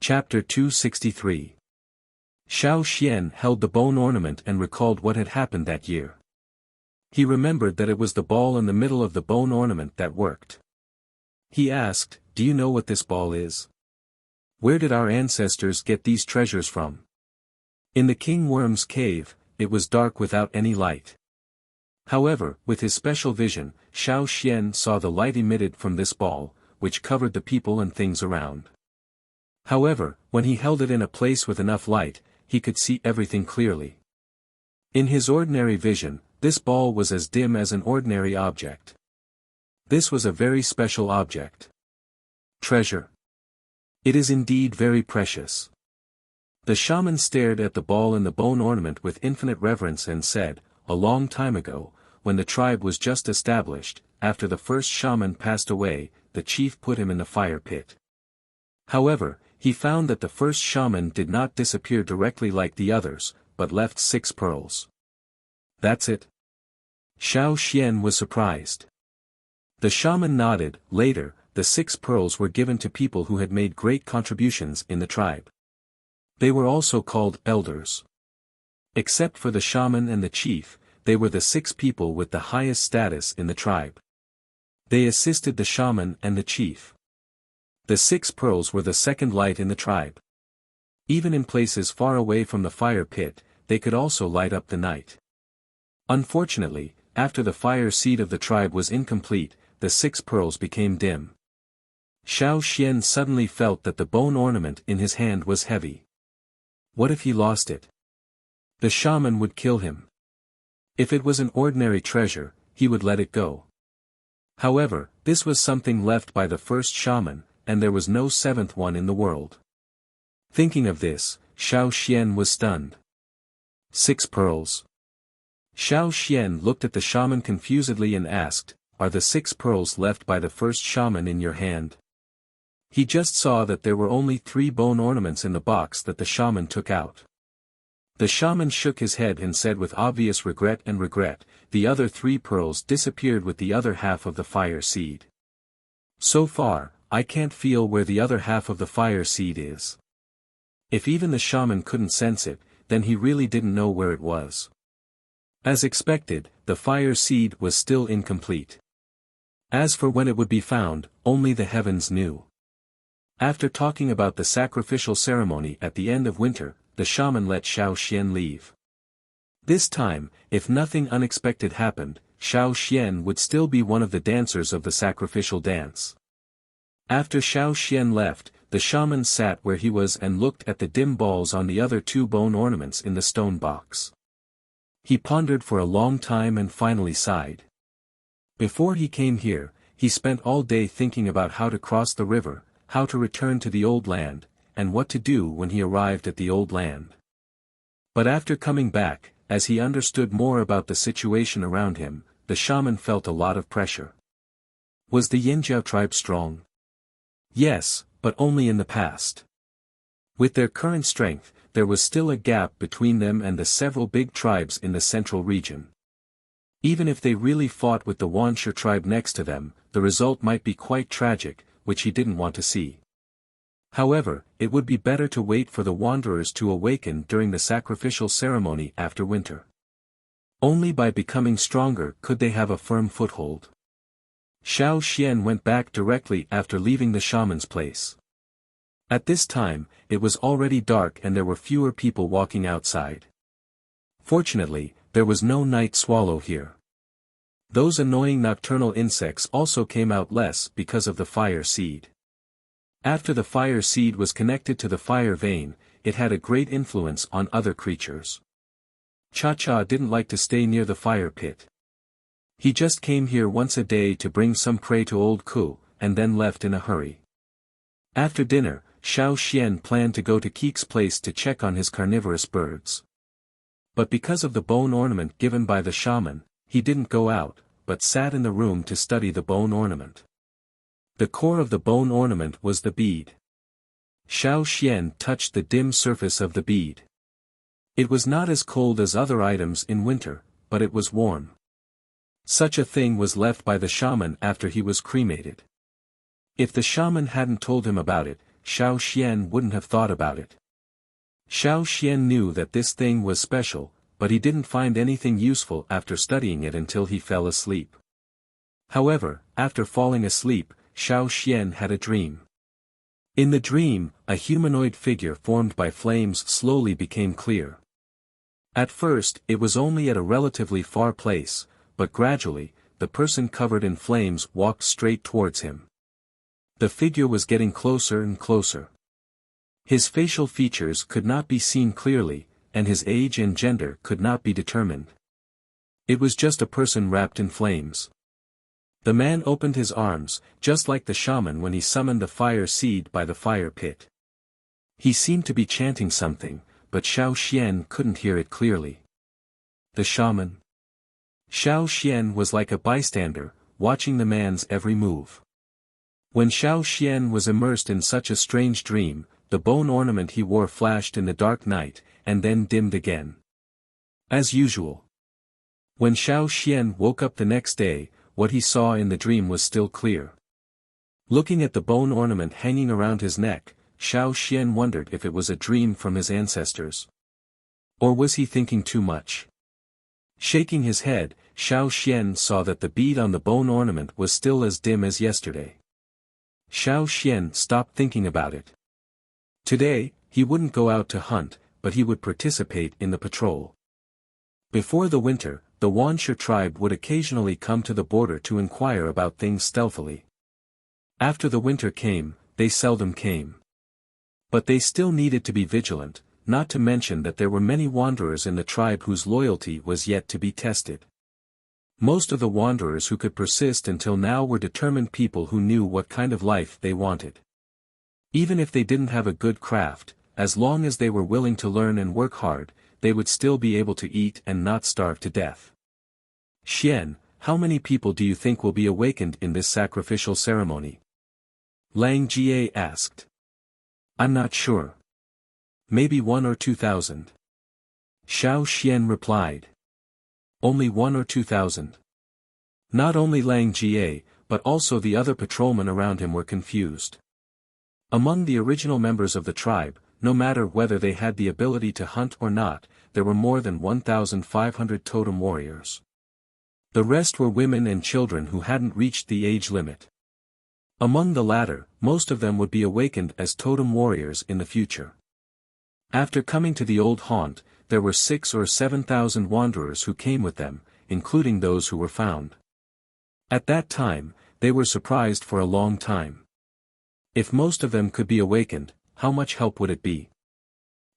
Chapter 263. Xiao Xian held the bone ornament and recalled what had happened that year. He remembered that it was the ball in the middle of the bone ornament that worked. He asked, "Do you know what this ball is? Where did our ancestors get these treasures from?" In the king worm's cave, it was dark without any light. However, with his special vision, Xiao Xian saw the light emitted from this ball, which covered the people and things around. However, when he held it in a place with enough light, he could see everything clearly. In his ordinary vision, this ball was as dim as an ordinary object. This was a very special object. Treasure. It is indeed very precious. The shaman stared at the ball in the bone ornament with infinite reverence and said, "A long time ago, when the tribe was just established, after the first shaman passed away, the chief put him in the fire pit. However, he found that the first shaman did not disappear directly like the others, but left 6 pearls. That's it?" Xiao Xian was surprised. The shaman nodded. Later, the 6 pearls were given to people who had made great contributions in the tribe. They were also called elders. Except for the shaman and the chief, they were the 6 people with the highest status in the tribe. They assisted the shaman and the chief. The 6 pearls were the second light in the tribe. Even in places far away from the fire pit, they could also light up the night. Unfortunately, after the fire seed of the tribe was incomplete, the 6 pearls became dim. Xiao Xian suddenly felt that the bone ornament in his hand was heavy. What if he lost it? The shaman would kill him. If it was an ordinary treasure, he would let it go. However, this was something left by the first shaman, and there was no 7th one in the world. Thinking of this, Xiao Xian was stunned. 6 pearls. Xiao Xian looked at the shaman confusedly and asked, "Are the 6 pearls left by the first shaman in your hand?" He just saw that there were only 3 bone ornaments in the box that the shaman took out. The shaman shook his head and said with obvious regret, "The other 3 pearls disappeared with the other half of the fire seed. So far, I can't feel where the other half of the fire seed is." If even the shaman couldn't sense it, then he really didn't know where it was. As expected, the fire seed was still incomplete. As for when it would be found, only the heavens knew. After talking about the sacrificial ceremony at the end of winter, the shaman let Xiao Xian leave. This time, if nothing unexpected happened, Xiao Xian would still be one of the dancers of the sacrificial dance. After Xiao Xian left, the shaman sat where he was and looked at the dim balls on the other 2 bone ornaments in the stone box. He pondered for a long time and finally sighed. Before he came here, he spent all day thinking about how to cross the river, how to return to the old land, and what to do when he arrived at the old land. But after coming back, as he understood more about the situation around him, the shaman felt a lot of pressure. Was the Yinjiao tribe strong? Yes, but only in the past. With their current strength, there was still a gap between them and the several big tribes in the central region. Even if they really fought with the Wuxia tribe next to them, the result might be quite tragic, which he didn't want to see. However, it would be better to wait for the wanderers to awaken during the sacrificial ceremony after winter. Only by becoming stronger could they have a firm foothold. Xiao Xian went back directly after leaving the shaman's place. At this time, it was already dark and there were fewer people walking outside. Fortunately, there was no night swallow here. Those annoying nocturnal insects also came out less because of the fire seed. After the fire seed was connected to the fire vein, it had a great influence on other creatures. Cha-Cha didn't like to stay near the fire pit. He just came here once a day to bring some prey to old Ku, and then left in a hurry. After dinner, Xiao Xian planned to go to Keek's place to check on his carnivorous birds. But because of the bone ornament given by the shaman, he didn't go out, but sat in the room to study the bone ornament. The core of the bone ornament was the bead. Xiao Xian touched the dim surface of the bead. It was not as cold as other items in winter, but it was warm. Such a thing was left by the shaman after he was cremated. If the shaman hadn't told him about it, Xiao Xian wouldn't have thought about it. Xiao Xian knew that this thing was special, but he didn't find anything useful after studying it until he fell asleep. However, after falling asleep, Xiao Xian had a dream. In the dream, a humanoid figure formed by flames slowly became clear. At first, it was only at a relatively far place, but gradually, the person covered in flames walked straight towards him. The figure was getting closer and closer. His facial features could not be seen clearly, and his age and gender could not be determined. It was just a person wrapped in flames. The man opened his arms, just like the shaman when he summoned the fire seed by the fire pit. He seemed to be chanting something, but Xiao Xian couldn't hear it clearly. The shaman? Xiao Xian was like a bystander, watching the man's every move. When Xiao Xian was immersed in such a strange dream, the bone ornament he wore flashed in the dark night, and then dimmed again. As usual. When Xiao Xian woke up the next day, what he saw in the dream was still clear. Looking at the bone ornament hanging around his neck, Xiao Xian wondered if it was a dream from his ancestors. Or was he thinking too much? Shaking his head, Xiao Xian saw that the bead on the bone ornament was still as dim as yesterday. Xiao Xian stopped thinking about it. Today, he wouldn't go out to hunt, but he would participate in the patrol. Before the winter, the Wuxia tribe would occasionally come to the border to inquire about things stealthily. After the winter came, they seldom came. But they still needed to be vigilant, not to mention that there were many wanderers in the tribe whose loyalty was yet to be tested. Most of the wanderers who could persist until now were determined people who knew what kind of life they wanted. Even if they didn't have a good craft, as long as they were willing to learn and work hard, they would still be able to eat and not starve to death. Xian, how many people do you think will be awakened in this sacrificial ceremony? Lang Jie asked. I'm not sure. Maybe 1 or 2,000. Xiao Xian replied. Only 1 or 2,000. Not only Lang Jie, but also the other patrolmen around him were confused. Among the original members of the tribe, no matter whether they had the ability to hunt or not, there were more than 1,500 totem warriors. The rest were women and children who hadn't reached the age limit. Among the latter, most of them would be awakened as totem warriors in the future. After coming to the old haunt, there were 6,000 or 7,000 wanderers who came with them, including those who were found. At that time, they were surprised for a long time. If most of them could be awakened, how much help would it be?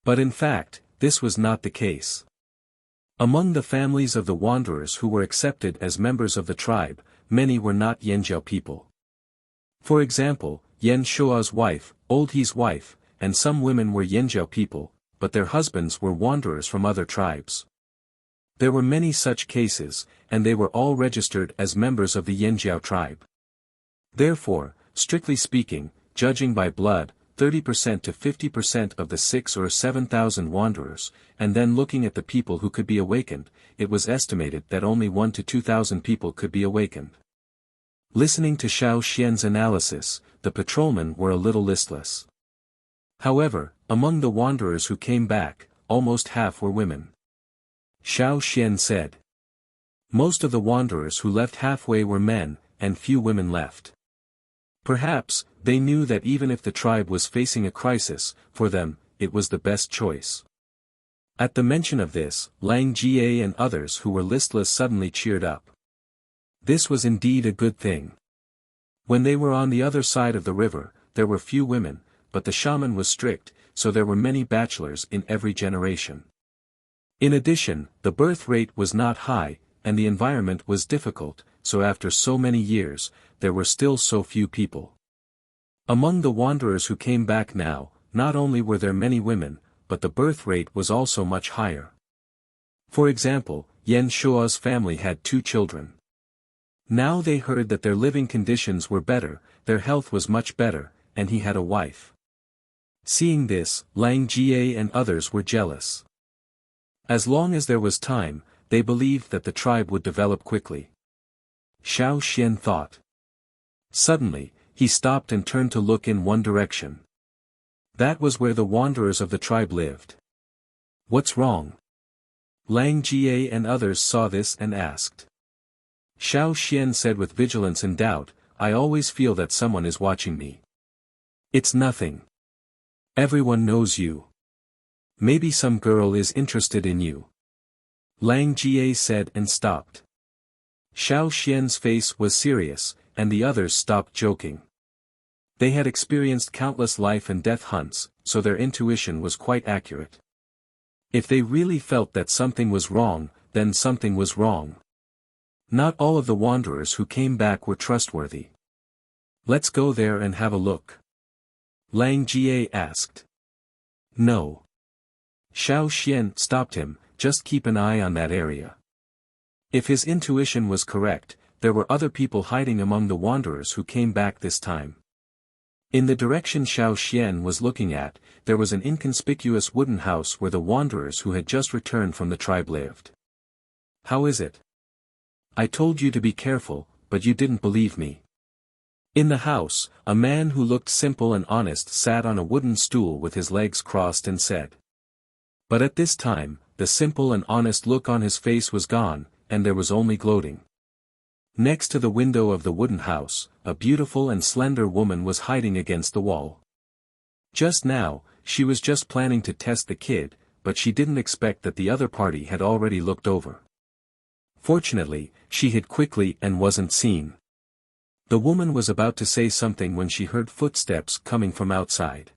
But in fact, this was not the case. Among the families of the wanderers who were accepted as members of the tribe, many were not Yanjiao people. For example, Yan Shua's wife, Old He's wife, and some women were Yanjiao people, but their husbands were wanderers from other tribes. There were many such cases, and they were all registered as members of the Yanjiao tribe. Therefore, strictly speaking, judging by blood, 30% to 50% of the 6,000 or 7,000 wanderers, and then looking at the people who could be awakened, it was estimated that only 1 to 2,000 people could be awakened. Listening to Xiao Xian's analysis, the patrolmen were a little listless. However, among the wanderers who came back, almost half were women. Xiao Xian said. Most of the wanderers who left halfway were men, and few women left. Perhaps, they knew that even if the tribe was facing a crisis, for them, it was the best choice. At the mention of this, Lang Jie and others who were listless suddenly cheered up. This was indeed a good thing. When they were on the other side of the river, there were few women, but the shaman was strict, so there were many bachelors in every generation. In addition, the birth rate was not high, and the environment was difficult, so after so many years, there were still so few people. Among the wanderers who came back now, not only were there many women, but the birth rate was also much higher. For example, Yan Shua's family had 2 children. Now they heard that their living conditions were better, their health was much better, and he had a wife. Seeing this, Lang Jie and others were jealous. As long as there was time, they believed that the tribe would develop quickly. Xiao Xian thought. Suddenly, he stopped and turned to look in one direction. That was where the wanderers of the tribe lived. What's wrong? Lang Jie and others saw this and asked. Xiao Xian said with vigilance and doubt, I always feel that someone is watching me. It's nothing. Everyone knows you. Maybe some girl is interested in you. Lang Jie said and stopped. Xiao Xian's face was serious, and the others stopped joking. They had experienced countless life and death hunts, so their intuition was quite accurate. If they really felt that something was wrong, then something was wrong. Not all of the wanderers who came back were trustworthy. Let's go there and have a look. Lang Jie asked. No. Xiao Xian stopped him, just keep an eye on that area. If his intuition was correct, there were other people hiding among the wanderers who came back this time. In the direction Xiao Xian was looking at, there was an inconspicuous wooden house where the wanderers who had just returned from the tribe lived. How is it? I told you to be careful, but you didn't believe me. In the house, a man who looked simple and honest sat on a wooden stool with his legs crossed and said. But at this time, the simple and honest look on his face was gone, and there was only gloating. Next to the window of the wooden house, a beautiful and slender woman was hiding against the wall. Just now, she was just planning to test the kid, but she didn't expect that the other party had already looked over. Fortunately, she hid quickly and wasn't seen. The woman was about to say something when she heard footsteps coming from outside.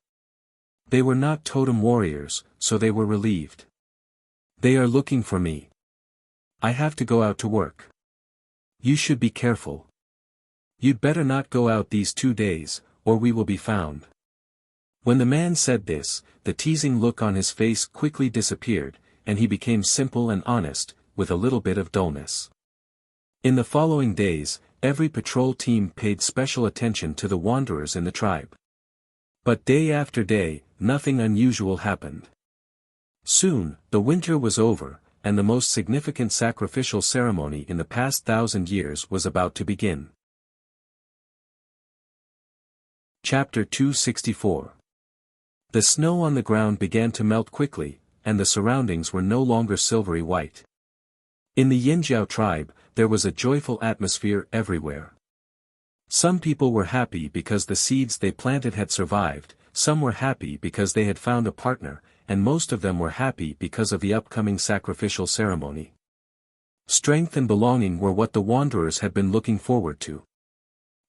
They were not totem warriors, so they were relieved. They are looking for me. I have to go out to work. You should be careful. You'd better not go out these 2 days, or we will be found. When the man said this, the teasing look on his face quickly disappeared, and he became simple and honest, with a little bit of dullness. In the following days, every patrol team paid special attention to the wanderers in the tribe. But day after day, nothing unusual happened. Soon, the winter was over, and the most significant sacrificial ceremony in the past 1,000 years was about to begin. Chapter 264. The snow on the ground began to melt quickly, and the surroundings were no longer silvery white. In the Yinjiao tribe, there was a joyful atmosphere everywhere. Some people were happy because the seeds they planted had survived, some were happy because they had found a partner, and most of them were happy because of the upcoming sacrificial ceremony. Strength and belonging were what the wanderers had been looking forward to.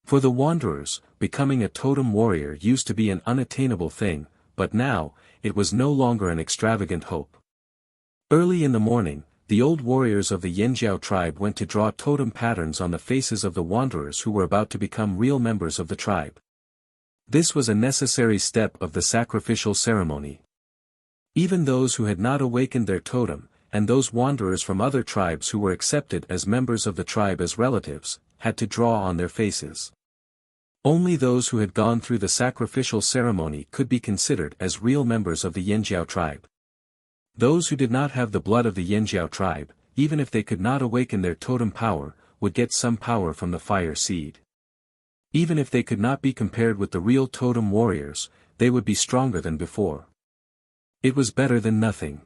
For the wanderers, becoming a totem warrior used to be an unattainable thing, but now, it was no longer an extravagant hope. Early in the morning, the old warriors of the Yinjiao tribe went to draw totem patterns on the faces of the wanderers who were about to become real members of the tribe. This was a necessary step of the sacrificial ceremony. Even those who had not awakened their totem, and those wanderers from other tribes who were accepted as members of the tribe as relatives, had to draw on their faces. Only those who had gone through the sacrificial ceremony could be considered as real members of the Yinjiao tribe. Those who did not have the blood of the Yinjiao tribe, even if they could not awaken their totem power, would get some power from the fire seed. Even if they could not be compared with the real totem warriors, they would be stronger than before. It was better than nothing.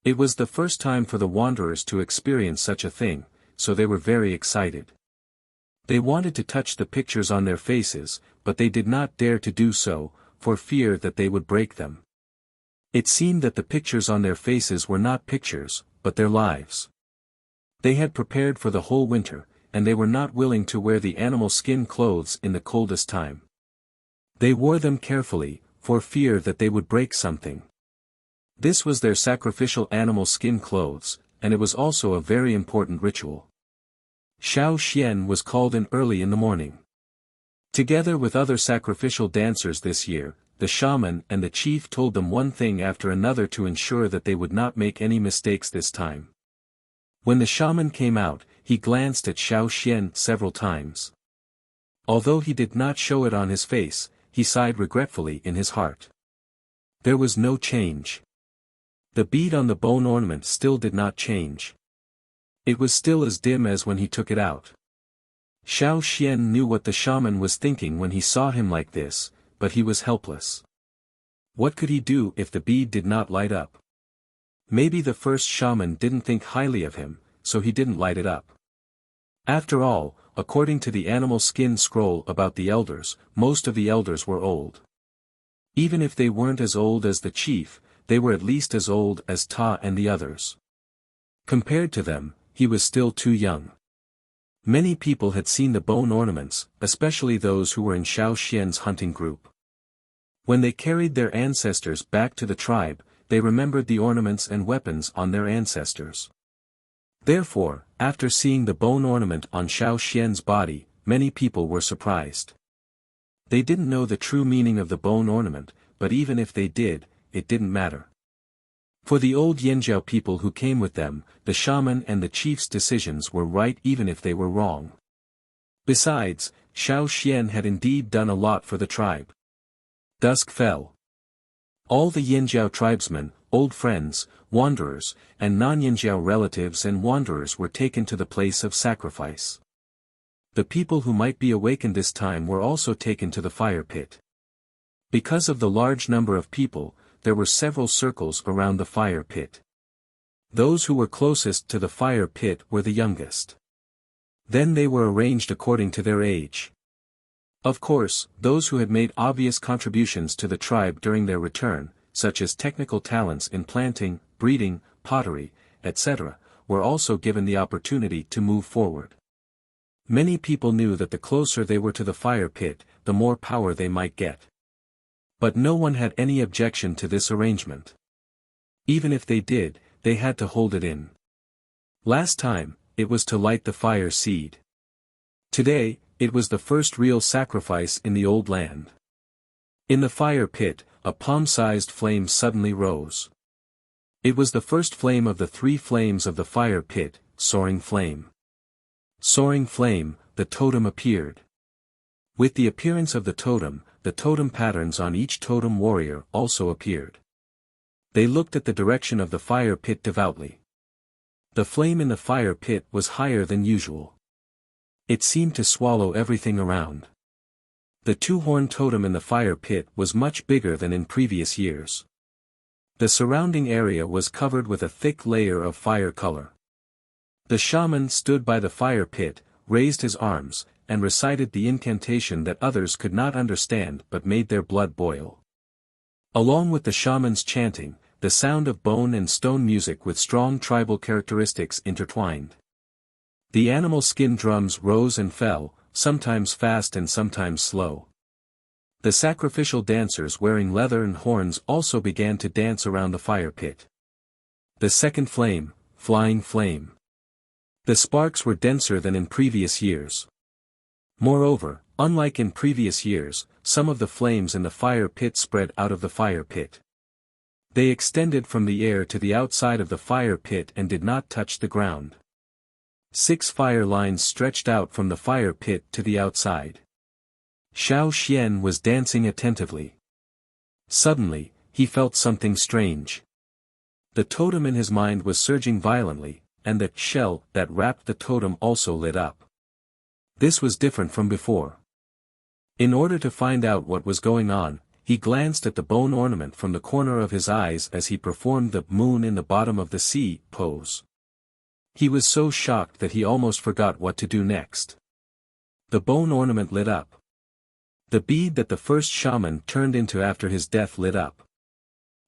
It was the first time for the wanderers to experience such a thing, so they were very excited. They wanted to touch the pictures on their faces, but they did not dare to do so, for fear that they would break them. It seemed that the pictures on their faces were not pictures, but their lives. They had prepared for the whole winter, and they were not willing to wear the animal skin clothes in the coldest time. They wore them carefully, for fear that they would break something. This was their sacrificial animal skin clothes, and it was also a very important ritual. Xiao Xian was called in early in the morning. Together with other sacrificial dancers this year, the shaman and the chief told them one thing after another to ensure that they would not make any mistakes this time. When the shaman came out, he glanced at Xiao Xian several times. Although he did not show it on his face, he sighed regretfully in his heart. There was no change. The bead on the bone ornament still did not change. It was still as dim as when he took it out. Xiao Xian knew what the shaman was thinking when he saw him like this, but he was helpless. What could he do if the bead did not light up? Maybe the first shaman didn't think highly of him, so he didn't light it up. After all, according to the animal skin scroll about the elders, most of the elders were old. Even if they weren't as old as the chief, they were at least as old as Ta and the others. Compared to them, he was still too young. Many people had seen the bone ornaments, especially those who were in Xiao Xian's hunting group. When they carried their ancestors back to the tribe, they remembered the ornaments and weapons on their ancestors. Therefore, after seeing the bone ornament on Xiao Xian's body, many people were surprised. They didn't know the true meaning of the bone ornament, but even if they did, it didn't matter. For the old Yanjiao people who came with them, the shaman and the chief's decisions were right even if they were wrong. Besides, Xiao Xian had indeed done a lot for the tribe. Dusk fell. All the Yanjiao tribesmen, old friends, wanderers, and non-Yanjiao relatives and wanderers were taken to the place of sacrifice. The people who might be awakened this time were also taken to the fire pit. Because of the large number of people, there were several circles around the fire pit. Those who were closest to the fire pit were the youngest. Then they were arranged according to their age. Of course, those who had made obvious contributions to the tribe during their return, such as technical talents in planting, breeding, pottery, etc., were also given the opportunity to move forward. Many people knew that the closer they were to the fire pit, the more power they might get. But no one had any objection to this arrangement. Even if they did, they had to hold it in. Last time, it was to light the fire seed. Today, it was the first real sacrifice in the old land. In the fire pit, a palm-sized flame suddenly rose. It was the first flame of the 3 flames of the fire pit, Soaring Flame. Soaring Flame, the totem appeared. With the appearance of the totem patterns on each totem warrior also appeared. They looked at the direction of the fire pit devoutly. The flame in the fire pit was higher than usual. It seemed to swallow everything around. The 2-horn totem in the fire pit was much bigger than in previous years. The surrounding area was covered with a thick layer of fire color. The shaman stood by the fire pit, raised his arms, and recited the incantation that others could not understand but made their blood boil. Along with the shaman's chanting, the sound of bone and stone music with strong tribal characteristics intertwined. The animal skin drums rose and fell, sometimes fast and sometimes slow. The sacrificial dancers wearing leather and horns also began to dance around the fire pit. The second flame, Flying Flame. The sparks were denser than in previous years. Moreover, unlike in previous years, some of the flames in the fire pit spread out of the fire pit. They extended from the air to the outside of the fire pit and did not touch the ground. 6 fire lines stretched out from the fire pit to the outside. Xiao Xian was dancing attentively. Suddenly, he felt something strange. The totem in his mind was surging violently, and the shell that wrapped the totem also lit up. This was different from before. In order to find out what was going on, he glanced at the bone ornament from the corner of his eyes as he performed the moon in the bottom of the sea pose. He was so shocked that he almost forgot what to do next. The bone ornament lit up. The bead that the first shaman turned into after his death lit up.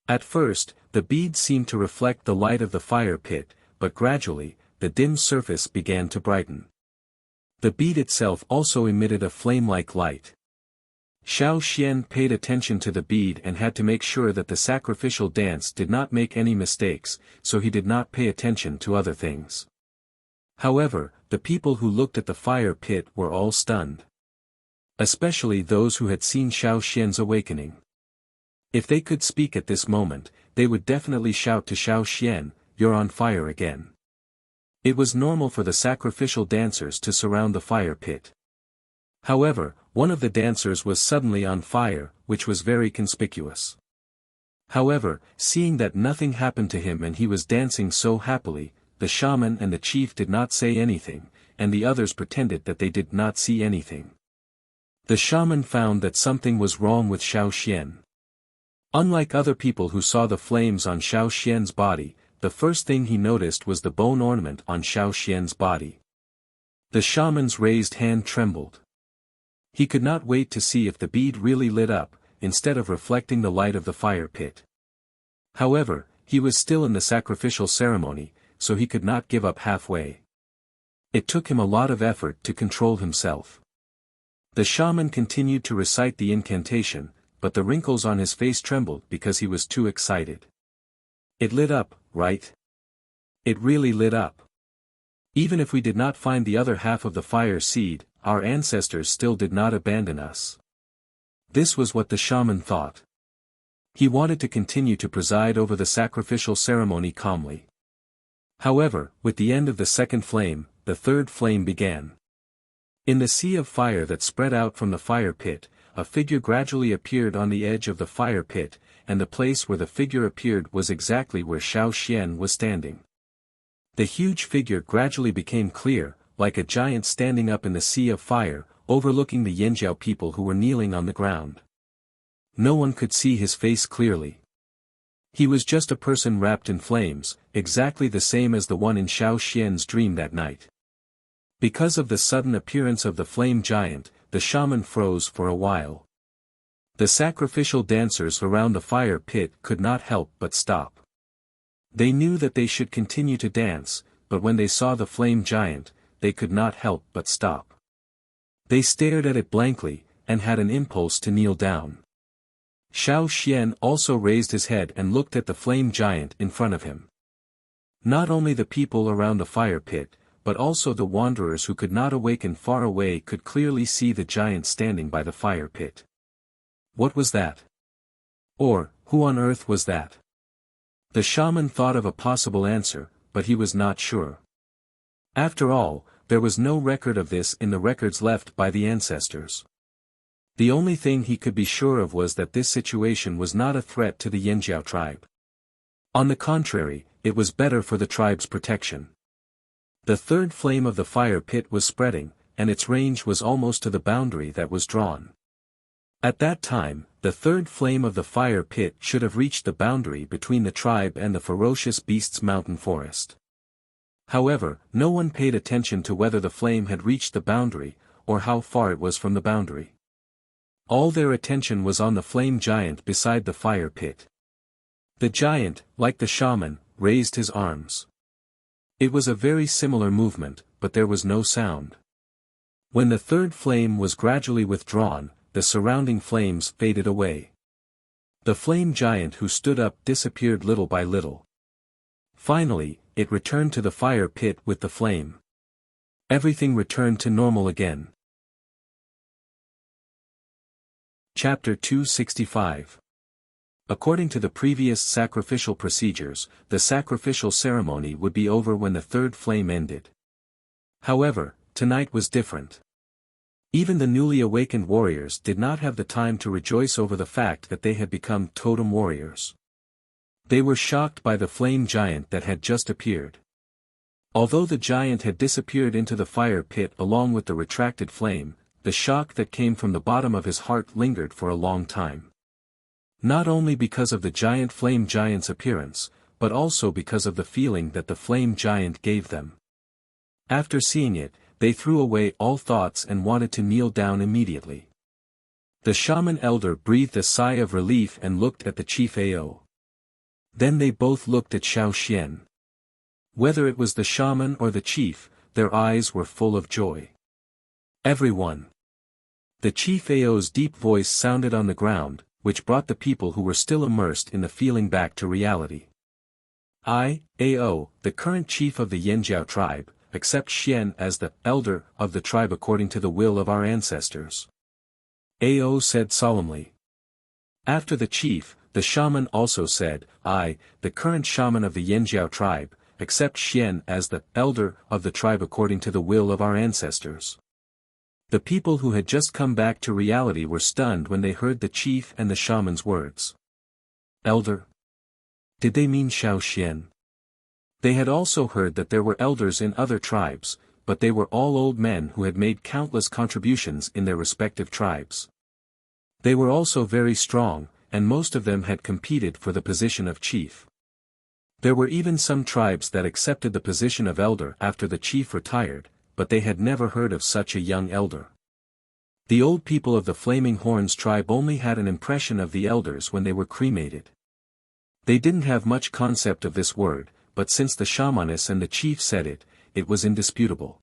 At first, the bead seemed to reflect the light of the fire pit, but gradually, the dim surface began to brighten. The bead itself also emitted a flame-like light. Xiao Xian paid attention to the bead and had to make sure that the sacrificial dance did not make any mistakes, so he did not pay attention to other things. However, the people who looked at the fire pit were all stunned. Especially those who had seen Xiao Xian's awakening. If they could speak at this moment, they would definitely shout to Xiao Xian, "You're on fire again." It was normal for the sacrificial dancers to surround the fire pit. However, one of the dancers was suddenly on fire, which was very conspicuous. However, seeing that nothing happened to him and he was dancing so happily, the shaman and the chief did not say anything, and the others pretended that they did not see anything. The shaman found that something was wrong with Xiao Xian. Unlike other people who saw the flames on Xiao Xian's body, the first thing he noticed was the bone ornament on Xiao Xian's body. The shaman's raised hand trembled. He could not wait to see if the bead really lit up, instead of reflecting the light of the fire pit. However, he was still in the sacrificial ceremony, so he could not give up halfway. It took him a lot of effort to control himself. The shaman continued to recite the incantation, but the wrinkles on his face trembled because he was too excited. It lit up, right? It really lit up. Even if we did not find the other half of the fire seed, our ancestors still did not abandon us. This was what the shaman thought. He wanted to continue to preside over the sacrificial ceremony calmly. However, with the end of the second flame, the third flame began. In the sea of fire that spread out from the fire pit, a figure gradually appeared on the edge of the fire pit, and the place where the figure appeared was exactly where Xiao Xian was standing. The huge figure gradually became clear, like a giant standing up in the sea of fire, overlooking the Yanjiao people who were kneeling on the ground. No one could see his face clearly. He was just a person wrapped in flames, exactly the same as the one in Xiao Xian's dream that night. Because of the sudden appearance of the flame giant, the shaman froze for a while. The sacrificial dancers around the fire pit could not help but stop. They knew that they should continue to dance, but when they saw the flame giant, they could not help but stop. They stared at it blankly, and had an impulse to kneel down. Xiao Xian also raised his head and looked at the flame giant in front of him. Not only the people around the fire pit, but also the wanderers who could not awaken far away could clearly see the giant standing by the fire pit. What was that? Or, who on earth was that? The shaman thought of a possible answer, but he was not sure. After all, there was no record of this in the records left by the ancestors. The only thing he could be sure of was that this situation was not a threat to the Yanjiao tribe. On the contrary, it was better for the tribe's protection. The third flame of the fire pit was spreading, and its range was almost to the boundary that was drawn. At that time, the third flame of the fire pit should have reached the boundary between the tribe and the ferocious beasts' mountain forest. However, no one paid attention to whether the flame had reached the boundary, or how far it was from the boundary. All their attention was on the flame giant beside the fire pit. The giant, like the shaman, raised his arms. It was a very similar movement, but there was no sound. When the third flame was gradually withdrawn, the surrounding flames faded away. The flame giant who stood up disappeared little by little. Finally, it returned to the fire pit with the flame. Everything returned to normal again. Chapter 265. According to the previous sacrificial procedures, the sacrificial ceremony would be over when the third flame ended. However, tonight was different. Even the newly awakened warriors did not have the time to rejoice over the fact that they had become totem warriors. They were shocked by the flame giant that had just appeared. Although the giant had disappeared into the fire pit along with the retracted flame, the shock that came from the bottom of his heart lingered for a long time. Not only because of the giant flame giant's appearance, but also because of the feeling that the flame giant gave them. After seeing it, they threw away all thoughts and wanted to kneel down immediately. The shaman elder breathed a sigh of relief and looked at the chief Ao. Then they both looked at Xiao Xian. Whether it was the shaman or the chief, their eyes were full of joy. Everyone. The chief Ao's deep voice sounded on the ground, which brought the people who were still immersed in the feeling back to reality. I, Ao, the current chief of the Yanjiao tribe, accept Xian as the elder of the tribe according to the will of our ancestors. Ao said solemnly. After the chief, the shaman also said, I, the current shaman of the Yanjiao tribe, accept Xian as the elder of the tribe according to the will of our ancestors. The people who had just come back to reality were stunned when they heard the chief and the shaman's words. Elder? Did they mean Xiao Xian? They had also heard that there were elders in other tribes, but they were all old men who had made countless contributions in their respective tribes. They were also very strong, and most of them had competed for the position of chief. There were even some tribes that accepted the position of elder after the chief retired, but they had never heard of such a young elder. The old people of the Flaming Horns tribe only had an impression of the elders when they were cremated. They didn't have much concept of this word, but since the shamaness and the chief said it, it was indisputable.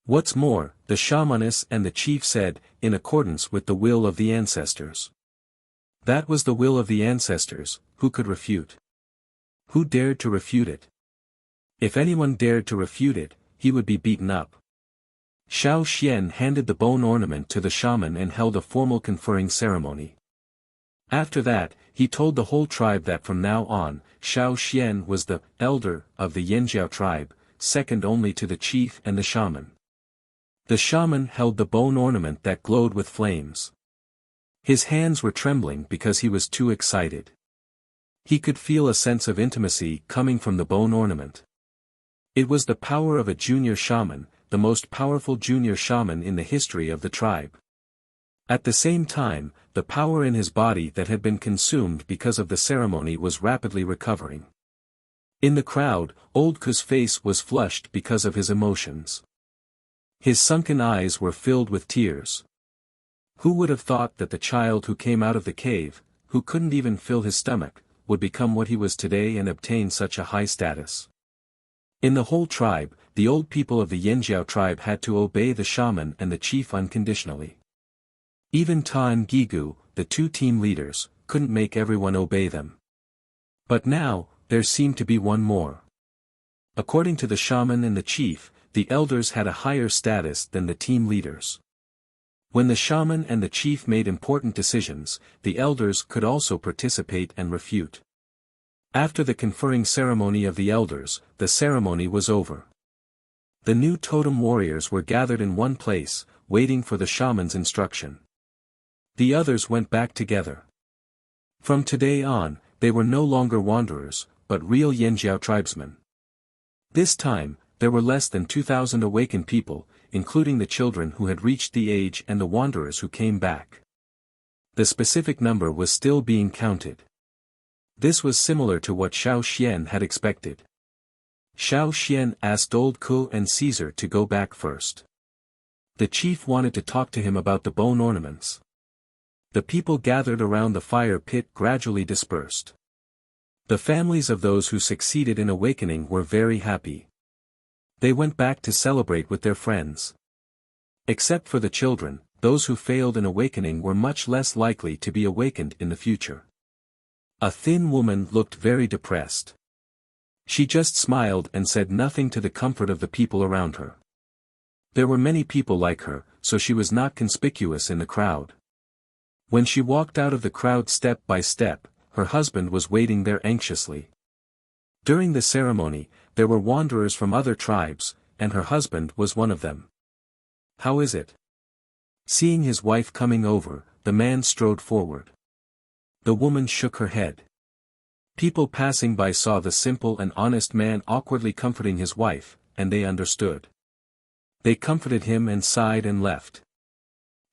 What's more, the shamaness and the chief said, in accordance with the will of the ancestors. That was the will of the ancestors, who could refute? Who dared to refute it? If anyone dared to refute it, he would be beaten up. Xiao Xian handed the bone ornament to the shaman and held a formal conferring ceremony. After that, he told the whole tribe that from now on, Xiao Xian was the elder of the Yanjiao tribe, second only to the chief and the shaman. The shaman held the bone ornament that glowed with flames. His hands were trembling because he was too excited. He could feel a sense of intimacy coming from the bone ornament. It was the power of a junior shaman, the most powerful junior shaman in the history of the tribe. At the same time, the power in his body that had been consumed because of the ceremony was rapidly recovering. In the crowd, Old Ku's face was flushed because of his emotions. His sunken eyes were filled with tears. Who would have thought that the child who came out of the cave, who couldn't even fill his stomach, would become what he was today and obtain such a high status? In the whole tribe, the old people of the Yanjiao tribe had to obey the shaman and the chief unconditionally. Even Ta and Gigu, the two team leaders, couldn't make everyone obey them. But now, there seemed to be one more. According to the shaman and the chief, the elders had a higher status than the team leaders. When the shaman and the chief made important decisions, the elders could also participate and refute. After the conferring ceremony of the elders, the ceremony was over. The new totem warriors were gathered in one place, waiting for the shaman's instruction. The others went back together. From today on, they were no longer wanderers, but real Yanjiao tribesmen. This time, there were less than 2,000 awakened people, including the children who had reached the age and the wanderers who came back. The specific number was still being counted. This was similar to what Xiao Xian had expected. Xiao Xian asked Old Ku and Caesar to go back first. The chief wanted to talk to him about the bone ornaments. The people gathered around the fire pit gradually dispersed. The families of those who succeeded in awakening were very happy. They went back to celebrate with their friends. Except for the children, those who failed in awakening were much less likely to be awakened in the future. A thin woman looked very depressed. She just smiled and said nothing to the comfort of the people around her. There were many people like her, so she was not conspicuous in the crowd. When she walked out of the crowd step by step, her husband was waiting there anxiously. During the ceremony, there were wanderers from other tribes, and her husband was one of them. "How is it?" Seeing his wife coming over, the man strode forward. The woman shook her head. People passing by saw the simple and honest man awkwardly comforting his wife, and they understood. They comforted him and sighed and left.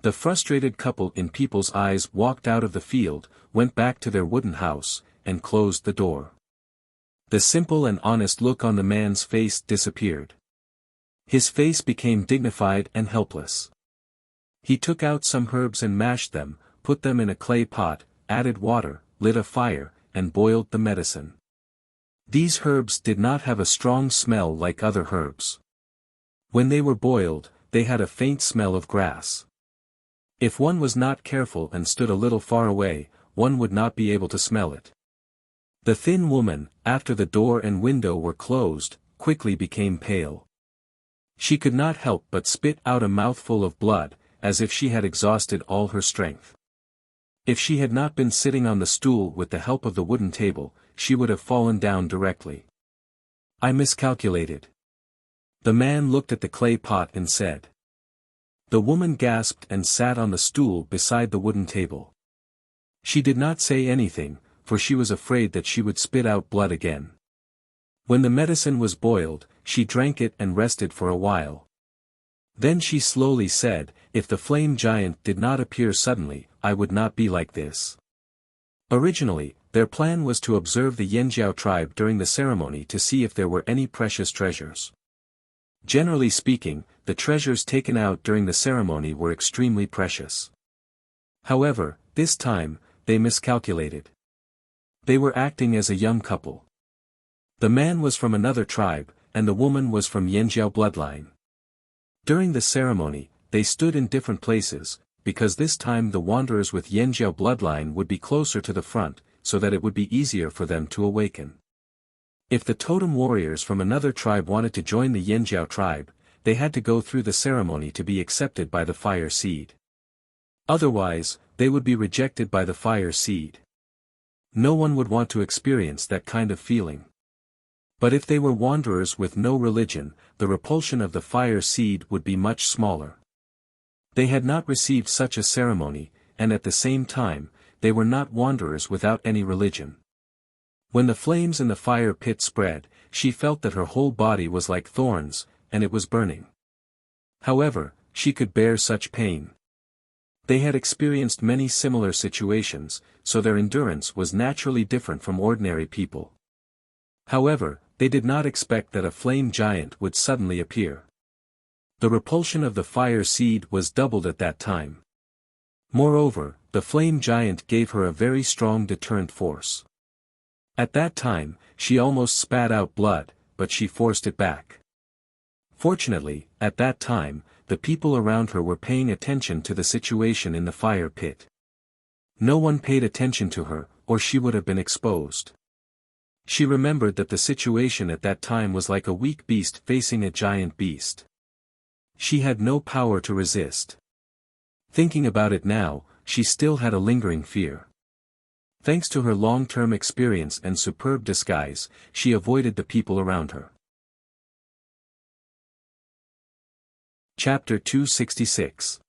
The frustrated couple in people's eyes walked out of the field, went back to their wooden house, and closed the door. The simple and honest look on the man's face disappeared. His face became dignified and helpless. He took out some herbs and mashed them, put them in a clay pot, added water, lit a fire, and boiled the medicine. These herbs did not have a strong smell like other herbs. When they were boiled, they had a faint smell of grass. If one was not careful and stood a little far away, one would not be able to smell it. The thin woman, after the door and window were closed, quickly became pale. She could not help but spit out a mouthful of blood, as if she had exhausted all her strength. If she had not been sitting on the stool with the help of the wooden table, she would have fallen down directly. "I miscalculated." The man looked at the clay pot and said. The woman gasped and sat on the stool beside the wooden table. She did not say anything, for she was afraid that she would spit out blood again. When the medicine was boiled, she drank it and rested for a while. Then she slowly said, "If the flame giant did not appear suddenly, I would not be like this." Originally, their plan was to observe the Yanjiao tribe during the ceremony to see if there were any precious treasures. Generally speaking, the treasures taken out during the ceremony were extremely precious. However, this time, they miscalculated. They were acting as a young couple. The man was from another tribe, and the woman was from Yanjiao bloodline. During the ceremony, they stood in different places, because this time the wanderers with Yanjiao bloodline would be closer to the front, so that it would be easier for them to awaken. If the totem warriors from another tribe wanted to join the Yanjiao tribe, they had to go through the ceremony to be accepted by the fire seed. Otherwise, they would be rejected by the fire seed. No one would want to experience that kind of feeling. But if they were wanderers with no religion, the repulsion of the fire seed would be much smaller. They had not received such a ceremony, and at the same time, they were not wanderers without any religion. When the flames in the fire pit spread, she felt that her whole body was like thorns, and it was burning. However, she could bear such pain. They had experienced many similar situations, so their endurance was naturally different from ordinary people. However, they did not expect that a flame giant would suddenly appear. The repulsion of the fire seed was doubled at that time. Moreover, the flame giant gave her a very strong deterrent force. At that time, she almost spat out blood, but she forced it back. Fortunately, at that time, the people around her were paying attention to the situation in the fire pit. No one paid attention to her, or she would have been exposed. She remembered that the situation at that time was like a weak beast facing a giant beast. She had no power to resist. Thinking about it now, she still had a lingering fear. Thanks to her long-term experience and superb disguise, she avoided the people around her. Chapter 266.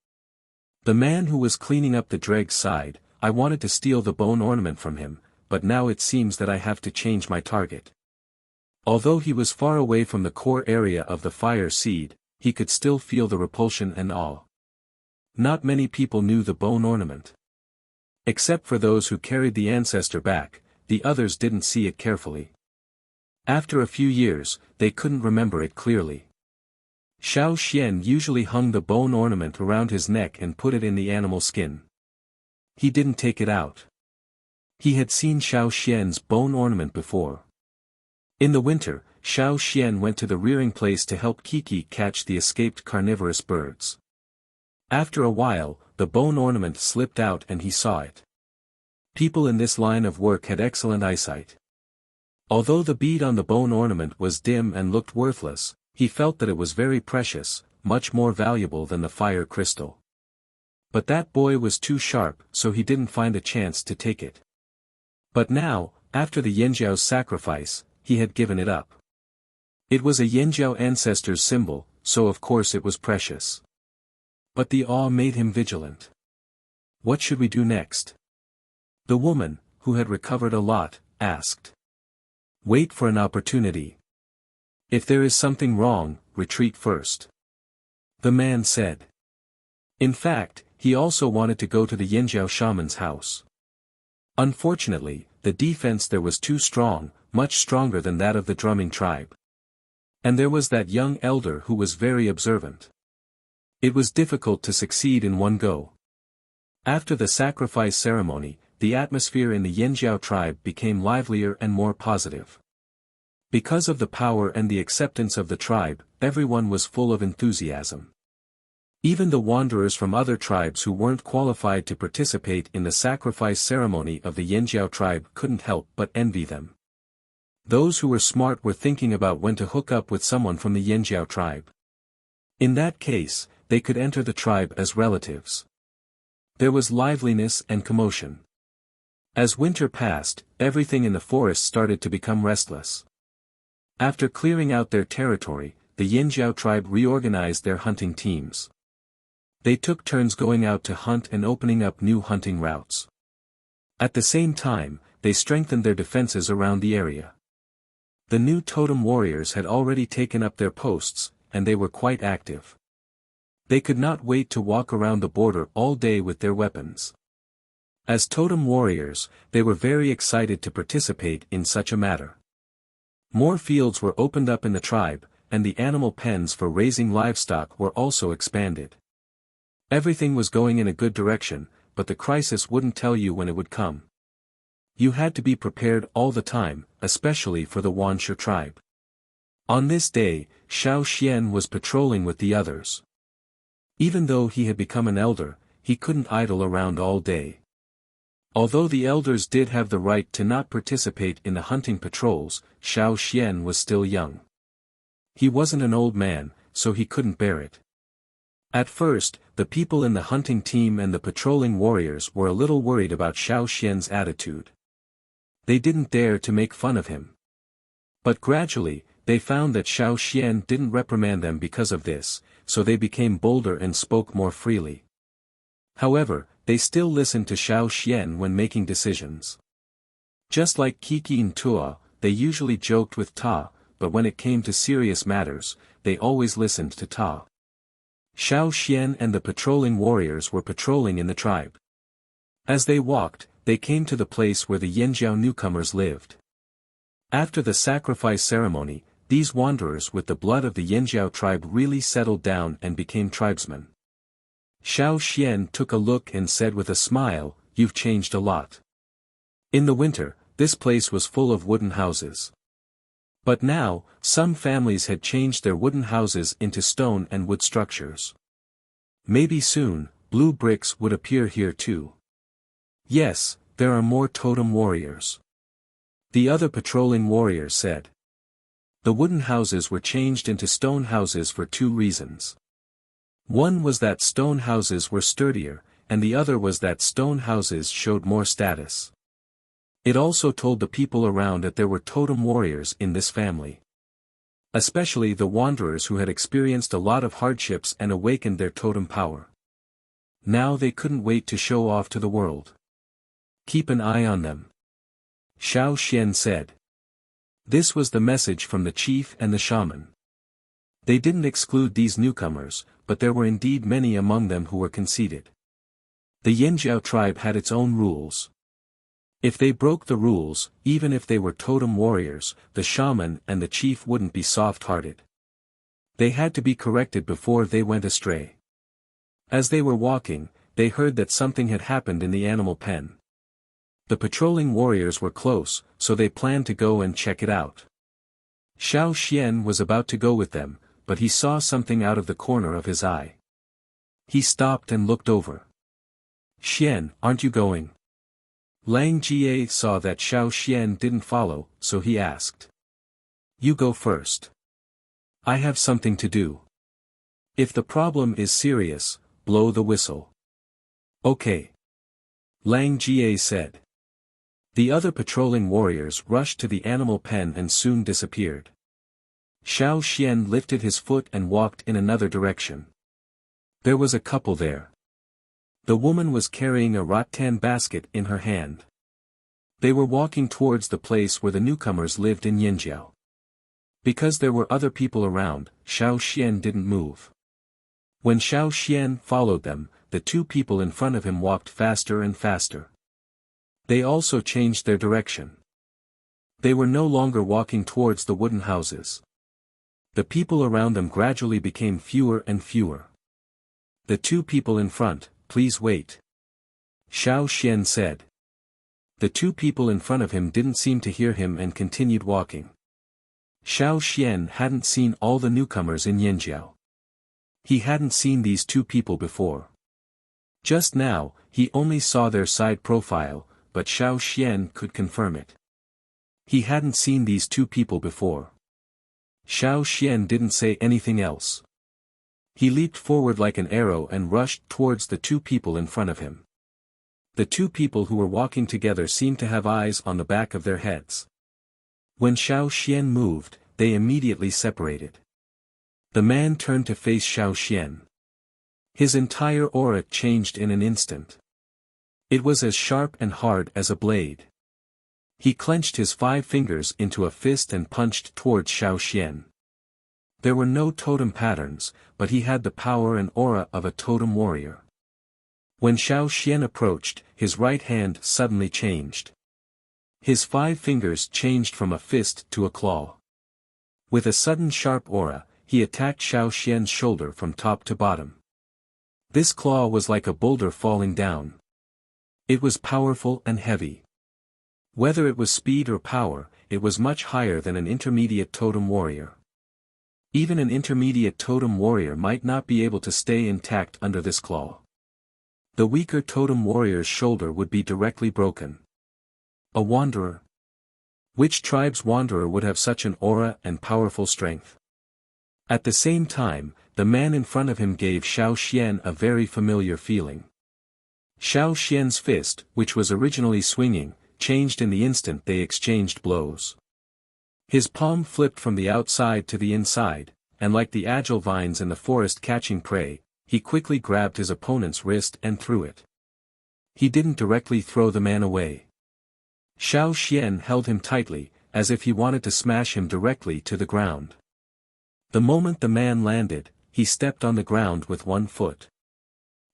The man who was cleaning up the dregs sighed, "I wanted to steal the bone ornament from him, but now it seems that I have to change my target." Although he was far away from the core area of the fire seed, he could still feel the repulsion and awe. Not many people knew the bone ornament. Except for those who carried the ancestor back, the others didn't see it carefully. After a few years, they couldn't remember it clearly. Xiao Xian usually hung the bone ornament around his neck and put it in the animal skin. He didn't take it out. He had seen Xiao Xian's bone ornament before. In the winter, Xiao Xian went to the rearing place to help Kiki catch the escaped carnivorous birds. After a while, the bone ornament slipped out and he saw it. People in this line of work had excellent eyesight. Although the bead on the bone ornament was dim and looked worthless, he felt that it was very precious, much more valuable than the fire crystal. But that boy was too sharp, so he didn't find a chance to take it. But now, after the Yanjiao's sacrifice, he had given it up. It was a Yanjiao ancestor's symbol, so of course it was precious. But the awe made him vigilant. What should we do next? The woman, who had recovered a lot, asked. Wait for an opportunity. If there is something wrong, retreat first. The man said. In fact, he also wanted to go to the Yanjiao shaman's house. Unfortunately, the defense there was too strong, much stronger than that of the drumming tribe. And there was that young elder who was very observant. It was difficult to succeed in one go. After the sacrifice ceremony, the atmosphere in the Yanjiao tribe became livelier and more positive. Because of the power and the acceptance of the tribe, everyone was full of enthusiasm. Even the wanderers from other tribes who weren't qualified to participate in the sacrifice ceremony of the Yanjiao tribe couldn't help but envy them. Those who were smart were thinking about when to hook up with someone from the Yanjiao tribe. In that case, they could enter the tribe as relatives. There was liveliness and commotion. As winter passed, everything in the forest started to become restless. After clearing out their territory, the Yanjiao tribe reorganized their hunting teams. They took turns going out to hunt and opening up new hunting routes. At the same time, they strengthened their defenses around the area. The new totem warriors had already taken up their posts, and they were quite active. They could not wait to walk around the border all day with their weapons. As totem warriors, they were very excited to participate in such a matter. More fields were opened up in the tribe, and the animal pens for raising livestock were also expanded. Everything was going in a good direction, but the crisis wouldn't tell you when it would come. You had to be prepared all the time, especially for the Wuxia tribe. On this day, Xiao Xian was patrolling with the others. Even though he had become an elder, he couldn't idle around all day. Although the elders did have the right to not participate in the hunting patrols, Xiao Xian was still young. He wasn't an old man, so he couldn't bear it. At first, the people in the hunting team and the patrolling warriors were a little worried about Xiao Xian's attitude. They didn't dare to make fun of him. But gradually, they found that Xiao Xian didn't reprimand them because of this, so they became bolder and spoke more freely. However, they still listened to Xiao Xian when making decisions. Just like Kiki and Tua, they usually joked with Ta, but when it came to serious matters, they always listened to Ta. Xiao Xian and the patrolling warriors were patrolling in the tribe. As they walked, they came to the place where the Yanjiao newcomers lived. After the sacrifice ceremony, these wanderers with the blood of the Yanjiao tribe really settled down and became tribesmen. Xiao Xian took a look and said with a smile, "You've changed a lot." In the winter, this place was full of wooden houses. But now, some families had changed their wooden houses into stone and wood structures. Maybe soon, blue bricks would appear here too. Yes, there are more totem warriors. The other patrolling warrior said. The wooden houses were changed into stone houses for two reasons. One was that stone houses were sturdier, and the other was that stone houses showed more status. It also told the people around that there were totem warriors in this family. Especially the wanderers who had experienced a lot of hardships and awakened their totem power. Now they couldn't wait to show off to the world. Keep an eye on them. Xiao Xian said. This was the message from the chief and the shaman. They didn't exclude these newcomers, but there were indeed many among them who were conceited. The Yanjiao tribe had its own rules. If they broke the rules, even if they were totem warriors, the shaman and the chief wouldn't be soft-hearted. They had to be corrected before they went astray. As they were walking, they heard that something had happened in the animal pen. The patrolling warriors were close, so they planned to go and check it out. Xiao Xian was about to go with them, but he saw something out of the corner of his eye. He stopped and looked over. Xian, aren't you going? Lang Jie saw that Xiao Xian didn't follow, so he asked. You go first. I have something to do. If the problem is serious, blow the whistle. Okay. Lang Jie said. The other patrolling warriors rushed to the animal pen and soon disappeared. Xiao Xian lifted his foot and walked in another direction. There was a couple there. The woman was carrying a rattan basket in her hand. They were walking towards the place where the newcomers lived in Yanjiao. Because there were other people around, Xiao Xian didn't move. When Xiao Xian followed them, the two people in front of him walked faster and faster. They also changed their direction. They were no longer walking towards the wooden houses. The people around them gradually became fewer and fewer. The two people in front, please wait. Xiao Xian said. The two people in front of him didn't seem to hear him and continued walking. Xiao Xian hadn't seen all the newcomers in Yanjiao. He hadn't seen these two people before. Just now, he only saw their side profile, but Xiao Xian could confirm it. He hadn't seen these two people before. Xiao Xian didn't say anything else. He leaped forward like an arrow and rushed towards the two people in front of him. The two people who were walking together seemed to have eyes on the back of their heads. When Xiao Xian moved, they immediately separated. The man turned to face Xiao Xian. His entire aura changed in an instant. It was as sharp and hard as a blade. He clenched his 5 fingers into a fist and punched towards Xiao Xian. There were no totem patterns, but he had the power and aura of a totem warrior. When Xiao Xian approached, his right hand suddenly changed. His 5 fingers changed from a fist to a claw. With a sudden sharp aura, he attacked Xiao Xian's shoulder from top to bottom. This claw was like a boulder falling down. It was powerful and heavy. Whether it was speed or power, it was much higher than an intermediate totem warrior. Even an intermediate totem warrior might not be able to stay intact under this claw. The weaker totem warrior's shoulder would be directly broken. A wanderer. Which tribe's wanderer would have such an aura and powerful strength? At the same time, the man in front of him gave Xiao Xian a very familiar feeling. Xiao Xian's fist, which was originally swinging, changed in the instant they exchanged blows. His palm flipped from the outside to the inside, and like the agile vines in the forest catching prey, he quickly grabbed his opponent's wrist and threw it. He didn't directly throw the man away. Xiao Xian held him tightly, as if he wanted to smash him directly to the ground. The moment the man landed, he stepped on the ground with one foot.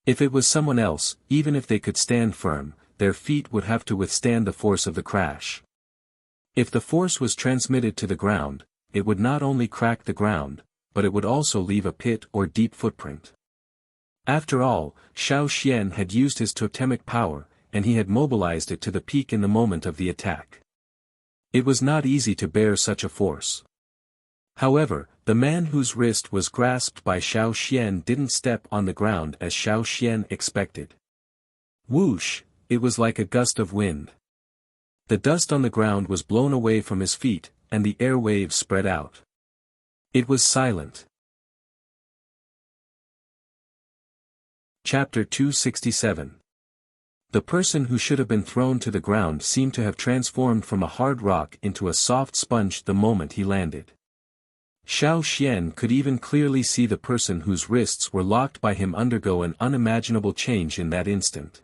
If it was someone else, even if they could stand firm, their feet would have to withstand the force of the crash. If the force was transmitted to the ground, it would not only crack the ground, but it would also leave a pit or deep footprint. After all, Xiao Xian had used his totemic power, and he had mobilized it to the peak in the moment of the attack. It was not easy to bear such a force. However, the man whose wrist was grasped by Xiao Xian didn't step on the ground as Xiao Xian expected. Whoosh, it was like a gust of wind. The dust on the ground was blown away from his feet, and the air waves spread out. It was silent. Chapter 267. The person who should have been thrown to the ground seemed to have transformed from a hard rock into a soft sponge the moment he landed. Xiao Xian could even clearly see the person whose wrists were locked by him undergo an unimaginable change in that instant.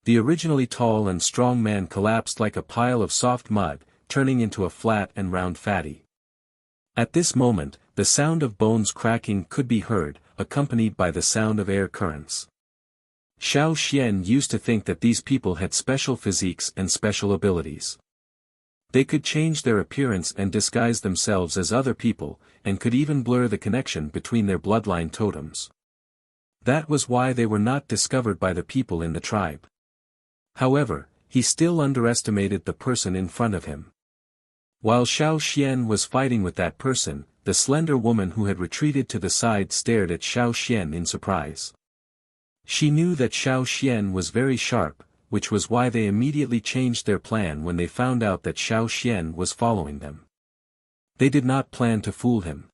The originally tall and strong man collapsed like a pile of soft mud, turning into a flat and round fatty. At this moment, the sound of bones cracking could be heard, accompanied by the sound of air currents. Xiao Xian used to think that these people had special physiques and special abilities. They could change their appearance and disguise themselves as other people, and could even blur the connection between their bloodline totems. That was why they were not discovered by the people in the tribe. However, he still underestimated the person in front of him. While Xiao Xian was fighting with that person, the slender woman who had retreated to the side stared at Xiao Xian in surprise. She knew that Xiao Xian was very sharp, which was why they immediately changed their plan when they found out that Xiao Xian was following them. They did not plan to fool him.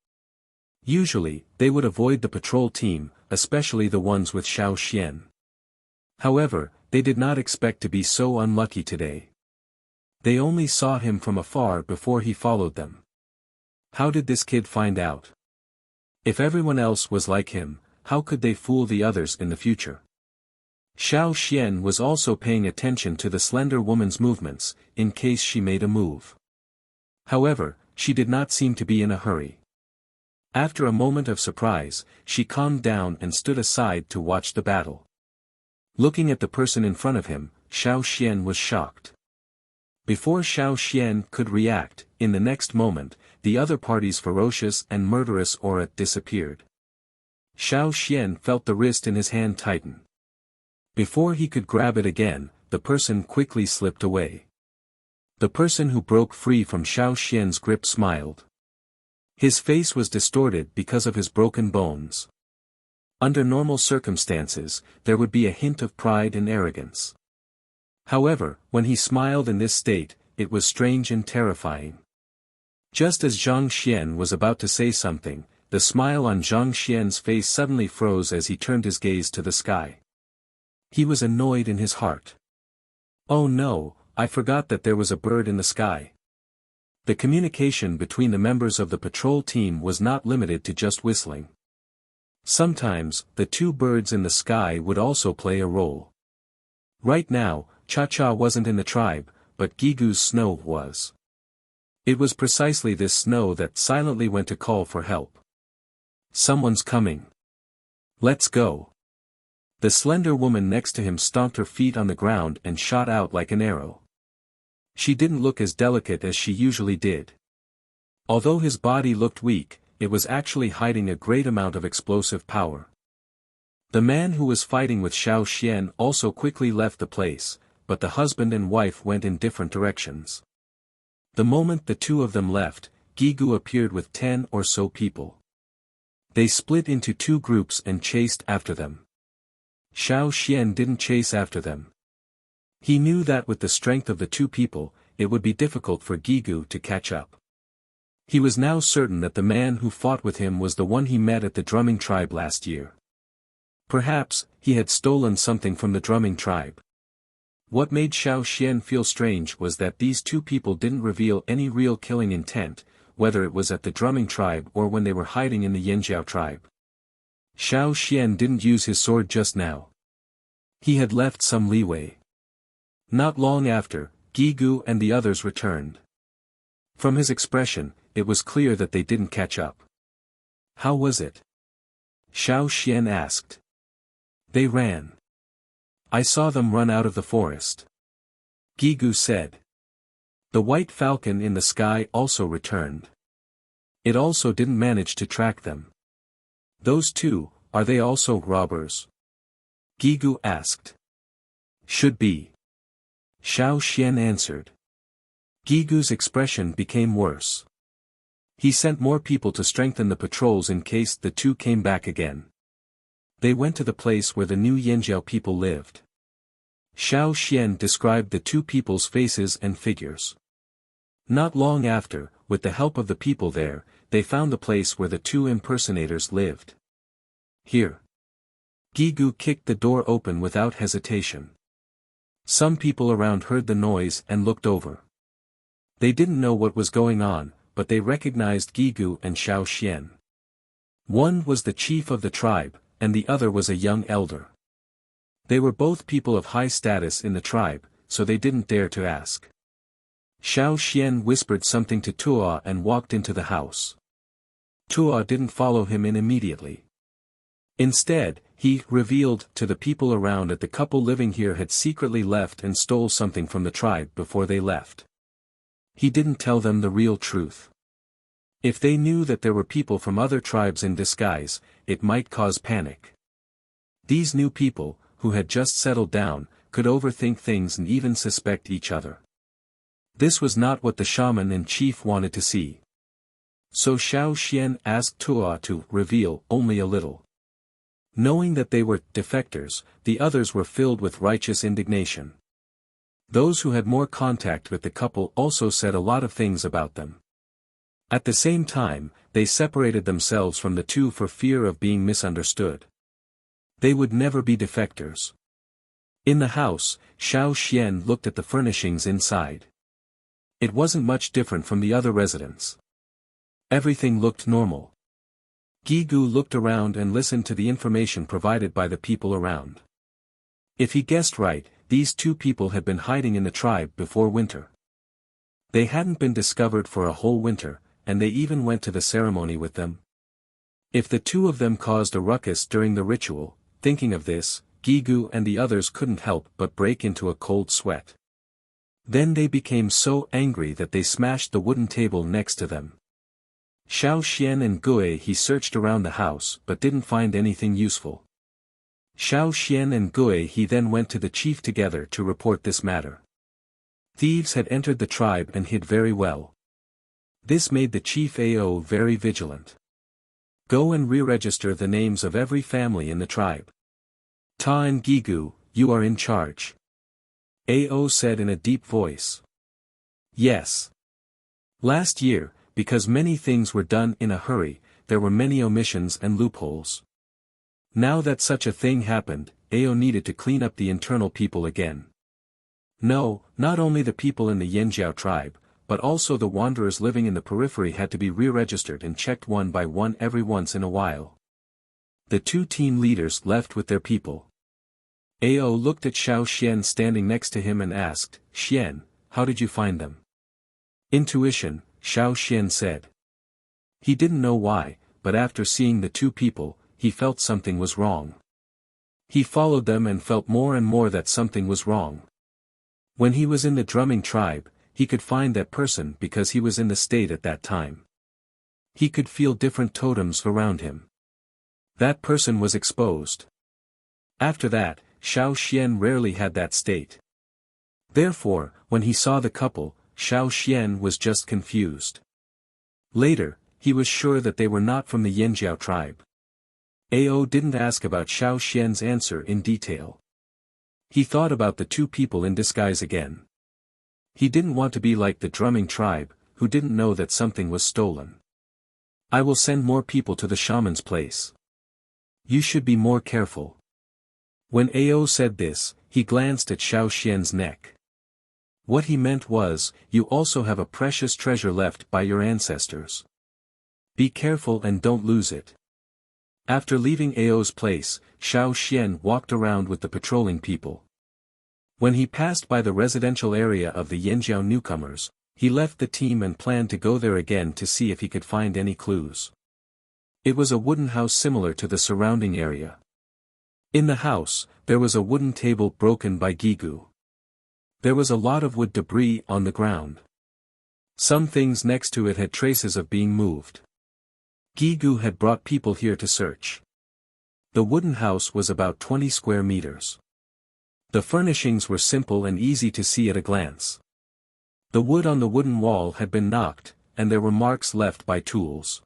Usually, they would avoid the patrol team, especially the ones with Xiao Xian. However, they did not expect to be so unlucky today. They only saw him from afar before he followed them. How did this kid find out? If everyone else was like him, how could they fool the others in the future? Xiao Xian was also paying attention to the slender woman's movements, in case she made a move. However, she did not seem to be in a hurry. After a moment of surprise, she calmed down and stood aside to watch the battle. Looking at the person in front of him, Xiao Xian was shocked. Before Xiao Xian could react, in the next moment, the other party's ferocious and murderous aura disappeared. Xiao Xian felt the wrist in his hand tighten. Before he could grab it again, the person quickly slipped away. The person who broke free from Xiao Xian's grip smiled. His face was distorted because of his broken bones. Under normal circumstances, there would be a hint of pride and arrogance. However, when he smiled in this state, it was strange and terrifying. Just as Zhang Xian was about to say something, the smile on Zhang Xian's face suddenly froze as he turned his gaze to the sky. He was annoyed in his heart. Oh no, I forgot that there was a bird in the sky. The communication between the members of the patrol team was not limited to just whistling. Sometimes, the two birds in the sky would also play a role. Right now, Cha-Cha wasn't in the tribe, but Gigu's snow was. It was precisely this snow that silently went to call for help. Someone's coming. Let's go. The slender woman next to him stomped her feet on the ground and shot out like an arrow. She didn't look as delicate as she usually did. Although his body looked weak, it was actually hiding a great amount of explosive power. The man who was fighting with Xiao Xian also quickly left the place, but the husband and wife went in different directions. The moment the two of them left, Gigu appeared with 10 or so people. They split into two groups and chased after them. Xiao Xian didn't chase after them. He knew that with the strength of the two people, it would be difficult for Gigu to catch up. He was now certain that the man who fought with him was the one he met at the drumming tribe last year. Perhaps, he had stolen something from the drumming tribe. What made Xiao Xian feel strange was that these two people didn't reveal any real killing intent, whether it was at the drumming tribe or when they were hiding in the Yanjiao tribe. Xiao Xian didn't use his sword just now. He had left some leeway. Not long after, Gigu and the others returned. From his expression, it was clear that they didn't catch up. How was it? Xiao Xian asked. They ran. I saw them run out of the forest. Gigu said. The white falcon in the sky also returned. It also didn't manage to track them. Those two, are they also robbers? Gigu asked. Should be. Xiao Xian answered. Gigu's expression became worse. He sent more people to strengthen the patrols in case the two came back again. They went to the place where the new Yanjiao people lived. Xiao Xian described the two people's faces and figures. Not long after, with the help of the people there, they found the place where the two impersonators lived. Here. Gigu kicked the door open without hesitation. Some people around heard the noise and looked over. They didn't know what was going on, but they recognized Gigu and Xiao Xian. One was the chief of the tribe, and the other was a young elder. They were both people of high status in the tribe, so they didn't dare to ask. Xiao Xian whispered something to Tuo and walked into the house. Tuo didn't follow him in immediately. Instead, he revealed to the people around that the couple living here had secretly left and stole something from the tribe before they left. He didn't tell them the real truth. If they knew that there were people from other tribes in disguise, it might cause panic. These new people, who had just settled down, could overthink things and even suspect each other. This was not what the shaman and chief wanted to see. So Xiao Xian asked Tuo to reveal only a little. Knowing that they were defectors, the others were filled with righteous indignation. Those who had more contact with the couple also said a lot of things about them. At the same time, they separated themselves from the two for fear of being misunderstood. They would never be defectors. In the house, Xiao Xian looked at the furnishings inside. It wasn't much different from the other residents. Everything looked normal. Gigu looked around and listened to the information provided by the people around. If he guessed right, these two people had been hiding in the tribe before winter. They hadn't been discovered for a whole winter, and they even went to the ceremony with them. If the two of them caused a ruckus during the ritual, thinking of this, Gigu and the others couldn't help but break into a cold sweat. Then they became so angry that they smashed the wooden table next to them. Xiao Xian and Gue he searched around the house but didn't find anything useful. Xiao Xian and Gue he then went to the chief together to report this matter. Thieves had entered the tribe and hid very well. This made the chief Ao very vigilant. Go and re-register the names of every family in the tribe. Ta and Gigu, you are in charge. Ao said in a deep voice. Yes. Last year, because many things were done in a hurry, there were many omissions and loopholes. Now that such a thing happened, Ao needed to clean up the internal people again. No, not only the people in the Yanjiao tribe, but also the wanderers living in the periphery had to be re-registered and checked one by one every once in a while. The two team leaders left with their people. Ao looked at Xiao Xian standing next to him and asked, Xian, how did you find them? Intuition, Xiao Xian said. He didn't know why, but after seeing the two people, he felt something was wrong. He followed them and felt more and more that something was wrong. When he was in the drumming tribe, he could find that person because he was in the state at that time. He could feel different totems around him. That person was exposed. After that, Xiao Xian rarely had that state. Therefore, when he saw the couple, Xiao Xian was just confused. Later, he was sure that they were not from the Yanjiao tribe. Ao didn't ask about Xiao Xian's answer in detail. He thought about the two people in disguise again. He didn't want to be like the drumming tribe, who didn't know that something was stolen. I will send more people to the shaman's place. You should be more careful. When Ao said this, he glanced at Xiao Xian's neck. What he meant was, you also have a precious treasure left by your ancestors. Be careful and don't lose it. After leaving Ao's place, Xiao Xian walked around with the patrolling people. When he passed by the residential area of the Yanjiao newcomers, he left the team and planned to go there again to see if he could find any clues. It was a wooden house similar to the surrounding area. In the house, there was a wooden table broken by Gigu. There was a lot of wood debris on the ground. Some things next to it had traces of being moved. Gigu had brought people here to search. The wooden house was about 20 square meters. The furnishings were simple and easy to see at a glance. The wood on the wooden wall had been knocked, and there were marks left by tools.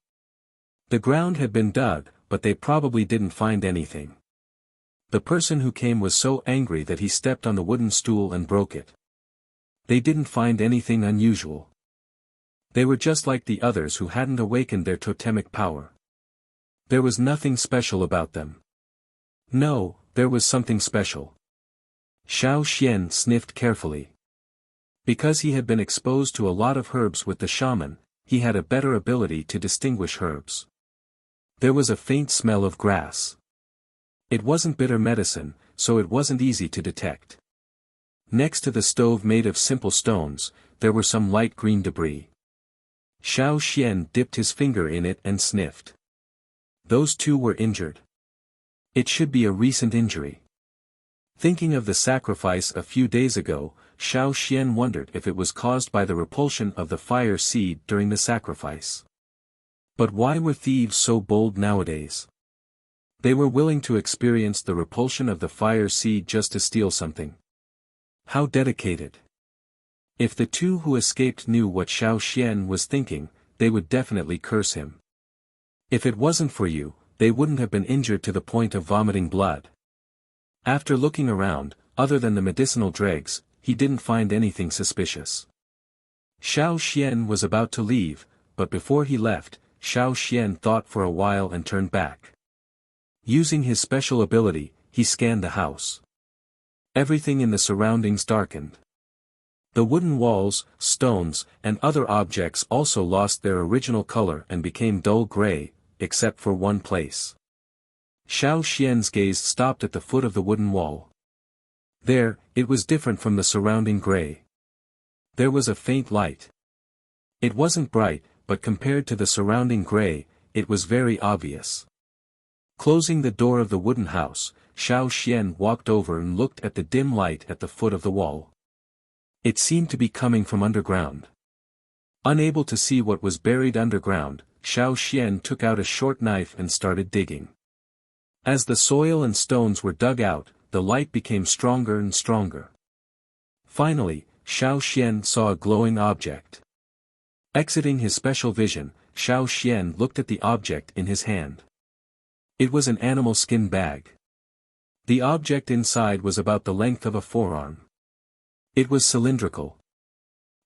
The ground had been dug, but they probably didn't find anything. The person who came was so angry that he stepped on the wooden stool and broke it. They didn't find anything unusual. They were just like the others who hadn't awakened their totemic power. There was nothing special about them. No, there was something special. Xiao Xian sniffed carefully. Because he had been exposed to a lot of herbs with the shaman, he had a better ability to distinguish herbs. There was a faint smell of grass. It wasn't bitter medicine, so it wasn't easy to detect. Next to the stove made of simple stones, there were some light green debris. Xiao Xian dipped his finger in it and sniffed. Those two were injured. It should be a recent injury. Thinking of the sacrifice a few days ago, Xiao Xian wondered if it was caused by the repulsion of the fire seed during the sacrifice. But why were thieves so bold nowadays? They were willing to experience the repulsion of the fire seed just to steal something. How dedicated. If the two who escaped knew what Xiao Xian was thinking, they would definitely curse him. If it wasn't for you, they wouldn't have been injured to the point of vomiting blood. After looking around, other than the medicinal dregs, he didn't find anything suspicious. Xiao Xian was about to leave, but before he left, Xiao Xian thought for a while and turned back. Using his special ability, he scanned the house. Everything in the surroundings darkened. The wooden walls, stones, and other objects also lost their original color and became dull gray, except for one place. Xiao Xian's gaze stopped at the foot of the wooden wall. There, it was different from the surrounding gray. There was a faint light. It wasn't bright, but compared to the surrounding gray, it was very obvious. Closing the door of the wooden house, Xiao Xian walked over and looked at the dim light at the foot of the wall. It seemed to be coming from underground. Unable to see what was buried underground, Xiao Xian took out a short knife and started digging. As the soil and stones were dug out, the light became stronger and stronger. Finally, Xiao Xian saw a glowing object. Exiting his special vision, Xiao Xian looked at the object in his hand. It was an animal skin bag. The object inside was about the length of a forearm. It was cylindrical.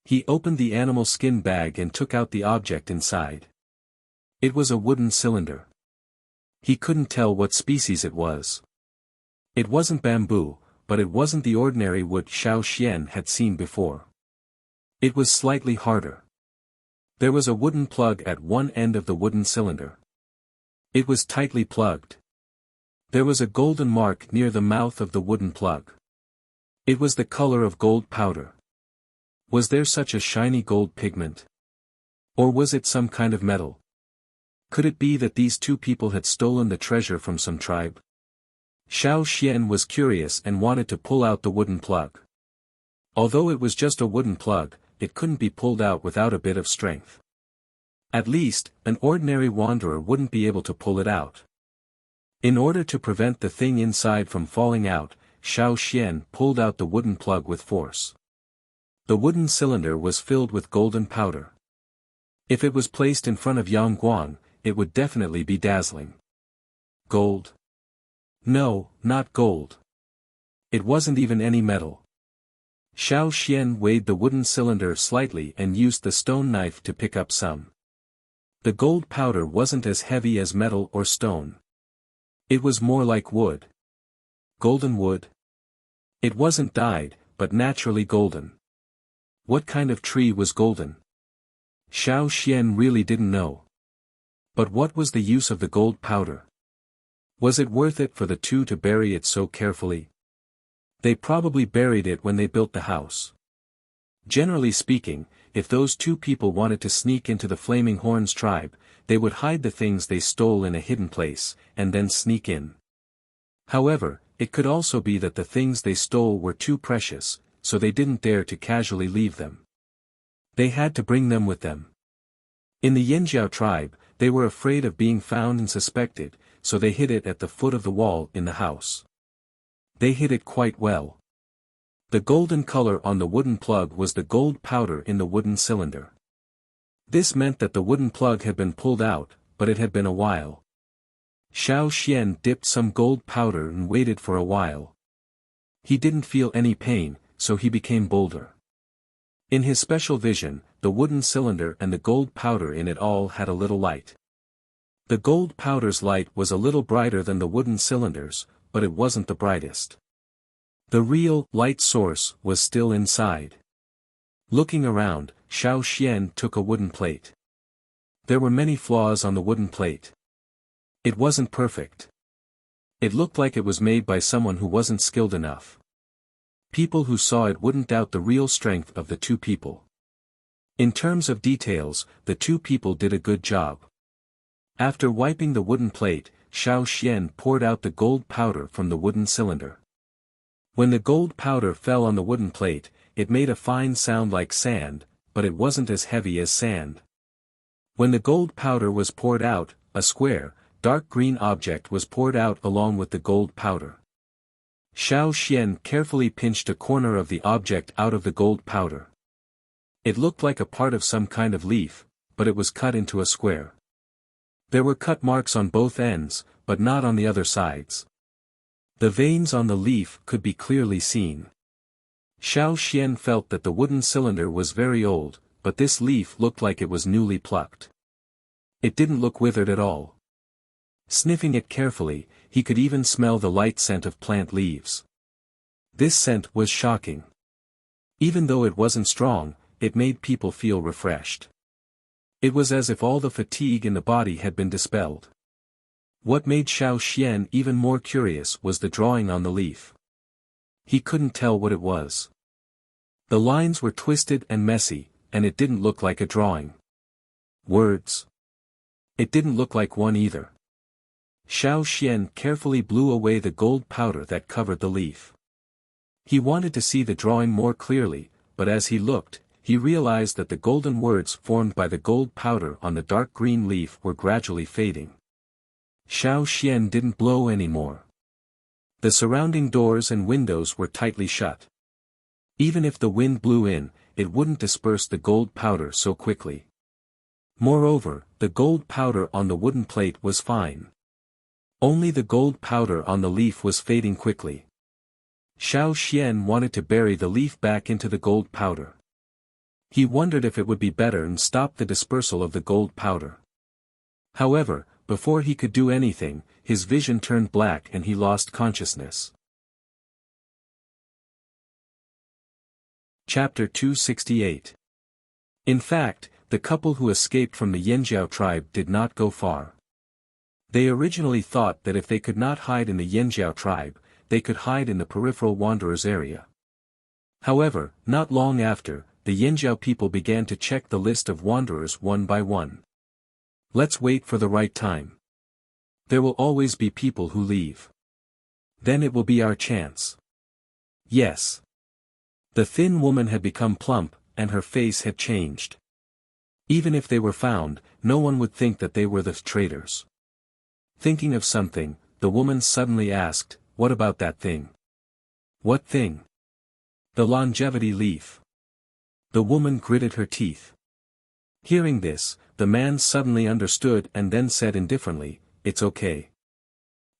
He opened the animal skin bag and took out the object inside. It was a wooden cylinder. He couldn't tell what species it was. It wasn't bamboo, but it wasn't the ordinary wood Xiao Xian had seen before. It was slightly harder. There was a wooden plug at one end of the wooden cylinder. It was tightly plugged. There was a golden mark near the mouth of the wooden plug. It was the color of gold powder. Was there such a shiny gold pigment? Or was it some kind of metal? Could it be that these two people had stolen the treasure from some tribe? Xiao Xian was curious and wanted to pull out the wooden plug. Although it was just a wooden plug, it couldn't be pulled out without a bit of strength. At least, an ordinary wanderer wouldn't be able to pull it out. In order to prevent the thing inside from falling out, Xiao Xian pulled out the wooden plug with force. The wooden cylinder was filled with golden powder. If it was placed in front of Yang Guang, it would definitely be dazzling. Gold? No, not gold. It wasn't even any metal. Xiao Xian weighed the wooden cylinder slightly and used the stone knife to pick up some. The gold powder wasn't as heavy as metal or stone. It was more like wood. Golden wood? It wasn't dyed, but naturally golden. What kind of tree was golden? Xiao Xian really didn't know. But what was the use of the gold powder? Was it worth it for the two to bury it so carefully? They probably buried it when they built the house. Generally speaking, if those two people wanted to sneak into the Flaming Horns tribe, they would hide the things they stole in a hidden place, and then sneak in. However, it could also be that the things they stole were too precious, so they didn't dare to casually leave them. They had to bring them with them. In the Yanjiao tribe, they were afraid of being found and suspected, so they hid it at the foot of the wall in the house. They hid it quite well. The golden color on the wooden plug was the gold powder in the wooden cylinder. This meant that the wooden plug had been pulled out, but it had been a while. Xiao Xian dipped some gold powder and waited for a while. He didn't feel any pain, so he became bolder. In his special vision, the wooden cylinder and the gold powder in it all had a little light. The gold powder's light was a little brighter than the wooden cylinder's, but it wasn't the brightest. The real light source was still inside. Looking around, Xiao Xian took a wooden plate. There were many flaws on the wooden plate. It wasn't perfect. It looked like it was made by someone who wasn't skilled enough. People who saw it wouldn't doubt the real strength of the two people. In terms of details, the two people did a good job. After wiping the wooden plate, Xiao Xian poured out the gold powder from the wooden cylinder. When the gold powder fell on the wooden plate, it made a fine sound like sand, but it wasn't as heavy as sand. When the gold powder was poured out, a square, dark green object was poured out along with the gold powder. Xiao Xian carefully pinched a corner of the object out of the gold powder. It looked like a part of some kind of leaf, but it was cut into a square. There were cut marks on both ends, but not on the other sides. The veins on the leaf could be clearly seen. Xiao Xian felt that the wooden cylinder was very old, but this leaf looked like it was newly plucked. It didn't look withered at all. Sniffing it carefully, he could even smell the light scent of plant leaves. This scent was shocking. Even though it wasn't strong, it made people feel refreshed. It was as if all the fatigue in the body had been dispelled. What made Xiao Xian even more curious was the drawing on the leaf. He couldn't tell what it was. The lines were twisted and messy, and it didn't look like a drawing. Words? It didn't look like one either. Xiao Xian carefully blew away the gold powder that covered the leaf. He wanted to see the drawing more clearly, but as he looked, he realized that the golden words formed by the gold powder on the dark green leaf were gradually fading. Xiao Xian didn't blow anymore. The surrounding doors and windows were tightly shut. Even if the wind blew in, it wouldn't disperse the gold powder so quickly. Moreover, the gold powder on the wooden plate was fine. Only the gold powder on the leaf was fading quickly. Xiao Xian wanted to bury the leaf back into the gold powder. He wondered if it would be better and stop the dispersal of the gold powder. However, before he could do anything, his vision turned black and he lost consciousness. Chapter 268. In fact, the couple who escaped from the Yanjiao tribe did not go far. They originally thought that if they could not hide in the Yanjiao tribe, they could hide in the peripheral wanderers area. However, not long after, the Yanjiao people began to check the list of wanderers one by one. Let's wait for the right time. There will always be people who leave. Then it will be our chance. Yes. The thin woman had become plump, and her face had changed. Even if they were found, no one would think that they were the traitors. Thinking of something, the woman suddenly asked, "What about that thing?" "What thing?" "The longevity leaf." The woman gritted her teeth. Hearing this, the man suddenly understood and then said indifferently, "It's okay.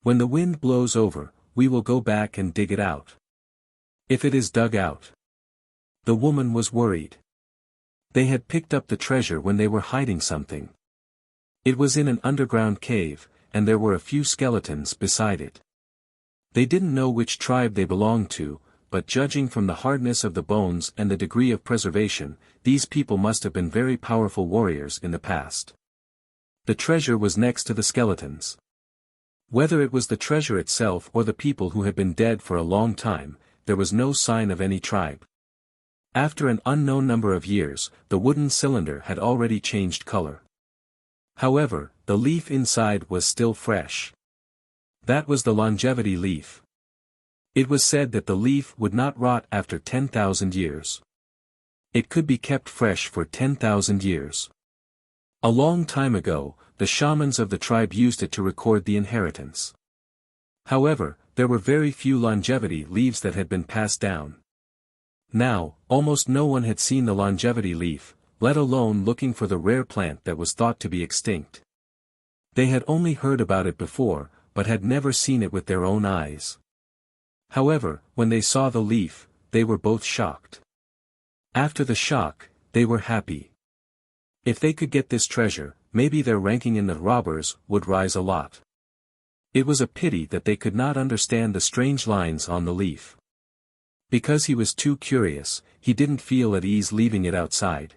When the wind blows over, we will go back and dig it out." "If it is dug out." The woman was worried. They had picked up the treasure when they were hiding something. It was in an underground cave, and there were a few skeletons beside it. They didn't know which tribe they belonged to, but judging from the hardness of the bones and the degree of preservation, these people must have been very powerful warriors in the past. The treasure was next to the skeletons. Whether it was the treasure itself or the people who had been dead for a long time, there was no sign of any tribe. After an unknown number of years, the wooden cylinder had already changed color. However, the leaf inside was still fresh. That was the longevity leaf. It was said that the leaf would not rot after 10,000 years. It could be kept fresh for 10,000 years. A long time ago, the shamans of the tribe used it to record the inheritance. However, there were very few longevity leaves that had been passed down. Now, almost no one had seen the longevity leaf, let alone looking for the rare plant that was thought to be extinct. They had only heard about it before, but had never seen it with their own eyes. However, when they saw the leaf, they were both shocked. After the shock, they were happy. If they could get this treasure, maybe their ranking in the robbers would rise a lot. It was a pity that they could not understand the strange lines on the leaf. Because he was too curious, he didn't feel at ease leaving it outside.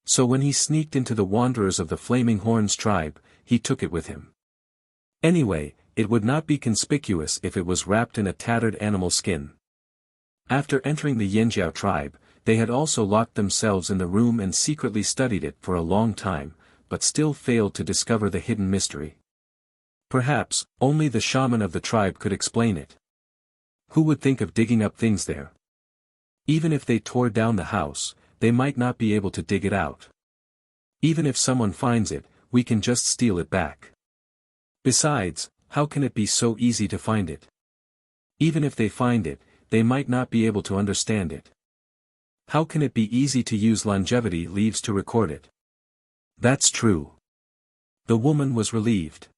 So when he sneaked into the wanderers of the Flaming Horns tribe, he took it with him. Anyway, it would not be conspicuous if it was wrapped in a tattered animal skin. After entering the Yanjiao tribe, they had also locked themselves in the room and secretly studied it for a long time, but still failed to discover the hidden mystery. Perhaps, only the shaman of the tribe could explain it. Who would think of digging up things there? Even if they tore down the house, they might not be able to dig it out. Even if someone finds it, we can just steal it back. Besides, how can it be so easy to find it? Even if they find it, they might not be able to understand it. How can it be easy to use longevity leaves to record it? That's true. The woman was relieved.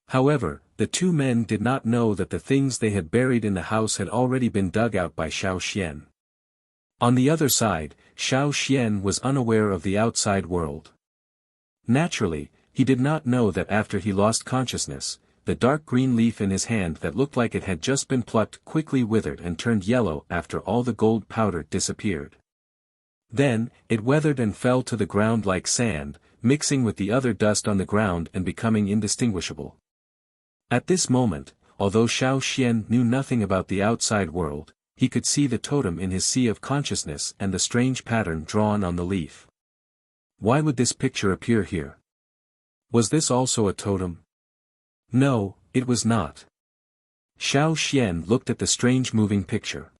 However, the two men did not know that the things they had buried in the house had already been dug out by Xiao Xian. On the other side, Xiao Xian was unaware of the outside world. Naturally, he did not know that after he lost consciousness, the dark green leaf in his hand that looked like it had just been plucked quickly withered and turned yellow after all the gold powder disappeared. Then, it weathered and fell to the ground like sand, mixing with the other dust on the ground and becoming indistinguishable. At this moment, although Xiao Xian knew nothing about the outside world, he could see the totem in his sea of consciousness and the strange pattern drawn on the leaf. Why would this picture appear here? Was this also a totem? No, it was not. Xiao Xian looked at the strange moving picture.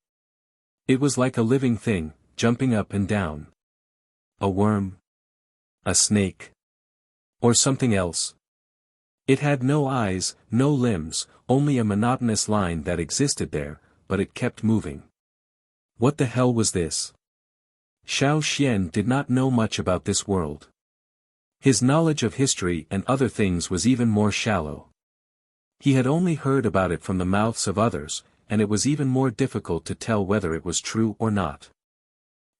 It was like a living thing, jumping up and down. A worm? A snake? Or something else? It had no eyes, no limbs, only a monotonous line that existed there, but it kept moving. What the hell was this? Xiao Xian did not know much about this world. His knowledge of history and other things was even more shallow. He had only heard about it from the mouths of others, and it was even more difficult to tell whether it was true or not.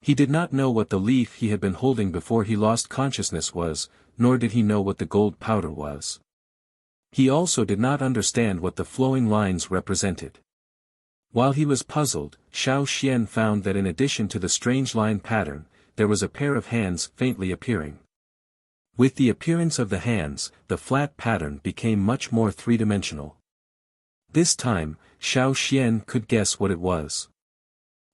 He did not know what the leaf he had been holding before he lost consciousness was, nor did he know what the gold powder was. He also did not understand what the flowing lines represented. While he was puzzled, Xiao Xian found that in addition to the strange line pattern, there was a pair of hands faintly appearing. With the appearance of the hands, the flat pattern became much more three-dimensional. This time, Xiao Xian could guess what it was.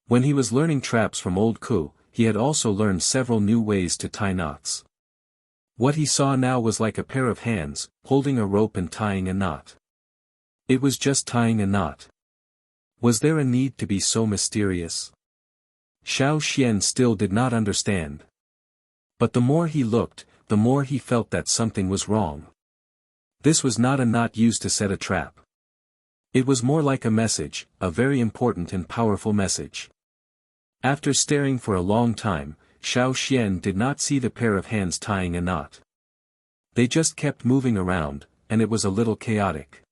When he was learning traps from old Ku, he had also learned several new ways to tie knots. What he saw now was like a pair of hands, holding a rope and tying a knot. It was just tying a knot. Was there a need to be so mysterious? Xiao Xian still did not understand. But the more he looked, the more he felt that something was wrong. This was not a knot used to set a trap. It was more like a message, a very important and powerful message. After staring for a long time, Xiao Xian did not see the pair of hands tying a knot. They just kept moving around, and it was a little chaotic.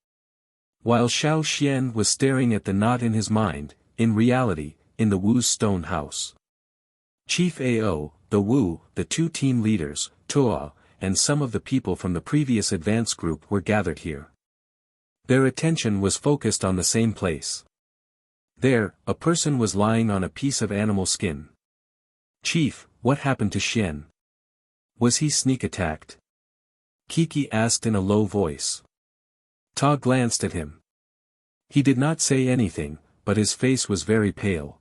While Xiao Xian was staring at the knot in his mind, in reality, in the Wu's stone house. Chief Ao, the Wu, the two team leaders, Toa, and some of the people from the previous advance group were gathered here. Their attention was focused on the same place. There, a person was lying on a piece of animal skin. Chief, what happened to Xian? Was he sneak attacked? Kiki asked in a low voice. Ta glanced at him. He did not say anything, but his face was very pale.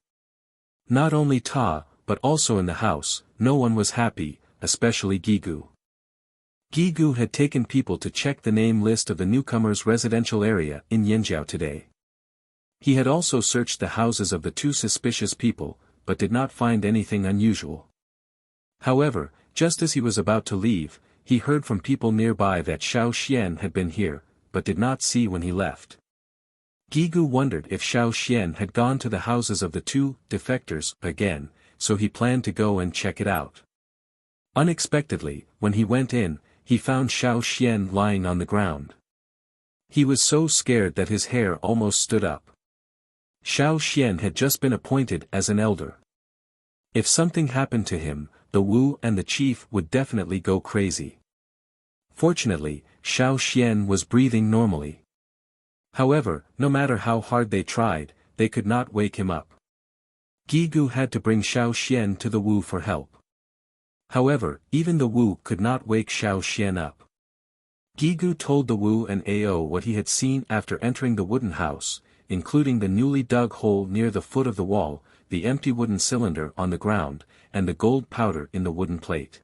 Not only Ta, but also in the house, no one was happy, especially Gigu. Gigu had taken people to check the name list of the newcomers' residential area in Yanjiao today. He had also searched the houses of the two suspicious people, but did not find anything unusual. However, just as he was about to leave, he heard from people nearby that Xiao Xian had been here, but did not see when he left. Gigu wondered if Xiao Xian had gone to the houses of the two defectors again, so he planned to go and check it out. Unexpectedly, when he went in, he found Xiao Xian lying on the ground. He was so scared that his hair almost stood up. Xiao Xian had just been appointed as an elder. If something happened to him, the Wu and the chief would definitely go crazy. Fortunately, Xiao Xian was breathing normally. However, no matter how hard they tried, they could not wake him up. Gigu had to bring Xiao Xian to the Wu for help. However, even the Wu could not wake Xiao Xian up. Gigu told the Wu and Ao what he had seen after entering the wooden house, including the newly dug hole near the foot of the wall, the empty wooden cylinder on the ground, and the gold powder in the wooden plate.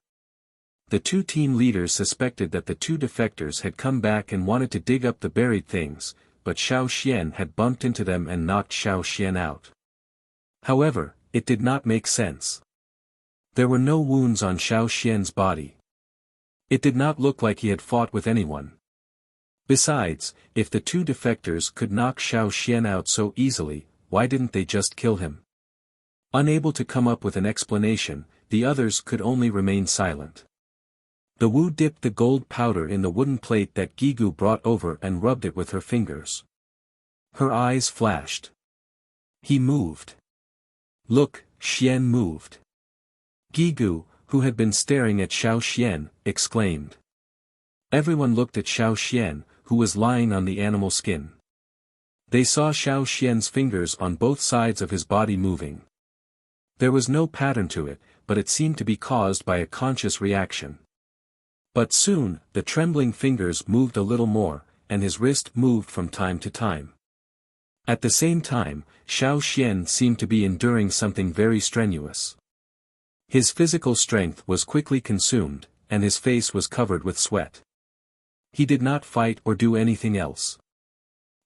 The two team leaders suspected that the two defectors had come back and wanted to dig up the buried things, but Xiao Xian had bumped into them and knocked Xiao Xian out. However, it did not make sense. There were no wounds on Xiao Xian's body. It did not look like he had fought with anyone. Besides, if the two defectors could knock Xiao Xian out so easily, why didn't they just kill him? Unable to come up with an explanation, the others could only remain silent. The Wu dipped the gold powder in the wooden plate that Gigu brought over and rubbed it with her fingers. Her eyes flashed. He moved. Look, Xian moved. Gigu, who had been staring at Xiao Xian, exclaimed. Everyone looked at Xiao Xian, who was lying on the animal skin. They saw Xiao Xian's fingers on both sides of his body moving. There was no pattern to it, but it seemed to be caused by a conscious reaction. But soon, the trembling fingers moved a little more, and his wrist moved from time to time. At the same time, Xiao Xian seemed to be enduring something very strenuous. His physical strength was quickly consumed, and his face was covered with sweat. He did not fight or do anything else.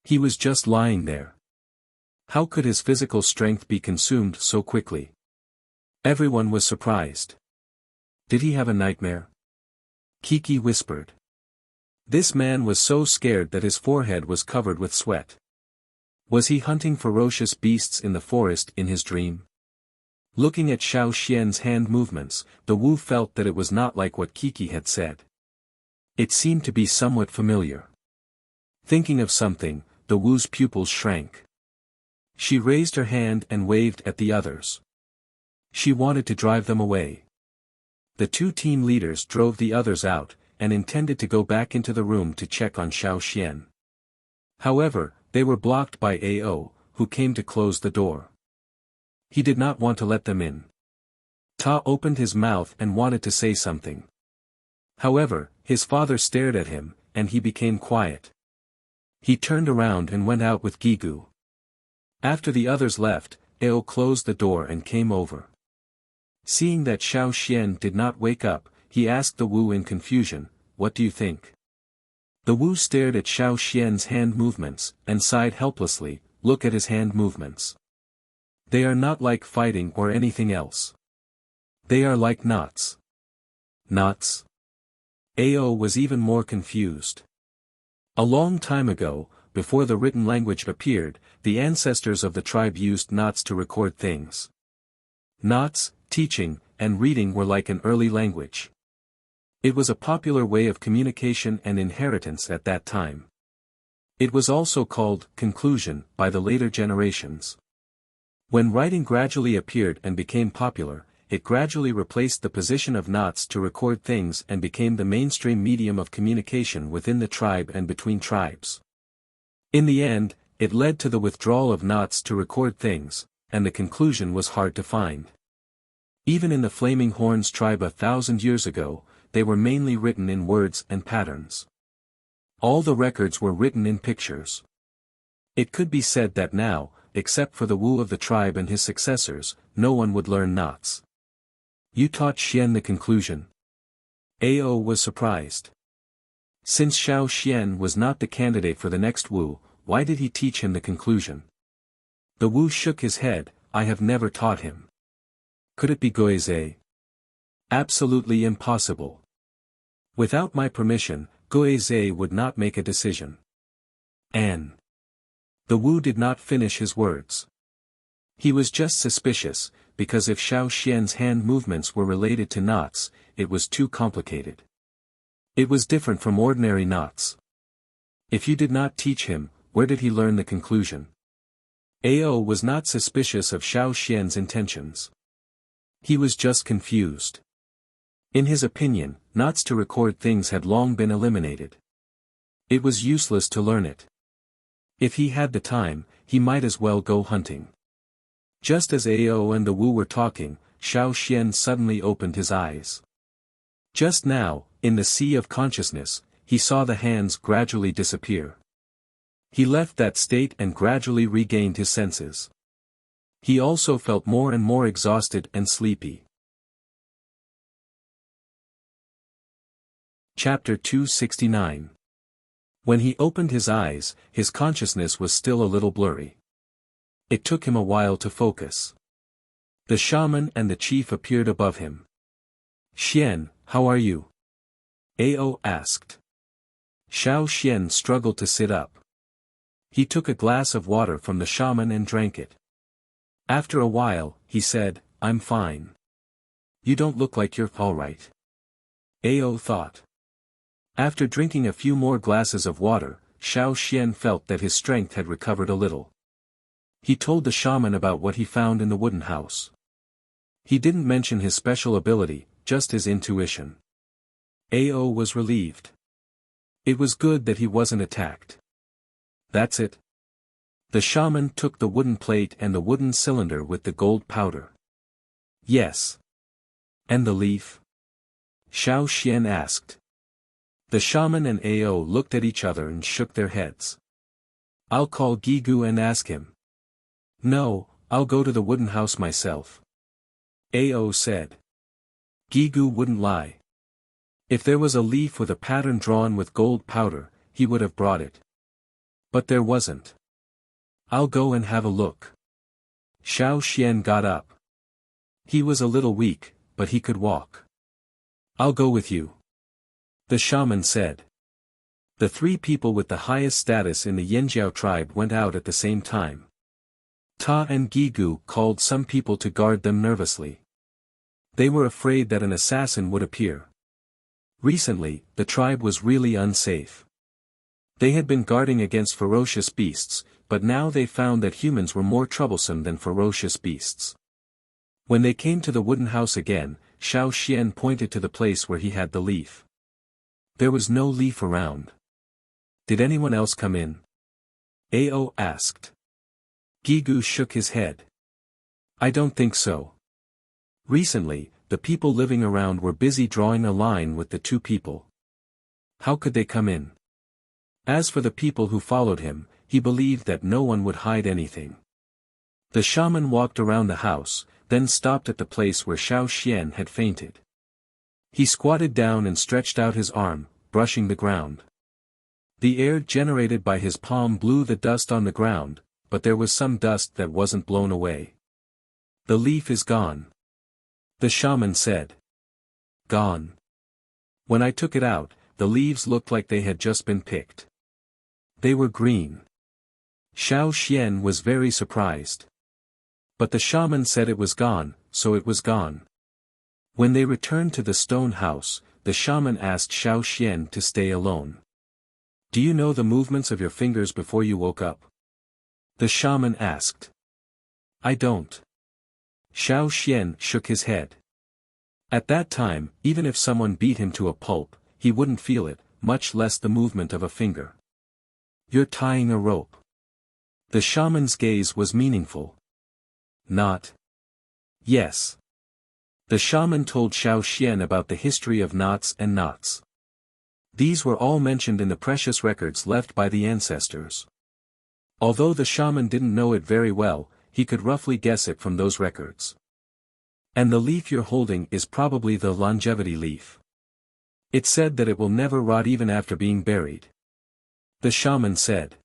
He was just lying there. How could his physical strength be consumed so quickly? Everyone was surprised. Did he have a nightmare? Kiki whispered. This man was so scared that his forehead was covered with sweat. Was he hunting ferocious beasts in the forest in his dream? Looking at Xiao Xian's hand movements, the Wu felt that it was not like what Kiki had said. It seemed to be somewhat familiar. Thinking of something, the Wu's pupils shrank. She raised her hand and waved at the others. She wanted to drive them away. The two team leaders drove the others out, and intended to go back into the room to check on Xiao Xian. However, they were blocked by Ao, who came to close the door. He did not want to let them in. Ta opened his mouth and wanted to say something. However, his father stared at him, and he became quiet. He turned around and went out with Gigu. After the others left, Ao closed the door and came over. Seeing that Xiao Xian did not wake up, he asked the Wu in confusion, "What do you think?" The Wu stared at Xiao Xian's hand movements, and sighed helplessly. Look at his hand movements. They are not like fighting or anything else. They are like knots. Knots? Ao was even more confused. A long time ago, before the written language appeared, the ancestors of the tribe used knots to record things. Knots, teaching, and reading were like an early language. It was a popular way of communication and inheritance at that time. It was also called conclusion by the later generations. When writing gradually appeared and became popular, it gradually replaced the position of knots to record things and became the mainstream medium of communication within the tribe and between tribes. In the end, it led to the withdrawal of knots to record things, and the conclusion was hard to find. Even in the Flaming Horns tribe 1,000 years ago, they were mainly written in words and patterns. All the records were written in pictures. It could be said that now, except for the Wu of the tribe and his successors, no one would learn knots. You taught Xian the conclusion. Ao was surprised. Since Xiao Xian was not the candidate for the next Wu, why did he teach him the conclusion? The Wu shook his head. I have never taught him. Could it be Guizhe? Absolutely impossible. Without my permission, Guizhe would not make a decision. The Wu did not finish his words. He was just suspicious, because if Xiao Xian's hand movements were related to knots, it was too complicated. It was different from ordinary knots. If you did not teach him, where did he learn the conclusion? Ao was not suspicious of Xiao Xian's intentions. He was just confused. In his opinion, knots to record things had long been eliminated. It was useless to learn it. If he had the time, he might as well go hunting. Just as Ao and the Wu were talking, Xiao Xian suddenly opened his eyes. Just now, in the sea of consciousness, he saw the hands gradually disappear. He left that state and gradually regained his senses. He also felt more and more exhausted and sleepy. Chapter 269. When he opened his eyes, his consciousness was still a little blurry. It took him a while to focus. The shaman and the chief appeared above him. Xian, how are you? Ao asked. Xiao Xian struggled to sit up. He took a glass of water from the shaman and drank it. After a while, he said, I'm fine. You don't look like you're all right. Ao thought. After drinking a few more glasses of water, Xiao Xian felt that his strength had recovered a little. He told the shaman about what he found in the wooden house. He didn't mention his special ability, just his intuition. Ao was relieved. It was good that he wasn't attacked. That's it. The shaman took the wooden plate and the wooden cylinder with the gold powder. Yes. And the leaf? Xiao Xian asked. The shaman and Ao looked at each other and shook their heads. I'll call Gigu and ask him. No, I'll go to the wooden house myself. Ao said. Gigu wouldn't lie. If there was a leaf with a pattern drawn with gold powder, he would have brought it. But there wasn't. I'll go and have a look. Xiao Xian got up. He was a little weak, but he could walk. I'll go with you. The shaman said. The three people with the highest status in the Yanjiao tribe went out at the same time. Ta and Gigu called some people to guard them nervously. They were afraid that an assassin would appear. Recently, the tribe was really unsafe. They had been guarding against ferocious beasts, but now they found that humans were more troublesome than ferocious beasts. When they came to the wooden house again, Xiao Xian pointed to the place where he had the leaf. There was no leaf around. Did anyone else come in? Ao asked. Gigu shook his head. I don't think so. Recently, the people living around were busy drawing a line with the two people. How could they come in? As for the people who followed him, he believed that no one would hide anything. The shaman walked around the house, then stopped at the place where Xiao Xian had fainted. He squatted down and stretched out his arm, brushing the ground. The air generated by his palm blew the dust on the ground, but there was some dust that wasn't blown away. The leaf is gone. The shaman said. Gone. When I took it out, the leaves looked like they had just been picked. They were green. Xiao Xian was very surprised. But the shaman said it was gone, so it was gone. When they returned to the stone house, the shaman asked Xiao Xian to stay alone. Do you know the movements of your fingers before you woke up? The shaman asked. I don't. Xiao Xian shook his head. At that time, even if someone beat him to a pulp, he wouldn't feel it, much less the movement of a finger. You're tying a rope. The shaman's gaze was meaningful. Not. Yes. The shaman told Xiao Xian about the history of knots and knots. These were all mentioned in the precious records left by the ancestors. Although the shaman didn't know it very well, he could roughly guess it from those records. And the leaf you're holding is probably the longevity leaf. It said that it will never rot even after being buried. The shaman said.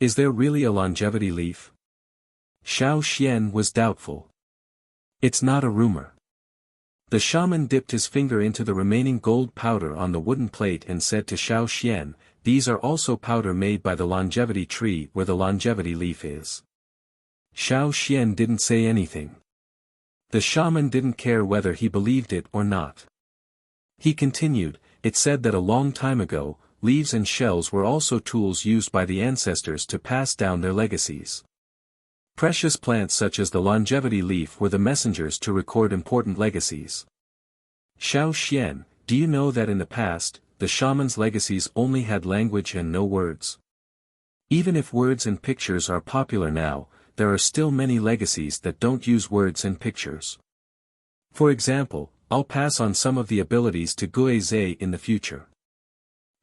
Is there really a longevity leaf? Xiao Xian was doubtful. It's not a rumor. The shaman dipped his finger into the remaining gold powder on the wooden plate and said to Xiao Xian, these are also powder made by the longevity tree where the longevity leaf is. Xiao Xian didn't say anything. The shaman didn't care whether he believed it or not. He continued, it said that a long time ago, leaves and shells were also tools used by the ancestors to pass down their legacies. Precious plants such as the longevity leaf were the messengers to record important legacies. Xiao Xian, do you know that in the past, the shaman's legacies only had language and no words? Even if words and pictures are popular now, there are still many legacies that don't use words and pictures. For example, I'll pass on some of the abilities to Guizhe in the future.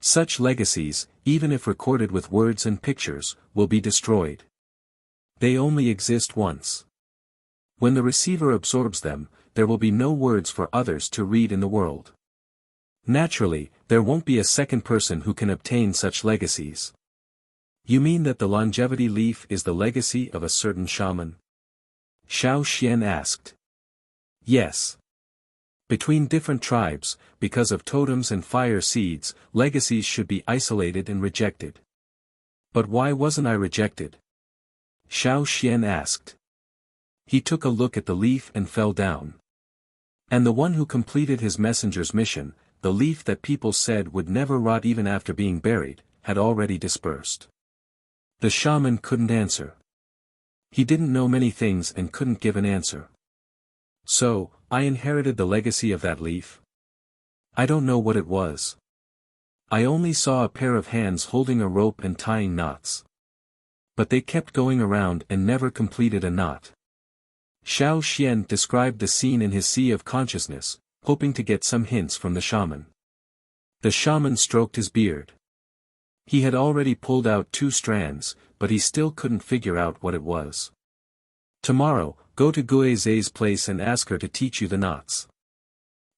Such legacies, even if recorded with words and pictures, will be destroyed. They only exist once. When the receiver absorbs them, there will be no words for others to read in the world. Naturally, there won't be a second person who can obtain such legacies. You mean that the longevity leaf is the legacy of a certain shaman? Xiao Xian asked. Yes. Between different tribes, because of totems and fire seeds, legacies should be isolated and rejected. But why wasn't I rejected? Xiao Xian asked. He took a look at the leaf and fell down. And the one who completed his messenger's mission, the leaf that people said would never rot even after being buried, had already dispersed. The shaman couldn't answer. He didn't know many things and couldn't give an answer. So, I inherited the legacy of that leaf? I don't know what it was. I only saw a pair of hands holding a rope and tying knots. But they kept going around and never completed a knot. Xiao Xian described the scene in his sea of consciousness, hoping to get some hints from the shaman. The shaman stroked his beard. He had already pulled out 2 strands, but he still couldn't figure out what it was. Tomorrow, go to Guizhe's place and ask her to teach you the knots.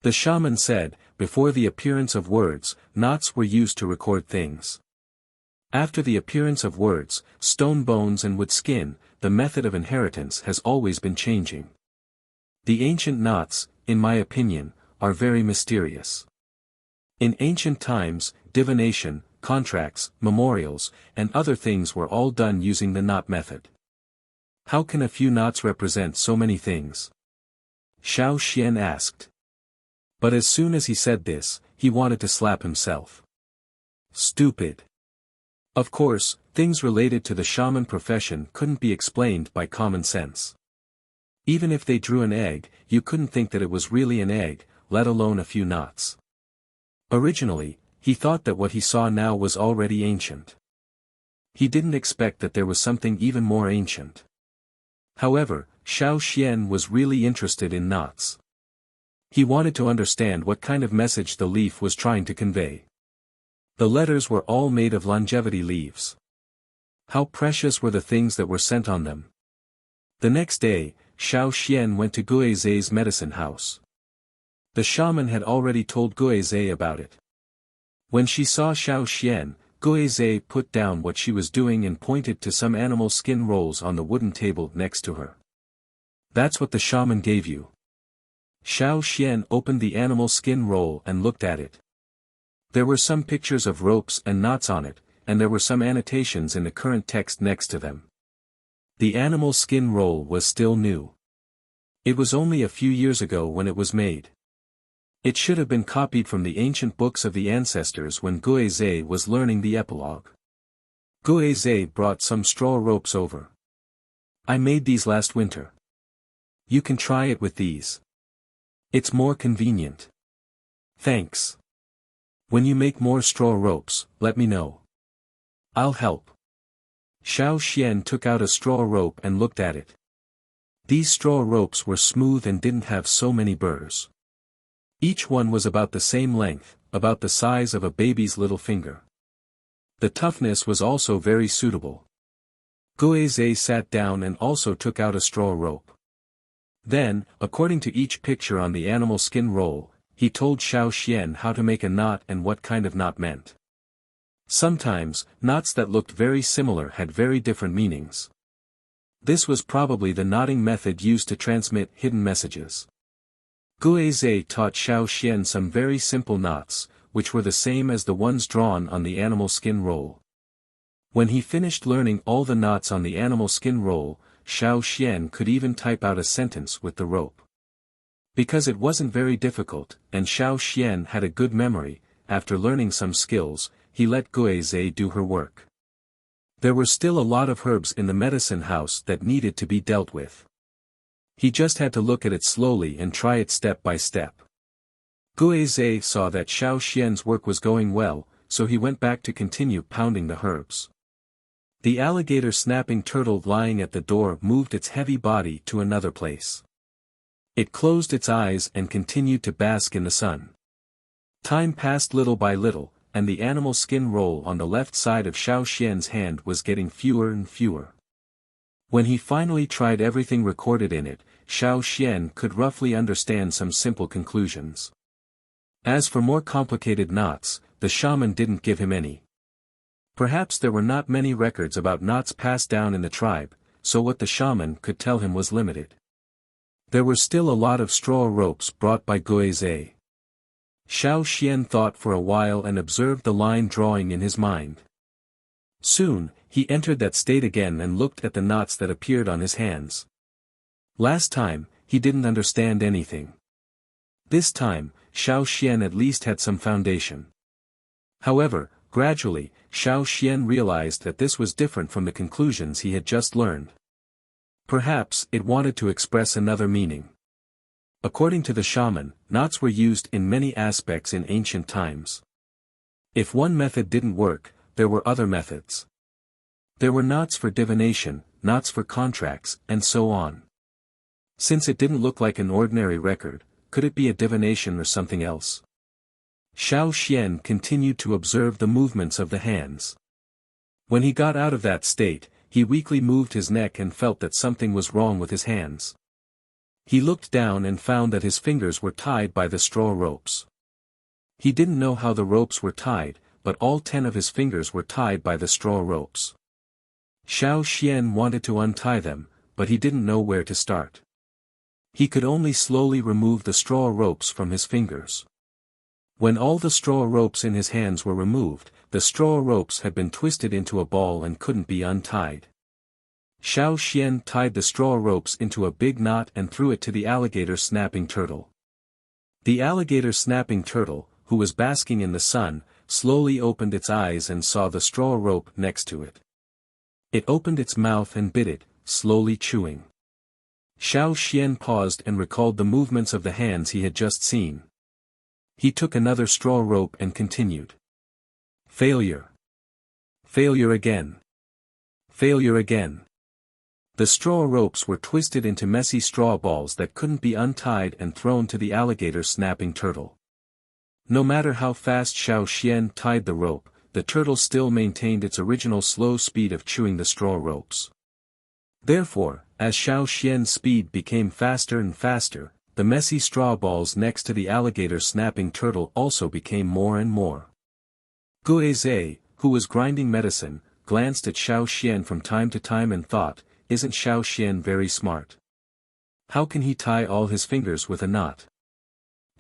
The shaman said, before the appearance of words, knots were used to record things. After the appearance of words, stone bones and wood skin, the method of inheritance has always been changing. The ancient knots, in my opinion, are very mysterious. In ancient times, divination, contracts, memorials, and other things were all done using the knot method. How can a few knots represent so many things? Xiao Xian asked. But as soon as he said this, he wanted to slap himself. Stupid. Of course, things related to the shaman profession couldn't be explained by common sense. Even if they drew an egg, you couldn't think that it was really an egg, let alone a few knots. Originally, he thought that what he saw now was already ancient. He didn't expect that there was something even more ancient. However, Xiao Xian was really interested in knots. He wanted to understand what kind of message the leaf was trying to convey. The letters were all made of longevity leaves. How precious were the things that were sent on them. The next day, Xiao Xian went to Guizhe's medicine house. The shaman had already told Guizhe about it. When she saw Xiao Xian, Guizhe put down what she was doing and pointed to some animal skin rolls on the wooden table next to her. That's what the shaman gave you. Xiao Xian opened the animal skin roll and looked at it. There were some pictures of ropes and knots on it, and there were some annotations in the current text next to them. The animal skin roll was still new. It was only a few years ago when it was made. It should have been copied from the ancient books of the ancestors when Guizhe was learning the epilogue. Guizhe brought some straw ropes over. I made these last winter. You can try it with these. It's more convenient. Thanks. When you make more straw ropes, let me know. I'll help. Xiao Xian took out a straw rope and looked at it. These straw ropes were smooth and didn't have so many burrs. Each one was about the same length, about the size of a baby's little finger. The toughness was also very suitable. Guizhe sat down and also took out a straw rope. Then, according to each picture on the animal skin roll, he told Xiao Xian how to make a knot and what kind of knot meant. Sometimes, knots that looked very similar had very different meanings. This was probably the knotting method used to transmit hidden messages. Guizhe taught Xiao Xian some very simple knots, which were the same as the ones drawn on the animal skin roll. When he finished learning all the knots on the animal skin roll, Xiao Xian could even type out a sentence with the rope. Because it wasn't very difficult, and Xiao Xian had a good memory, after learning some skills, he let Guizhe do her work. There were still a lot of herbs in the medicine house that needed to be dealt with. He just had to look at it slowly and try it step by step. Guizhe saw that Xiao Xian's work was going well, so he went back to continue pounding the herbs. The alligator snapping turtle lying at the door moved its heavy body to another place. It closed its eyes and continued to bask in the sun. Time passed little by little, and the animal skin roll on the left side of Xiao Xian's hand was getting fewer and fewer. When he finally tried everything recorded in it, Xiao Xian could roughly understand some simple conclusions. As for more complicated knots, the shaman didn't give him any. Perhaps there were not many records about knots passed down in the tribe, so what the shaman could tell him was limited. There were still a lot of straw ropes brought by Guizhe. Xiao Xian thought for a while and observed the line drawing in his mind. Soon, he entered that state again and looked at the knots that appeared on his hands. Last time, he didn't understand anything. This time, Xiao Xian at least had some foundation. However, gradually, Xiao Xian realized that this was different from the conclusions he had just learned. Perhaps it wanted to express another meaning. According to the shaman, knots were used in many aspects in ancient times. If one method didn't work, there were other methods. There were knots for divination, knots for contracts, and so on. Since it didn't look like an ordinary record, could it be a divination or something else? Xiao Xian continued to observe the movements of the hands. When he got out of that state, he weakly moved his neck and felt that something was wrong with his hands. He looked down and found that his fingers were tied by the straw ropes. He didn't know how the ropes were tied, but all 10 of his fingers were tied by the straw ropes. Xiao Xian wanted to untie them, but he didn't know where to start. He could only slowly remove the straw ropes from his fingers. When all the straw ropes in his hands were removed, the straw ropes had been twisted into a ball and couldn't be untied. Xiao Xian tied the straw ropes into a big knot and threw it to the alligator snapping turtle. The alligator snapping turtle, who was basking in the sun, slowly opened its eyes and saw the straw rope next to it. It opened its mouth and bit it, slowly chewing. Xiao Xian paused and recalled the movements of the hands he had just seen. He took another straw rope and continued. Failure. Failure again. Failure again. The straw ropes were twisted into messy straw balls that couldn't be untied and thrown to the alligator snapping turtle. No matter how fast Xiao Xian tied the rope, the turtle still maintained its original slow speed of chewing the straw ropes. Therefore, as Xiao Xian's speed became faster and faster, the messy straw balls next to the alligator snapping turtle also became more and more. Guizhe, who was grinding medicine, glanced at Xiao Xian from time to time and thought, isn't Xiao Xian very smart? How can he tie all his fingers with a knot?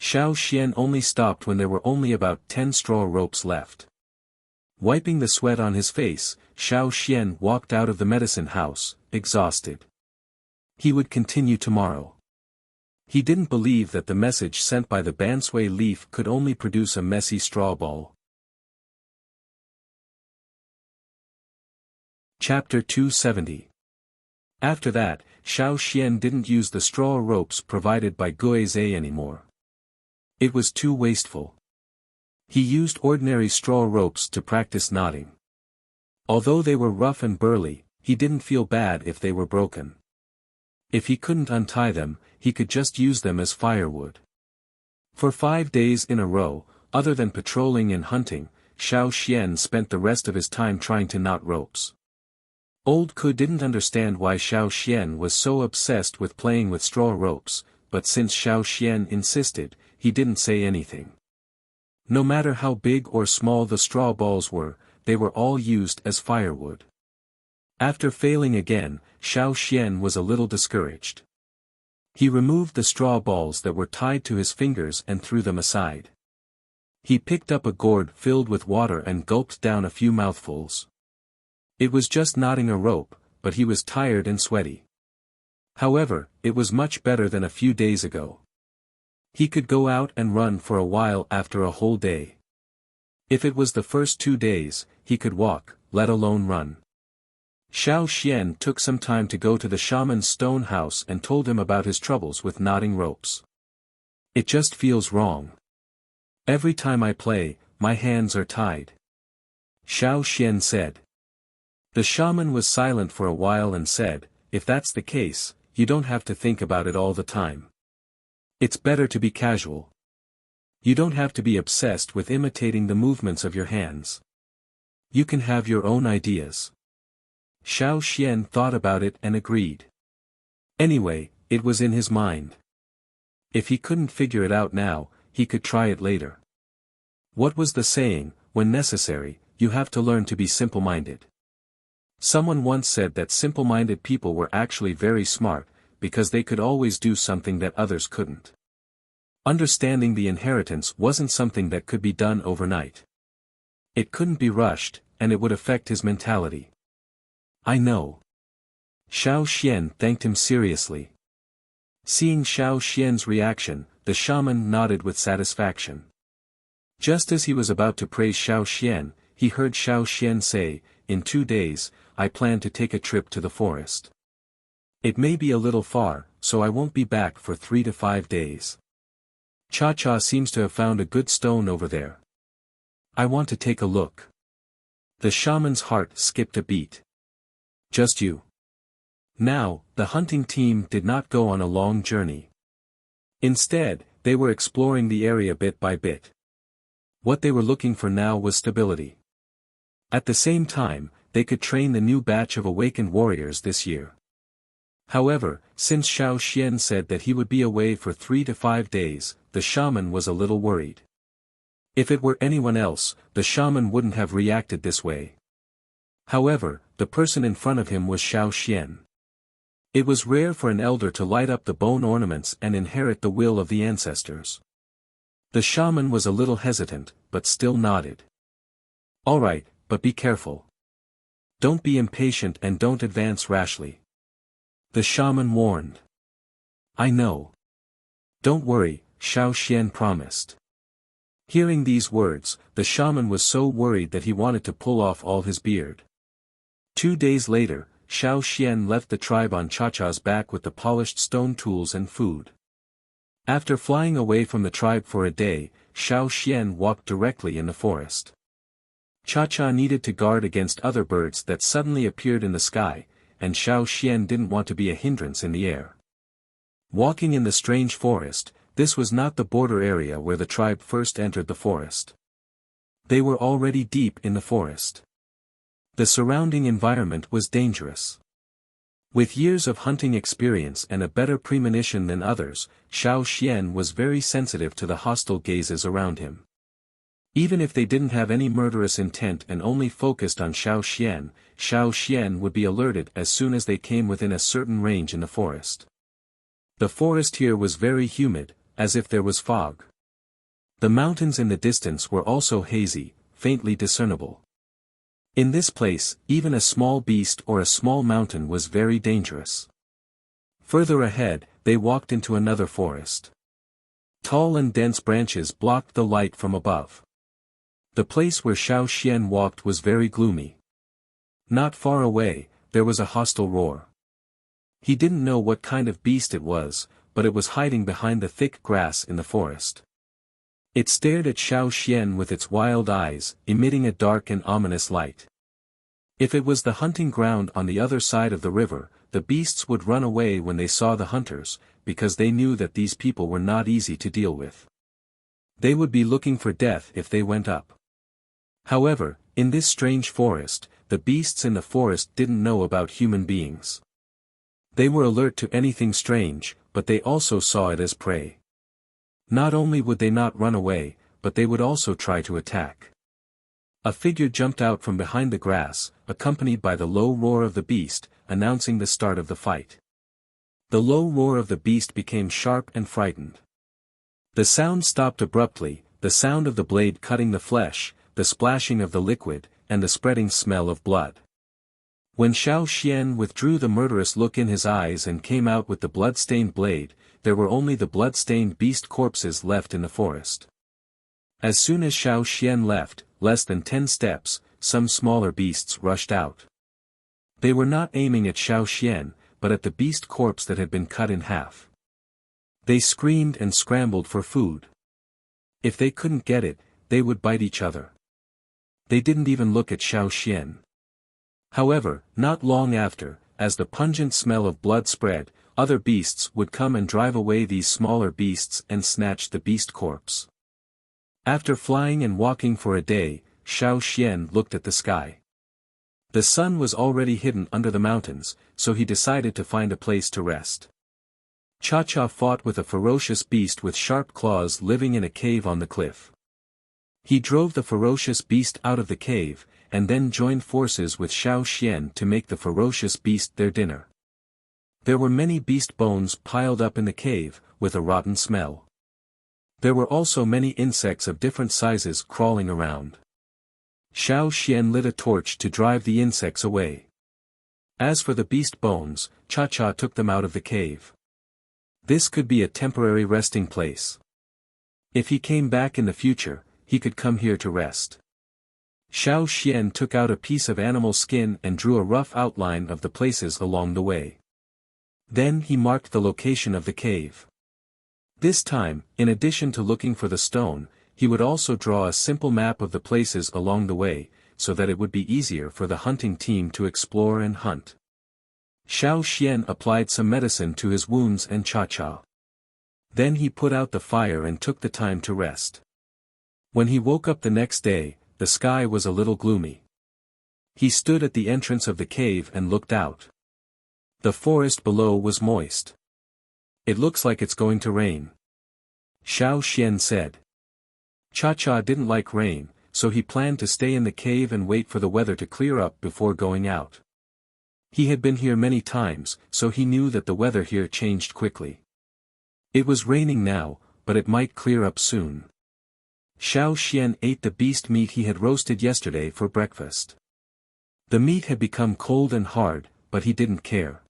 Xiao Xian only stopped when there were only about 10 straw ropes left. Wiping the sweat on his face, Xiao Xian walked out of the medicine house, exhausted. He would continue tomorrow. He didn't believe that the message sent by the bansui leaf could only produce a messy straw ball. Chapter 270. After that, Xiao Xian didn't use the straw ropes provided by Guizhe anymore. It was too wasteful. He used ordinary straw ropes to practice knotting. Although they were rough and burly, he didn't feel bad if they were broken. If he couldn't untie them, he could just use them as firewood. For 5 days in a row, other than patrolling and hunting, Xiao Xian spent the rest of his time trying to knot ropes. Old Ku didn't understand why Xiao Xian was so obsessed with playing with straw ropes, but since Xiao Xian insisted, he didn't say anything. No matter how big or small the straw balls were, they were all used as firewood. After failing again, Xiao Xian was a little discouraged. He removed the straw balls that were tied to his fingers and threw them aside. He picked up a gourd filled with water and gulped down a few mouthfuls. It was just knotting a rope, but he was tired and sweaty. However, it was much better than a few days ago. He could go out and run for a while after a whole day. If it was the first 2 days, he could walk, let alone run. Xiao Xian took some time to go to the shaman's stone house and told him about his troubles with knotting ropes. It just feels wrong. Every time I play, my hands are tied. Xiao Xian said. The shaman was silent for a while and said, if that's the case, you don't have to think about it all the time. It's better to be casual. You don't have to be obsessed with imitating the movements of your hands. You can have your own ideas. Xiao Xian thought about it and agreed. Anyway, it was in his mind. If he couldn't figure it out now, he could try it later. What was the saying, when necessary, you have to learn to be simple-minded. Someone once said that simple-minded people were actually very smart, because they could always do something that others couldn't. Understanding the inheritance wasn't something that could be done overnight. It couldn't be rushed, and it would affect his mentality. I know. Xiao Xian thanked him seriously. Seeing Xiao Xian's reaction, the shaman nodded with satisfaction. Just as he was about to praise Xiao Xian, he heard Xiao Xian say, in 2 days, I plan to take a trip to the forest. It may be a little far, so I won't be back for 3 to 5 days. Cha-Cha seems to have found a good stone over there. I want to take a look. The shaman's heart skipped a beat. Just you. Now, the hunting team did not go on a long journey. Instead, they were exploring the area bit by bit. What they were looking for now was stability. At the same time, they could train the new batch of awakened warriors this year. However, since Xiao Xian said that he would be away for 3 to 5 days, the shaman was a little worried. If it were anyone else, the shaman wouldn't have reacted this way. However, the person in front of him was Xiao Xian. It was rare for an elder to light up the bone ornaments and inherit the will of the ancestors. The shaman was a little hesitant, but still nodded. All right, but be careful. Don't be impatient and don't advance rashly. The shaman warned. I know. Don't worry, Xiao Xian promised. Hearing these words, the shaman was so worried that he wanted to pull off all his beard. 2 days later, Xiao Xian left the tribe on Cha-Cha's back with the polished stone tools and food. After flying away from the tribe for a day, Xiao Xian walked directly in the forest. Cha-Cha needed to guard against other birds that suddenly appeared in the sky, and Xiao Xian didn't want to be a hindrance in the air. Walking in the strange forest, this was not the border area where the tribe first entered the forest. They were already deep in the forest. The surrounding environment was dangerous. With years of hunting experience and a better premonition than others, Xiao Xian was very sensitive to the hostile gazes around him. Even if they didn't have any murderous intent and only focused on Xiao Xian would be alerted as soon as they came within a certain range in the forest. The forest here was very humid, as if there was fog. The mountains in the distance were also hazy, faintly discernible. In this place, even a small beast or a small mountain was very dangerous. Further ahead, they walked into another forest. Tall and dense branches blocked the light from above. The place where Xiao Xian walked was very gloomy. Not far away, there was a hostile roar. He didn't know what kind of beast it was, but it was hiding behind the thick grass in the forest. It stared at Xiao Xian with its wild eyes, emitting a dark and ominous light. If it was the hunting ground on the other side of the river, the beasts would run away when they saw the hunters, because they knew that these people were not easy to deal with. They would be looking for death if they went up. However, in this strange forest, the beasts in the forest didn't know about human beings. They were alert to anything strange, but they also saw it as prey. Not only would they not run away, but they would also try to attack. A figure jumped out from behind the grass, accompanied by the low roar of the beast, announcing the start of the fight. The low roar of the beast became sharp and frightened. The sound stopped abruptly, the sound of the blade cutting the flesh, the splashing of the liquid, and the spreading smell of blood. When Xiao Xian withdrew the murderous look in his eyes and came out with the blood-stained blade, there were only the blood-stained beast corpses left in the forest. As soon as Xiao Xian left, less than 10 steps, some smaller beasts rushed out. They were not aiming at Xiao Xian, but at the beast corpse that had been cut in half. They screamed and scrambled for food. If they couldn't get it, they would bite each other. They didn't even look at Xiao Xian. However, not long after, as the pungent smell of blood spread, other beasts would come and drive away these smaller beasts and snatch the beast corpse. After flying and walking for a day, Xiao Xian looked at the sky. The sun was already hidden under the mountains, so he decided to find a place to rest. Cha-Cha fought with a ferocious beast with sharp claws living in a cave on the cliff. He drove the ferocious beast out of the cave, and then joined forces with Xiao Xian to make the ferocious beast their dinner. There were many beast bones piled up in the cave, with a rotten smell. There were also many insects of different sizes crawling around. Xiao Xian lit a torch to drive the insects away. As for the beast bones, Cha-Cha took them out of the cave. This could be a temporary resting place. If he came back in the future, he could come here to rest. Xiao Xian took out a piece of animal skin and drew a rough outline of the places along the way. Then he marked the location of the cave. This time, in addition to looking for the stone, he would also draw a simple map of the places along the way, so that it would be easier for the hunting team to explore and hunt. Xiao Xian applied some medicine to his wounds and Cha-Cha. Then he put out the fire and took the time to rest. When he woke up the next day, the sky was a little gloomy. He stood at the entrance of the cave and looked out. The forest below was moist. "It looks like it's going to rain," Xiao Xian said. Cha-Cha didn't like rain, so he planned to stay in the cave and wait for the weather to clear up before going out. He had been here many times, so he knew that the weather here changed quickly. It was raining now, but it might clear up soon. Xiao Xian ate the beast meat he had roasted yesterday for breakfast. The meat had become cold and hard, but he didn't care.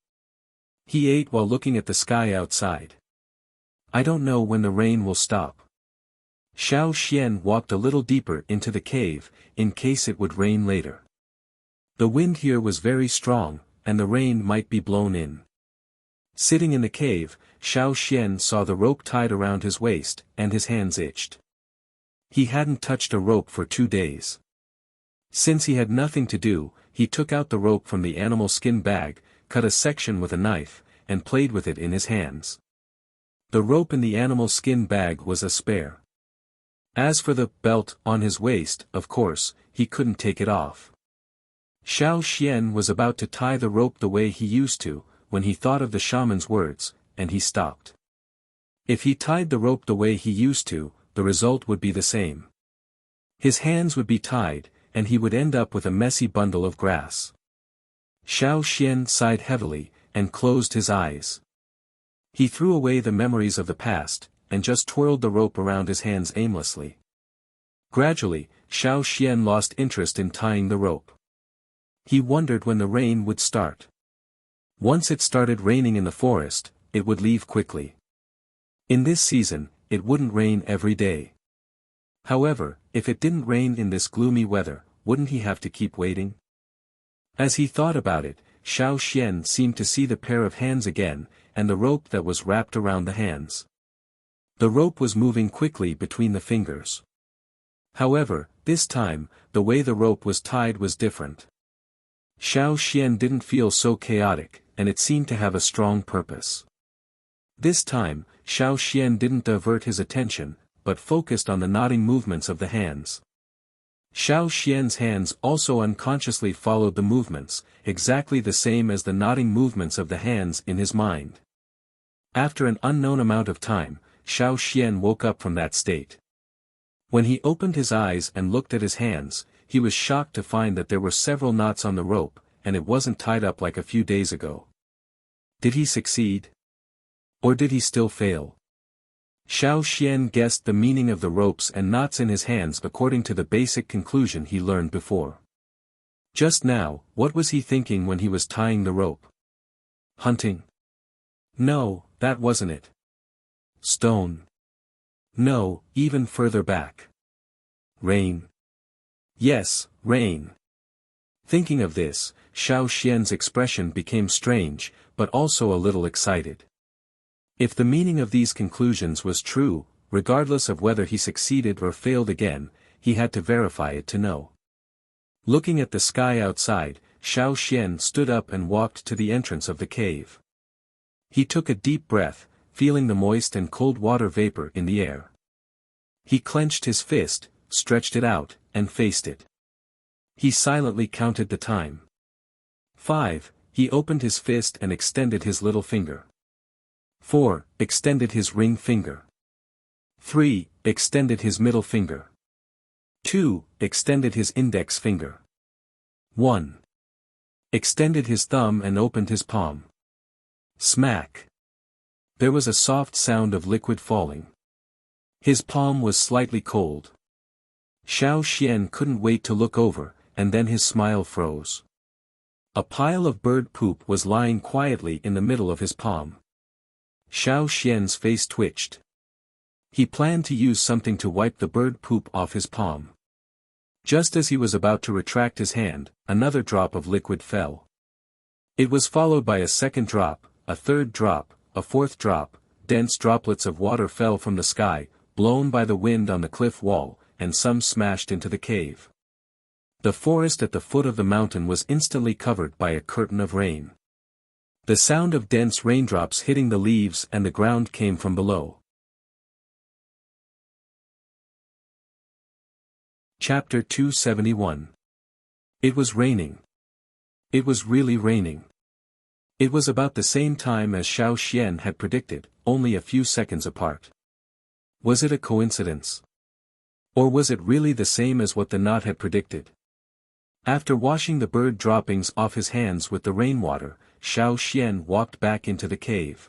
He ate while looking at the sky outside. "I don't know when the rain will stop." Xiao Xian walked a little deeper into the cave, in case it would rain later. The wind here was very strong, and the rain might be blown in. Sitting in the cave, Xiao Xian saw the rope tied around his waist, and his hands itched. He hadn't touched a rope for 2 days. Since he had nothing to do, he took out the rope from the animal skin bag, cut a section with a knife, and played with it in his hands. The rope in the animal skin bag was a spare. As for the belt on his waist, of course, he couldn't take it off. Xiao Xian was about to tie the rope the way he used to, when he thought of the shaman's words, and he stopped. If he tied the rope the way he used to, the result would be the same. His hands would be tied, and he would end up with a messy bundle of grass. Xiao Xian sighed heavily, and closed his eyes. He threw away the memories of the past, and just twirled the rope around his hands aimlessly. Gradually, Xiao Xian lost interest in tying the rope. He wondered when the rain would start. Once it started raining in the forest, it would leave quickly. In this season, it wouldn't rain every day. However, if it didn't rain in this gloomy weather, wouldn't he have to keep waiting? As he thought about it, Xiao Xian seemed to see the pair of hands again, and the rope that was wrapped around the hands. The rope was moving quickly between the fingers. However, this time, the way the rope was tied was different. Xiao Xian didn't feel so chaotic, and it seemed to have a strong purpose. This time, Xiao Xian didn't divert his attention, but focused on the nodding movements of the hands. Xiao Xian's hands also unconsciously followed the movements, exactly the same as the nodding movements of the hands in his mind. After an unknown amount of time, Xiao Xian woke up from that state. When he opened his eyes and looked at his hands, he was shocked to find that there were several knots on the rope, and it wasn't tied up like a few days ago. Did he succeed? Or did he still fail? Xiao Xian guessed the meaning of the ropes and knots in his hands according to the basic conclusion he learned before. Just now, what was he thinking when he was tying the rope? Hunting? No, that wasn't it. Stone? No, even further back. Rain? Yes, rain. Thinking of this, Xiao Xian's expression became strange, but also a little excited. If the meaning of these conclusions was true, regardless of whether he succeeded or failed again, he had to verify it to know. Looking at the sky outside, Xiao Xian stood up and walked to the entrance of the cave. He took a deep breath, feeling the moist and cold water vapor in the air. He clenched his fist, stretched it out, and faced it. He silently counted the time. 5. He opened his fist and extended his little finger. 4. Extended his ring finger. 3. Extended his middle finger. 2. Extended his index finger. 1. Extended his thumb and opened his palm. Smack. There was a soft sound of liquid falling. His palm was slightly cold. Xiao Xian couldn't wait to look over, and then his smile froze. A pile of bird poop was lying quietly in the middle of his palm. Xiao Xian's face twitched. He planned to use something to wipe the bird poop off his palm. Just as he was about to retract his hand, another drop of liquid fell. It was followed by a second drop, a third drop, a fourth drop. Dense droplets of water fell from the sky, blown by the wind on the cliff wall, and some smashed into the cave. The forest at the foot of the mountain was instantly covered by a curtain of rain. The sound of dense raindrops hitting the leaves and the ground came from below. Chapter 271. It was raining. It was really raining. It was about the same time as Xiao Xian had predicted, only a few seconds apart. Was it a coincidence? Or was it really the same as what the knot had predicted? After washing the bird droppings off his hands with the rainwater, Xiao Xian walked back into the cave.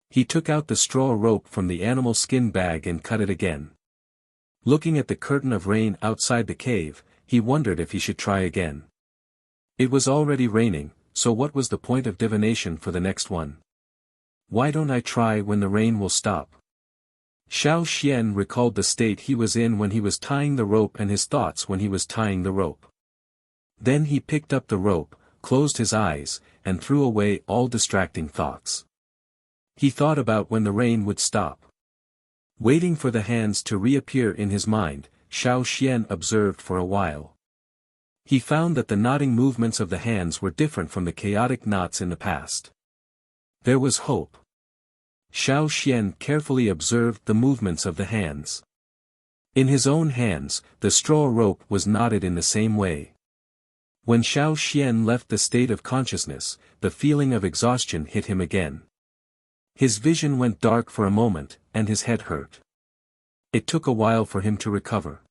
He took out the straw rope from the animal skin bag and cut it again. Looking at the curtain of rain outside the cave, he wondered if he should try again. It was already raining, so what was the point of divination for the next one? Why don't I try when the rain will stop? Xiao Xian recalled the state he was in when he was tying the rope and his thoughts when he was tying the rope. Then he picked up the rope, closed his eyes, and threw away all distracting thoughts. He thought about when the rain would stop. Waiting for the hands to reappear in his mind, Xiao Xian observed for a while. He found that the nodding movements of the hands were different from the chaotic knots in the past. There was hope. Xiao Xian carefully observed the movements of the hands. In his own hands, the straw rope was knotted in the same way. When Xiao Xian left the state of consciousness, the feeling of exhaustion hit him again. His vision went dark for a moment, and his head hurt. It took a while for him to recover.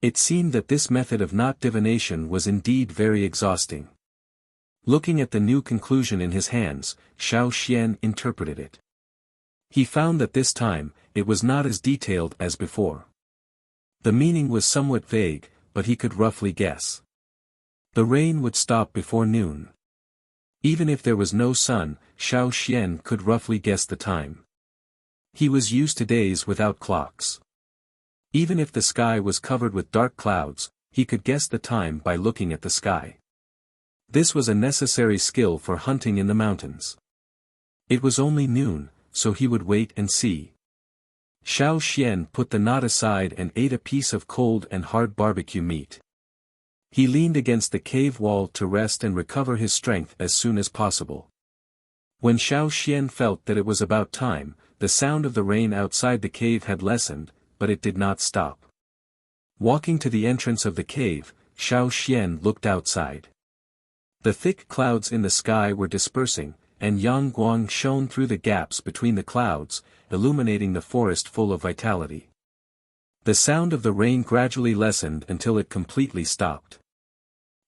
It seemed that this method of knot divination was indeed very exhausting. Looking at the new conclusion in his hands, Xiao Xian interpreted it. He found that this time, it was not as detailed as before. The meaning was somewhat vague, but he could roughly guess. The rain would stop before noon. Even if there was no sun, Xiao Xian could roughly guess the time. He was used to days without clocks. Even if the sky was covered with dark clouds, he could guess the time by looking at the sky. This was a necessary skill for hunting in the mountains. It was only noon, so he would wait and see. Xiao Xian put the knot aside and ate a piece of cold and hard barbecue meat. He leaned against the cave wall to rest and recover his strength as soon as possible. When Xiao Xian felt that it was about time, the sound of the rain outside the cave had lessened, but it did not stop. Walking to the entrance of the cave, Xiao Xian looked outside. The thick clouds in the sky were dispersing, and Yang Guang shone through the gaps between the clouds, illuminating the forest full of vitality. The sound of the rain gradually lessened until it completely stopped.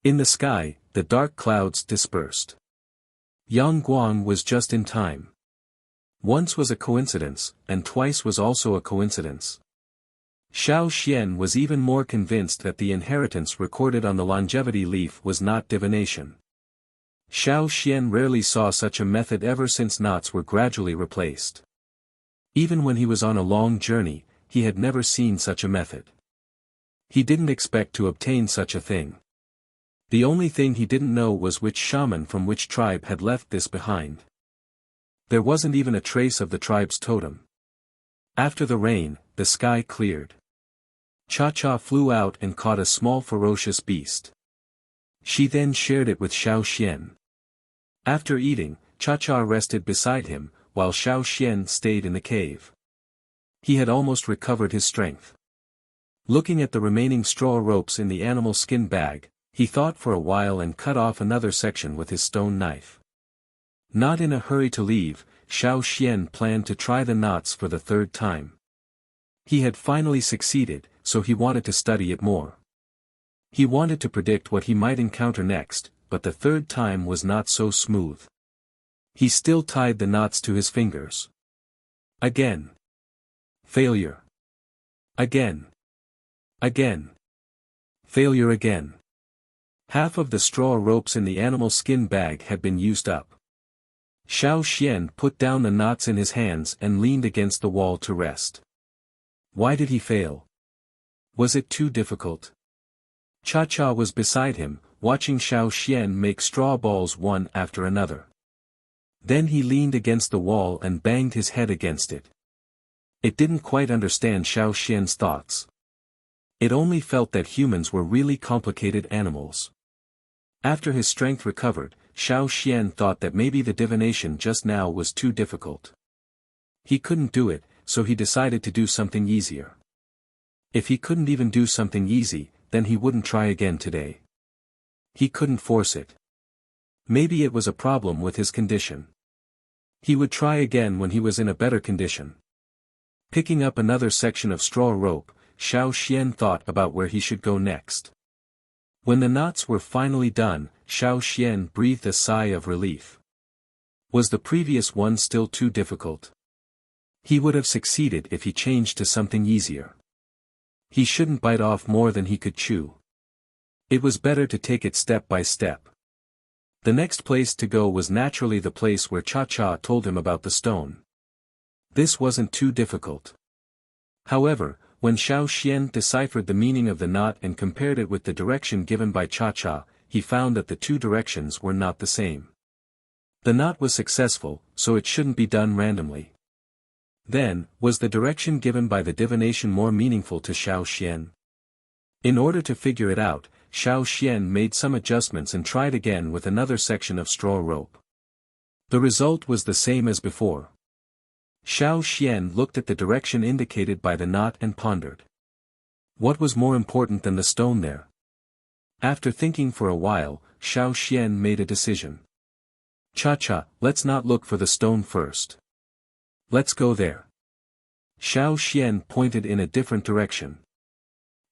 In the sky, the dark clouds dispersed. Yang Guang was just in time. Once was a coincidence, and twice was also a coincidence. Xiao Xian was even more convinced that the inheritance recorded on the longevity leaf was not divination. Xiao Xian rarely saw such a method ever since knots were gradually replaced. Even when he was on a long journey, he had never seen such a method. He didn't expect to obtain such a thing. The only thing he didn't know was which shaman from which tribe had left this behind. There wasn't even a trace of the tribe's totem. After the rain, the sky cleared. Cha-Cha flew out and caught a small ferocious beast. She then shared it with Xiao Xian. After eating, Cha-Cha rested beside him, while Xiao Xian stayed in the cave. He had almost recovered his strength. Looking at the remaining straw ropes in the animal skin bag, he thought for a while and cut off another section with his stone knife. Not in a hurry to leave, Xiao Xian planned to try the knots for the third time. He had finally succeeded, so he wanted to study it more. He wanted to predict what he might encounter next, but the third time was not so smooth. He still tied the knots to his fingers. Again. Failure. Again. Again. Failure again. Half of the straw ropes in the animal skin bag had been used up. Xiao Xian put down the knots in his hands and leaned against the wall to rest. Why did he fail? Was it too difficult? Cha-Cha was beside him, watching Xiao Xian make straw balls one after another. Then he leaned against the wall and banged his head against it. It didn't quite understand Xiao Xian's thoughts. It only felt that humans were really complicated animals. After his strength recovered, Xiao Xian thought that maybe the divination just now was too difficult. He couldn't do it, so he decided to do something easier. If he couldn't even do something easy, then he wouldn't try again today. He couldn't force it. Maybe it was a problem with his condition. He would try again when he was in a better condition. Picking up another section of straw rope, Xiao Xian thought about where he should go next. When the knots were finally done, Xiao Xian breathed a sigh of relief. Was the previous one still too difficult? He would have succeeded if he changed to something easier. He shouldn't bite off more than he could chew. It was better to take it step by step. The next place to go was naturally the place where Cha-Cha told him about the stone. This wasn't too difficult. However, when Xiao Xian deciphered the meaning of the knot and compared it with the direction given by Cha-Cha, he found that the two directions were not the same. The knot was successful, so it shouldn't be done randomly. Then, was the direction given by the divination more meaningful to Xiao Xian? In order to figure it out, Xiao Xian made some adjustments and tried again with another section of straw rope. The result was the same as before. Xiao Xian looked at the direction indicated by the knot and pondered. What was more important than the stone there? After thinking for a while, Xiao Xian made a decision. Cha-Cha, let's not look for the stone first. Let's go there. Xiao Xian pointed in a different direction.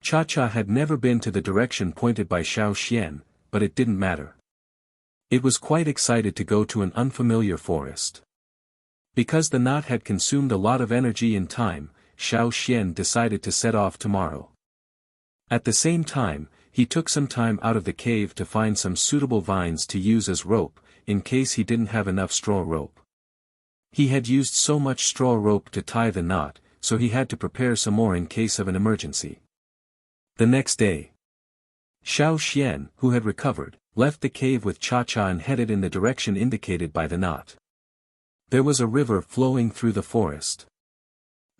Cha-Cha had never been to the direction pointed by Xiao Xian, but it didn't matter. It was quite excited to go to an unfamiliar forest. Because the knot had consumed a lot of energy and time, Xiao Xian decided to set off tomorrow. At the same time, he took some time out of the cave to find some suitable vines to use as rope, in case he didn't have enough straw rope. He had used so much straw rope to tie the knot, so he had to prepare some more in case of an emergency. The next day, Xiao Xian, who had recovered, left the cave with Cha-Cha and headed in the direction indicated by the knot. There was a river flowing through the forest.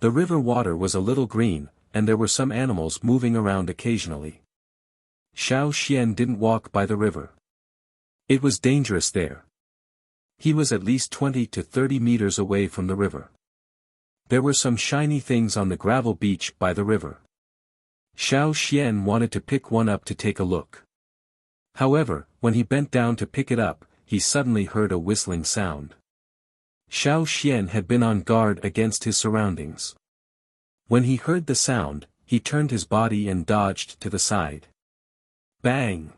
The river water was a little green, and there were some animals moving around occasionally. Xiao Xian didn't walk by the river. It was dangerous there. He was at least 20 to 30 meters away from the river. There were some shiny things on the gravel beach by the river. Xiao Xian wanted to pick one up to take a look. However, when he bent down to pick it up, he suddenly heard a whistling sound. Xiao Xian had been on guard against his surroundings. When he heard the sound, he turned his body and dodged to the side. Bang!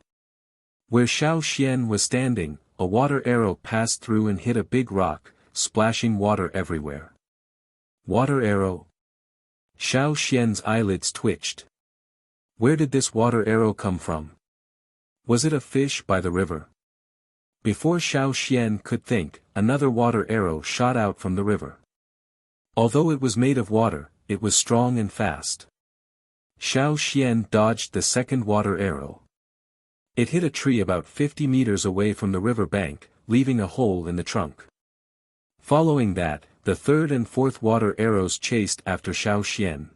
Where Xiao Xian was standing, a water arrow passed through and hit a big rock, splashing water everywhere. Water arrow? Xiao Xian's eyelids twitched. Where did this water arrow come from? Was it a fish by the river? Before Xiao Xian could think, another water arrow shot out from the river. Although it was made of water, it was strong and fast. Xiao Xian dodged the second water arrow. It hit a tree about 50 meters away from the river bank, leaving a hole in the trunk. Following that, the third and fourth water arrows chased after Xiao Xian.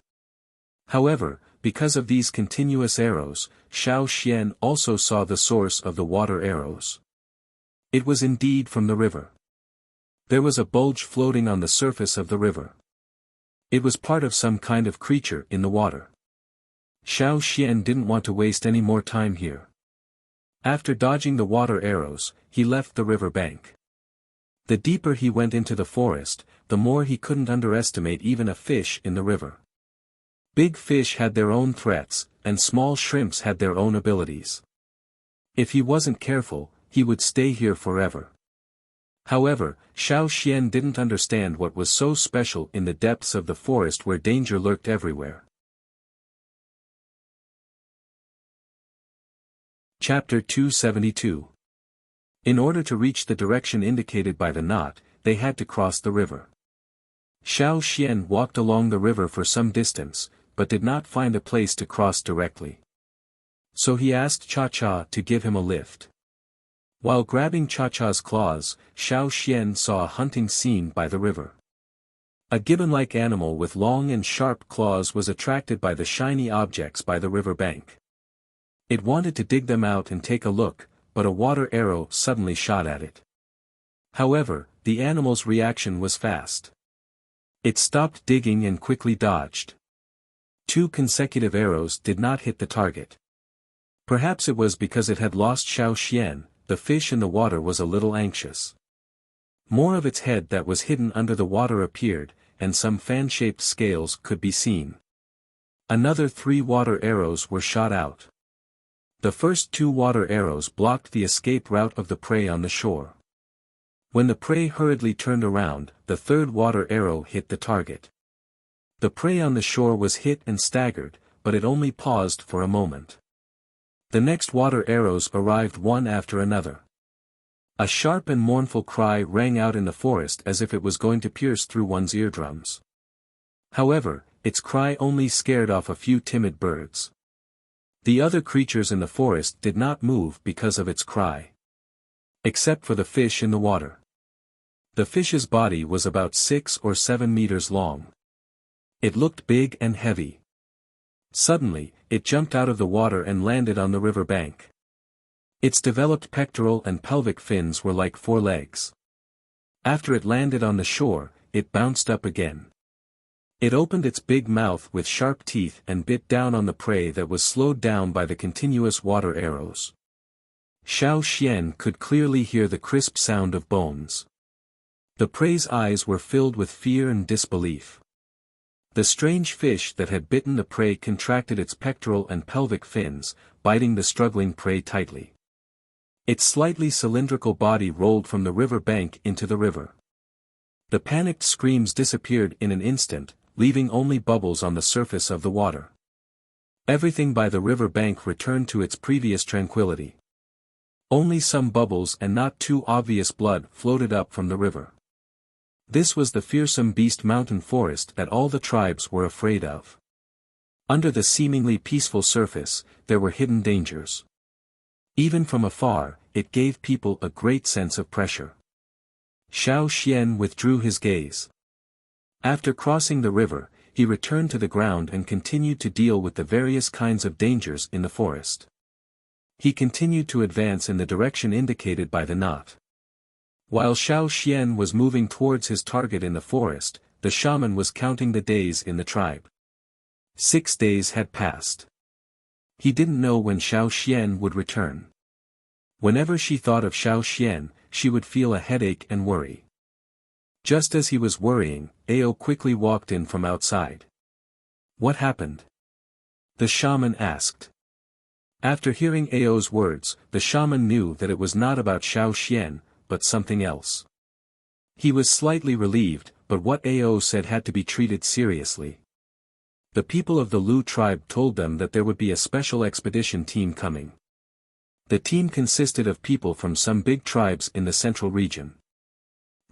However, because of these continuous arrows, Xiao Xian also saw the source of the water arrows. It was indeed from the river. There was a bulge floating on the surface of the river. It was part of some kind of creature in the water. Xiao Xian didn't want to waste any more time here. After dodging the water arrows, he left the river bank. The deeper he went into the forest, the more he couldn't underestimate even a fish in the river. Big fish had their own threats, and small shrimps had their own abilities. If he wasn't careful, he would stay here forever. However, Xiao Xian didn't understand what was so special in the depths of the forest where danger lurked everywhere. Chapter 272. In order to reach the direction indicated by the knot, they had to cross the river. Xiao Xian walked along the river for some distance, but did not find a place to cross directly. So he asked Cha-Cha to give him a lift. While grabbing Cha-Cha's claws, Xiao Xian saw a hunting scene by the river. A gibbon-like animal with long and sharp claws was attracted by the shiny objects by the river bank. It wanted to dig them out and take a look, but a water arrow suddenly shot at it. However, the animal's reaction was fast. It stopped digging and quickly dodged. 2 consecutive arrows did not hit the target. Perhaps it was because it had lost Xiao Xian. The fish in the water was a little anxious. More of its head that was hidden under the water appeared, and some fan-shaped scales could be seen. Another 3 water arrows were shot out. The first 2 water arrows blocked the escape route of the prey on the shore. When the prey hurriedly turned around, the third water arrow hit the target. The prey on the shore was hit and staggered, but it only paused for a moment. The next water arrows arrived one after another. A sharp and mournful cry rang out in the forest as if it was going to pierce through one's eardrums. However, its cry only scared off a few timid birds. The other creatures in the forest did not move because of its cry. Except for the fish in the water. The fish's body was about 6 or 7 meters long. It looked big and heavy. Suddenly, it jumped out of the water and landed on the river bank. Its developed pectoral and pelvic fins were like 4 legs. After it landed on the shore, it bounced up again. It opened its big mouth with sharp teeth and bit down on the prey that was slowed down by the continuous water arrows. Xiao Xian could clearly hear the crisp sound of bones. The prey's eyes were filled with fear and disbelief. The strange fish that had bitten the prey contracted its pectoral and pelvic fins, biting the struggling prey tightly. Its slightly cylindrical body rolled from the river bank into the river. The panicked screams disappeared in an instant, leaving only bubbles on the surface of the water. Everything by the river bank returned to its previous tranquility. Only some bubbles and not too obvious blood floated up from the river. This was the fearsome beast mountain forest that all the tribes were afraid of. Under the seemingly peaceful surface, there were hidden dangers. Even from afar, it gave people a great sense of pressure. Xiao Xian withdrew his gaze. After crossing the river, he returned to the ground and continued to deal with the various kinds of dangers in the forest. He continued to advance in the direction indicated by the knot. While Xiao Xian was moving towards his target in the forest, the shaman was counting the days in the tribe. 6 days had passed. He didn't know when Xiao Xian would return. Whenever she thought of Xiao Xian, she would feel a headache and worry. Just as he was worrying, Ao quickly walked in from outside. "What happened?" the shaman asked. After hearing Ao's words, the shaman knew that it was not about Xiao Xian, but something else. He was slightly relieved, but what Ao said had to be treated seriously. The people of the Lu tribe told them that there would be a special expedition team coming. The team consisted of people from some big tribes in the central region.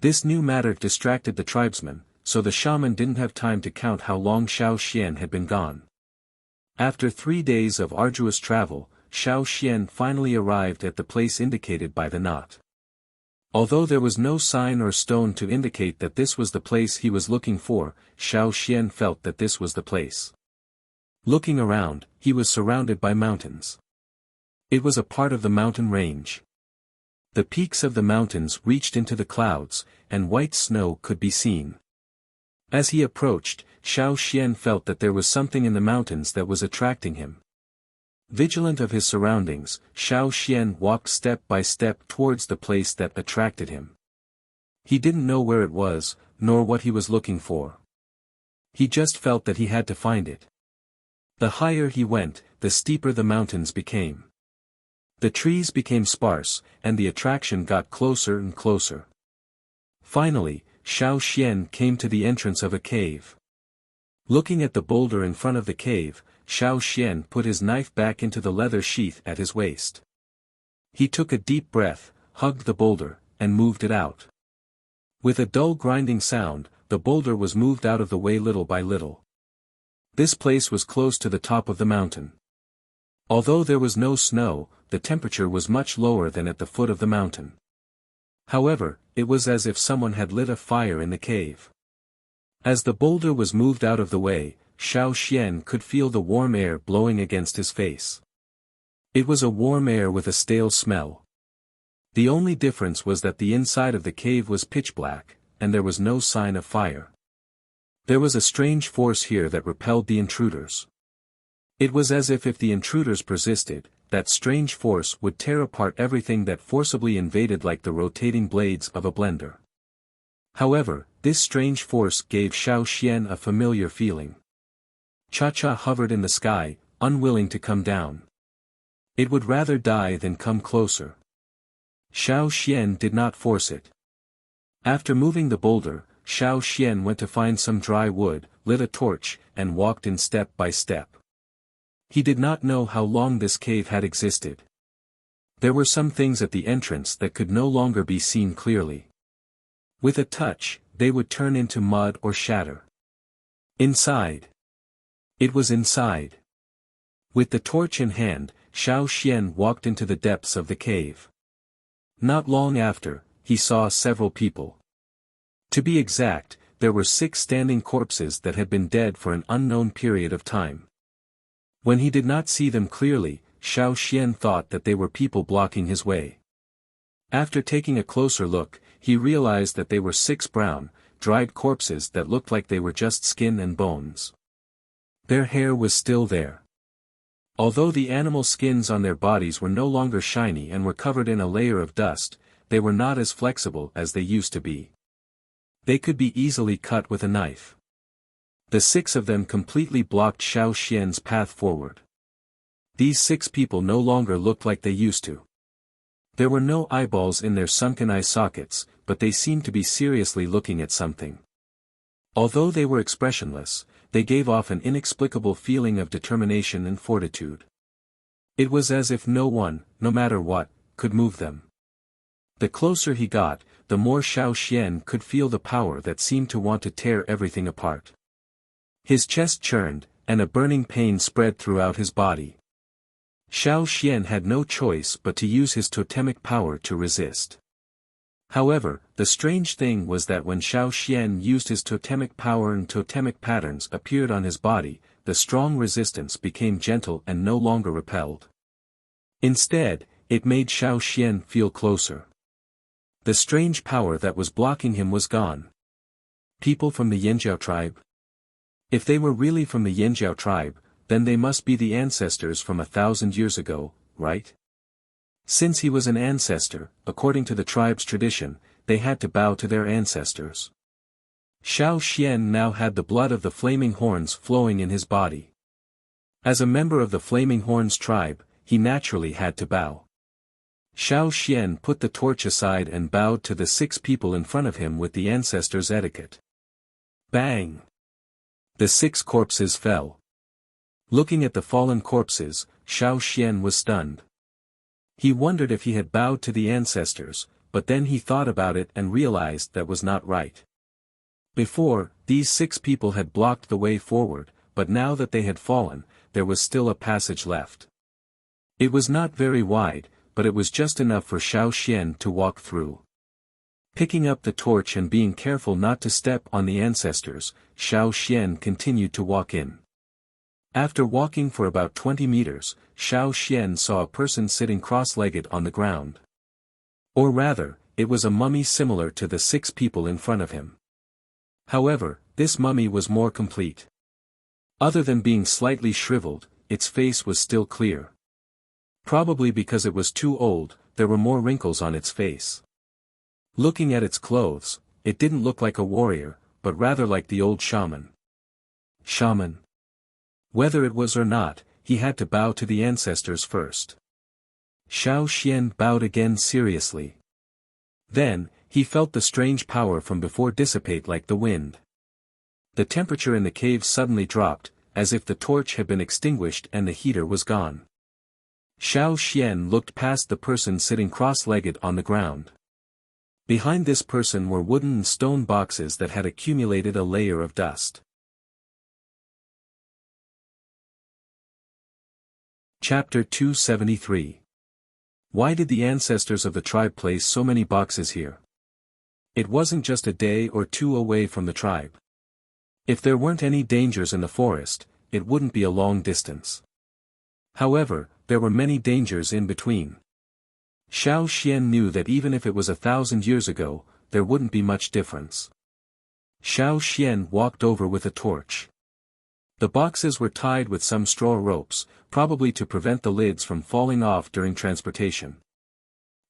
This new matter distracted the tribesmen, so the shaman didn't have time to count how long Xiao Xian had been gone. After 3 days of arduous travel, Xiao Xian finally arrived at the place indicated by the knot. Although there was no sign or stone to indicate that this was the place he was looking for, Xiao Xian felt that this was the place. Looking around, he was surrounded by mountains. It was a part of the mountain range. The peaks of the mountains reached into the clouds, and white snow could be seen. As he approached, Xiao Xian felt that there was something in the mountains that was attracting him. Vigilant of his surroundings, Xiao Xian walked step by step towards the place that attracted him. He didn't know where it was, nor what he was looking for. He just felt that he had to find it. The higher he went, the steeper the mountains became. The trees became sparse, and the attraction got closer and closer. Finally, Xiao Xian came to the entrance of a cave. Looking at the boulder in front of the cave, Xiao Xian put his knife back into the leather sheath at his waist. He took a deep breath, hugged the boulder, and moved it out. With a dull grinding sound, the boulder was moved out of the way little by little. This place was close to the top of the mountain. Although there was no snow, the temperature was much lower than at the foot of the mountain. However, it was as if someone had lit a fire in the cave. As the boulder was moved out of the way, Xiao Xian could feel the warm air blowing against his face. It was a warm air with a stale smell. The only difference was that the inside of the cave was pitch black, and there was no sign of fire. There was a strange force here that repelled the intruders. It was as if the intruders persisted, that strange force would tear apart everything that forcibly invaded like the rotating blades of a blender. However, this strange force gave Xiao Xian a familiar feeling. Cha-Cha hovered in the sky, unwilling to come down. It would rather die than come closer. Xiao Xian did not force it. After moving the boulder, Xiao Xian went to find some dry wood, lit a torch, and walked in step by step. He did not know how long this cave had existed. There were some things at the entrance that could no longer be seen clearly. With a touch, they would turn into mud or shatter. Inside. It was inside. With the torch in hand, Xiao Xian walked into the depths of the cave. Not long after, he saw several people. To be exact, there were 6 standing corpses that had been dead for an unknown period of time. When he did not see them clearly, Xiao Xian thought that they were people blocking his way. After taking a closer look, he realized that they were 6 brown, dried corpses that looked like they were just skin and bones. Their hair was still there. Although the animal skins on their bodies were no longer shiny and were covered in a layer of dust, they were not as flexible as they used to be. They could be easily cut with a knife. The 6 of them completely blocked Xiao Xian's path forward. These 6 people no longer looked like they used to. There were no eyeballs in their sunken eye sockets, but they seemed to be seriously looking at something. Although they were expressionless, they gave off an inexplicable feeling of determination and fortitude. It was as if no one, no matter what, could move them. The closer he got, the more Xiao Xian could feel the power that seemed to want to tear everything apart. His chest churned, and a burning pain spread throughout his body. Xiao Xian had no choice but to use his totemic power to resist. However, the strange thing was that when Xiao Xian used his totemic power and totemic patterns appeared on his body, the strong resistance became gentle and no longer repelled. Instead, it made Xiao Xian feel closer. The strange power that was blocking him was gone. People from the Yanjiao tribe? If they were really from the Yanjiao tribe, then they must be the ancestors from 1,000 years ago, right? Since he was an ancestor, according to the tribe's tradition, they had to bow to their ancestors. Xiao Xian now had the blood of the Flaming Horns flowing in his body. As a member of the Flaming Horns tribe, he naturally had to bow. Xiao Xian put the torch aside and bowed to the 6 people in front of him with the ancestors' etiquette. Bang! The 6 corpses fell. Looking at the fallen corpses, Xiao Xian was stunned. He wondered if he had bowed to the ancestors, but then he thought about it and realized that was not right. Before, these 6 people had blocked the way forward, but now that they had fallen, there was still a passage left. It was not very wide, but it was just enough for Xiao Xian to walk through. Picking up the torch and being careful not to step on the ancestors, Xiao Xian continued to walk in. After walking for about 20 meters, Xiao Xian saw a person sitting cross-legged on the ground. Or rather, it was a mummy similar to the 6 people in front of him. However, this mummy was more complete. Other than being slightly shriveled, its face was still clear. Probably because it was too old, there were more wrinkles on its face. Looking at its clothes, it didn't look like a warrior, but rather like the old shaman. Shaman. Whether it was or not, he had to bow to the ancestors first. Xiao Xian bowed again seriously. Then, he felt the strange power from before dissipate like the wind. The temperature in the cave suddenly dropped, as if the torch had been extinguished and the heater was gone. Xiao Xian looked past the person sitting cross-legged on the ground. Behind this person were wooden and stone boxes that had accumulated a layer of dust. Chapter 273. Why did the ancestors of the tribe place so many boxes here? It wasn't just a day or 2 away from the tribe. If there weren't any dangers in the forest, it wouldn't be a long distance. However, there were many dangers in between. Xiao Xian knew that even if it was 1,000 years ago, there wouldn't be much difference. Xiao Xian walked over with a torch. The boxes were tied with some straw ropes, probably to prevent the lids from falling off during transportation.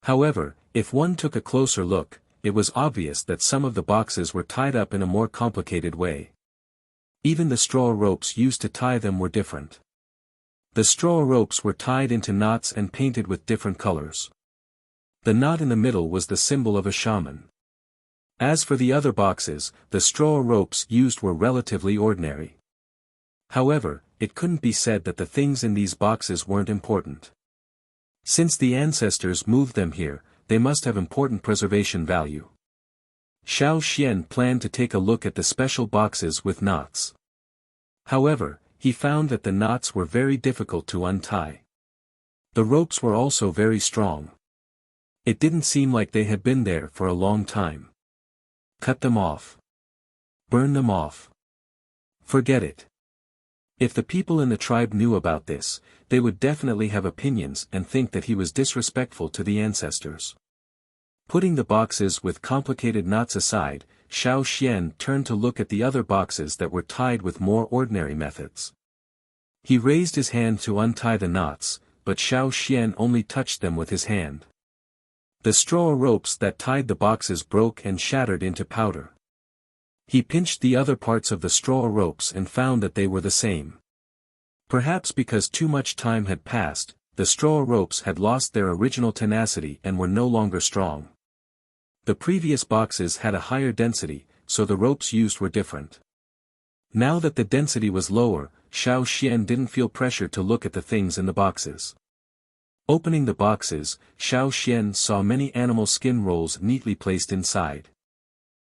However, if one took a closer look, it was obvious that some of the boxes were tied up in a more complicated way. Even the straw ropes used to tie them were different. The straw ropes were tied into knots and painted with different colors. The knot in the middle was the symbol of a shaman. As for the other boxes, the straw ropes used were relatively ordinary. However, it couldn't be said that the things in these boxes weren't important. Since the ancestors moved them here, they must have important preservation value. Xiao Xian planned to take a look at the special boxes with knots. However, he found that the knots were very difficult to untie. The ropes were also very strong. It didn't seem like they had been there for a long time. Cut them off. Burn them off. Forget it. If the people in the tribe knew about this, they would definitely have opinions and think that he was disrespectful to the ancestors. Putting the boxes with complicated knots aside, Xiao Xian turned to look at the other boxes that were tied with more ordinary methods. He raised his hand to untie the knots, but Xiao Xian only touched them with his hand. The straw ropes that tied the boxes broke and shattered into powder. He pinched the other parts of the straw ropes and found that they were the same. Perhaps because too much time had passed, the straw ropes had lost their original tenacity and were no longer strong. The previous boxes had a higher density, so the ropes used were different. Now that the density was lower, Xiao Xian didn't feel pressure to look at the things in the boxes. Opening the boxes, Xiao Xian saw many animal skin rolls neatly placed inside.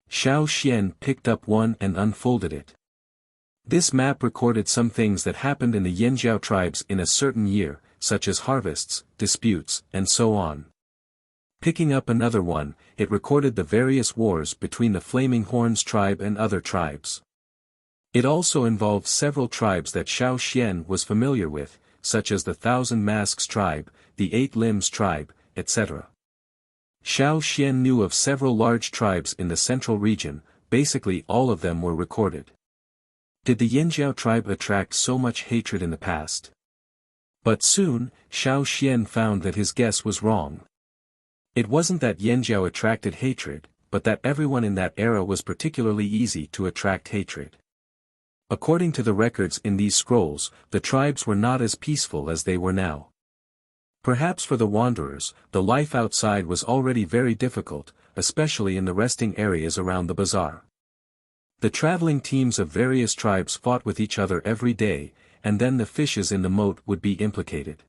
Xiao Xian picked up one and unfolded it. This map recorded some things that happened in the Yanjiao tribes in a certain year, such as harvests, disputes, and so on. Picking up another one, it recorded the various wars between the Flaming Horns tribe and other tribes. It also involved several tribes that Xiao Xian was familiar with, such as the Thousand Masks tribe, the Eight Limbs tribe, etc. Xiao Xian knew of several large tribes in the central region, basically all of them were recorded. Did the Yanjiao tribe attract so much hatred in the past? But soon, Xiao Xian found that his guess was wrong. It wasn't that Yanjiao attracted hatred, but that everyone in that era was particularly easy to attract hatred. According to the records in these scrolls, the tribes were not as peaceful as they were now. Perhaps for the wanderers, the life outside was already very difficult, especially in the resting areas around the bazaar. The traveling teams of various tribes fought with each other every day, and then the fishes in the moat would be implicated.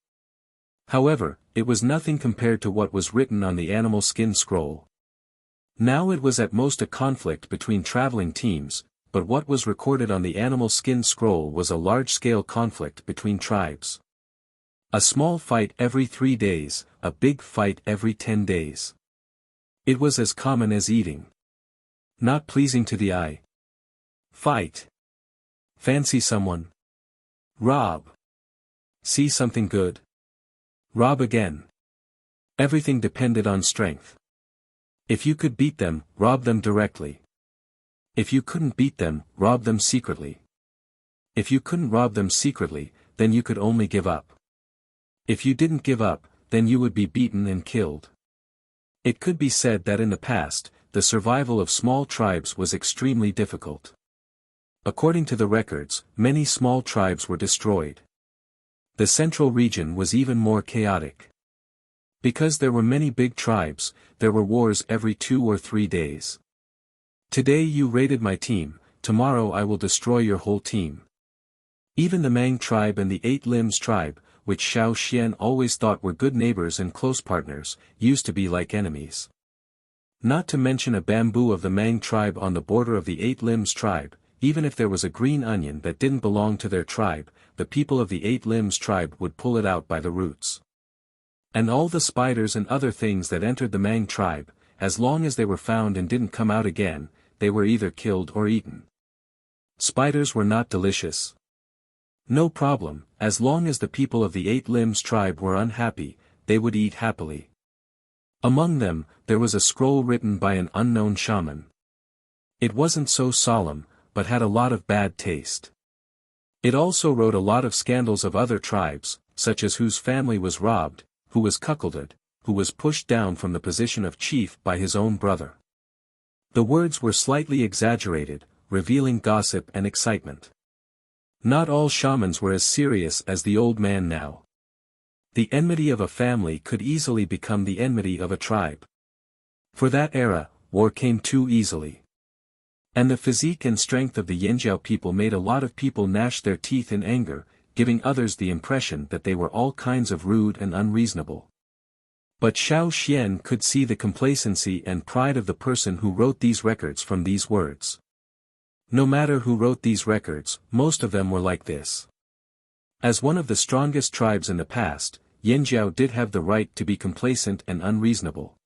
However, it was nothing compared to what was written on the animal skin scroll. Now it was at most a conflict between traveling teams, but what was recorded on the animal skin scroll was a large-scale conflict between tribes. A small fight every 3 days, a big fight every 10 days. It was as common as eating. Not pleasing to the eye. Fight. Fancy someone. Rob. See something good. Rob again. Everything depended on strength. If you could beat them, rob them directly. If you couldn't beat them, rob them secretly. If you couldn't rob them secretly, then you could only give up. If you didn't give up, then you would be beaten and killed. It could be said that in the past, the survival of small tribes was extremely difficult. According to the records, many small tribes were destroyed. The central region was even more chaotic. Because there were many big tribes, there were wars every 2 or 3 days. Today you raided my team, tomorrow I will destroy your whole team. Even the Mang tribe and the Eight Limbs tribe, which Xiao Xian always thought were good neighbors and close partners, used to be like enemies. Not to mention a bamboo of the Mang tribe on the border of the Eight Limbs tribe, even if there was a green onion that didn't belong to their tribe, the people of the Eight Limbs tribe would pull it out by the roots. And all the spiders and other things that entered the Mang tribe, as long as they were found and didn't come out again, they were either killed or eaten. Spiders were not delicious. No problem, as long as the people of the Eight Limbs tribe were unhappy, they would eat happily. Among them, there was a scroll written by an unknown shaman. It wasn't so solemn, but had a lot of bad taste. It also wrote a lot of scandals of other tribes, such as whose family was robbed, who was cuckolded, who was pushed down from the position of chief by his own brother. The words were slightly exaggerated, revealing gossip and excitement. Not all shamans were as serious as the old man now. The enmity of a family could easily become the enmity of a tribe. For that era, war came too easily. And the physique and strength of the Yanjiao people made a lot of people gnash their teeth in anger, giving others the impression that they were all kinds of rude and unreasonable. But Xiao Xian could see the complacency and pride of the person who wrote these records from these words. No matter who wrote these records, most of them were like this. As one of the strongest tribes in the past, Yanjiao did have the right to be complacent and unreasonable.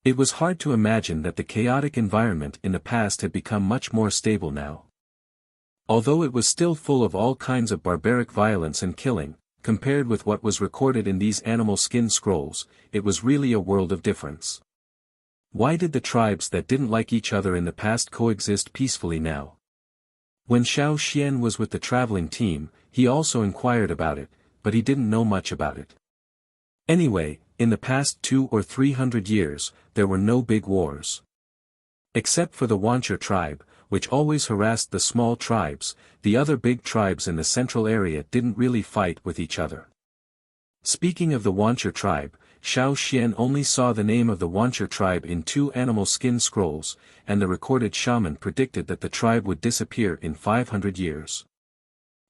It was hard to imagine that the chaotic environment in the past had become much more stable now. Although it was still full of all kinds of barbaric violence and killing, compared with what was recorded in these animal skin scrolls, it was really a world of difference. Why did the tribes that didn't like each other in the past coexist peacefully now? When Xiao Xian was with the traveling team, he also inquired about it, but he didn't know much about it. Anyway, in the past 200 or 300 years, there were no big wars. Except for the Wuxia tribe, which always harassed the small tribes. The other big tribes in the central area didn't really fight with each other. Speaking of the Wuxia tribe, Xiao Xian only saw the name of the Wuxia tribe in 2 animal skin scrolls, and the recorded shaman predicted that the tribe would disappear in 500 years.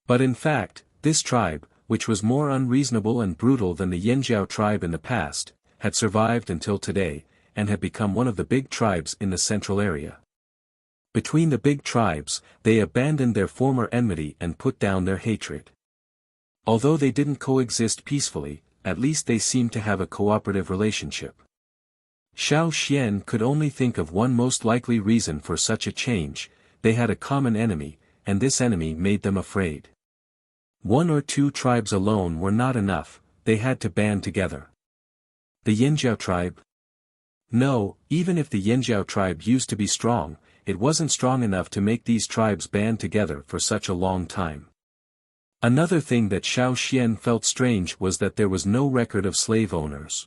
But in fact, this tribe, which was more unreasonable and brutal than the Yanjiao tribe in the past, had survived until today, and had become one of the big tribes in the central area. Between the big tribes, they abandoned their former enmity and put down their hatred. Although they didn't coexist peacefully, at least they seemed to have a cooperative relationship. Xiao Xian could only think of one most likely reason for such a change: they had a common enemy, and this enemy made them afraid. 1 or 2 tribes alone were not enough, they had to band together. The Yanjiao tribe? No, even if the Yanjiao tribe used to be strong, it wasn't strong enough to make these tribes band together for such a long time. Another thing that Xiao Xian felt strange was that there was no record of slave owners.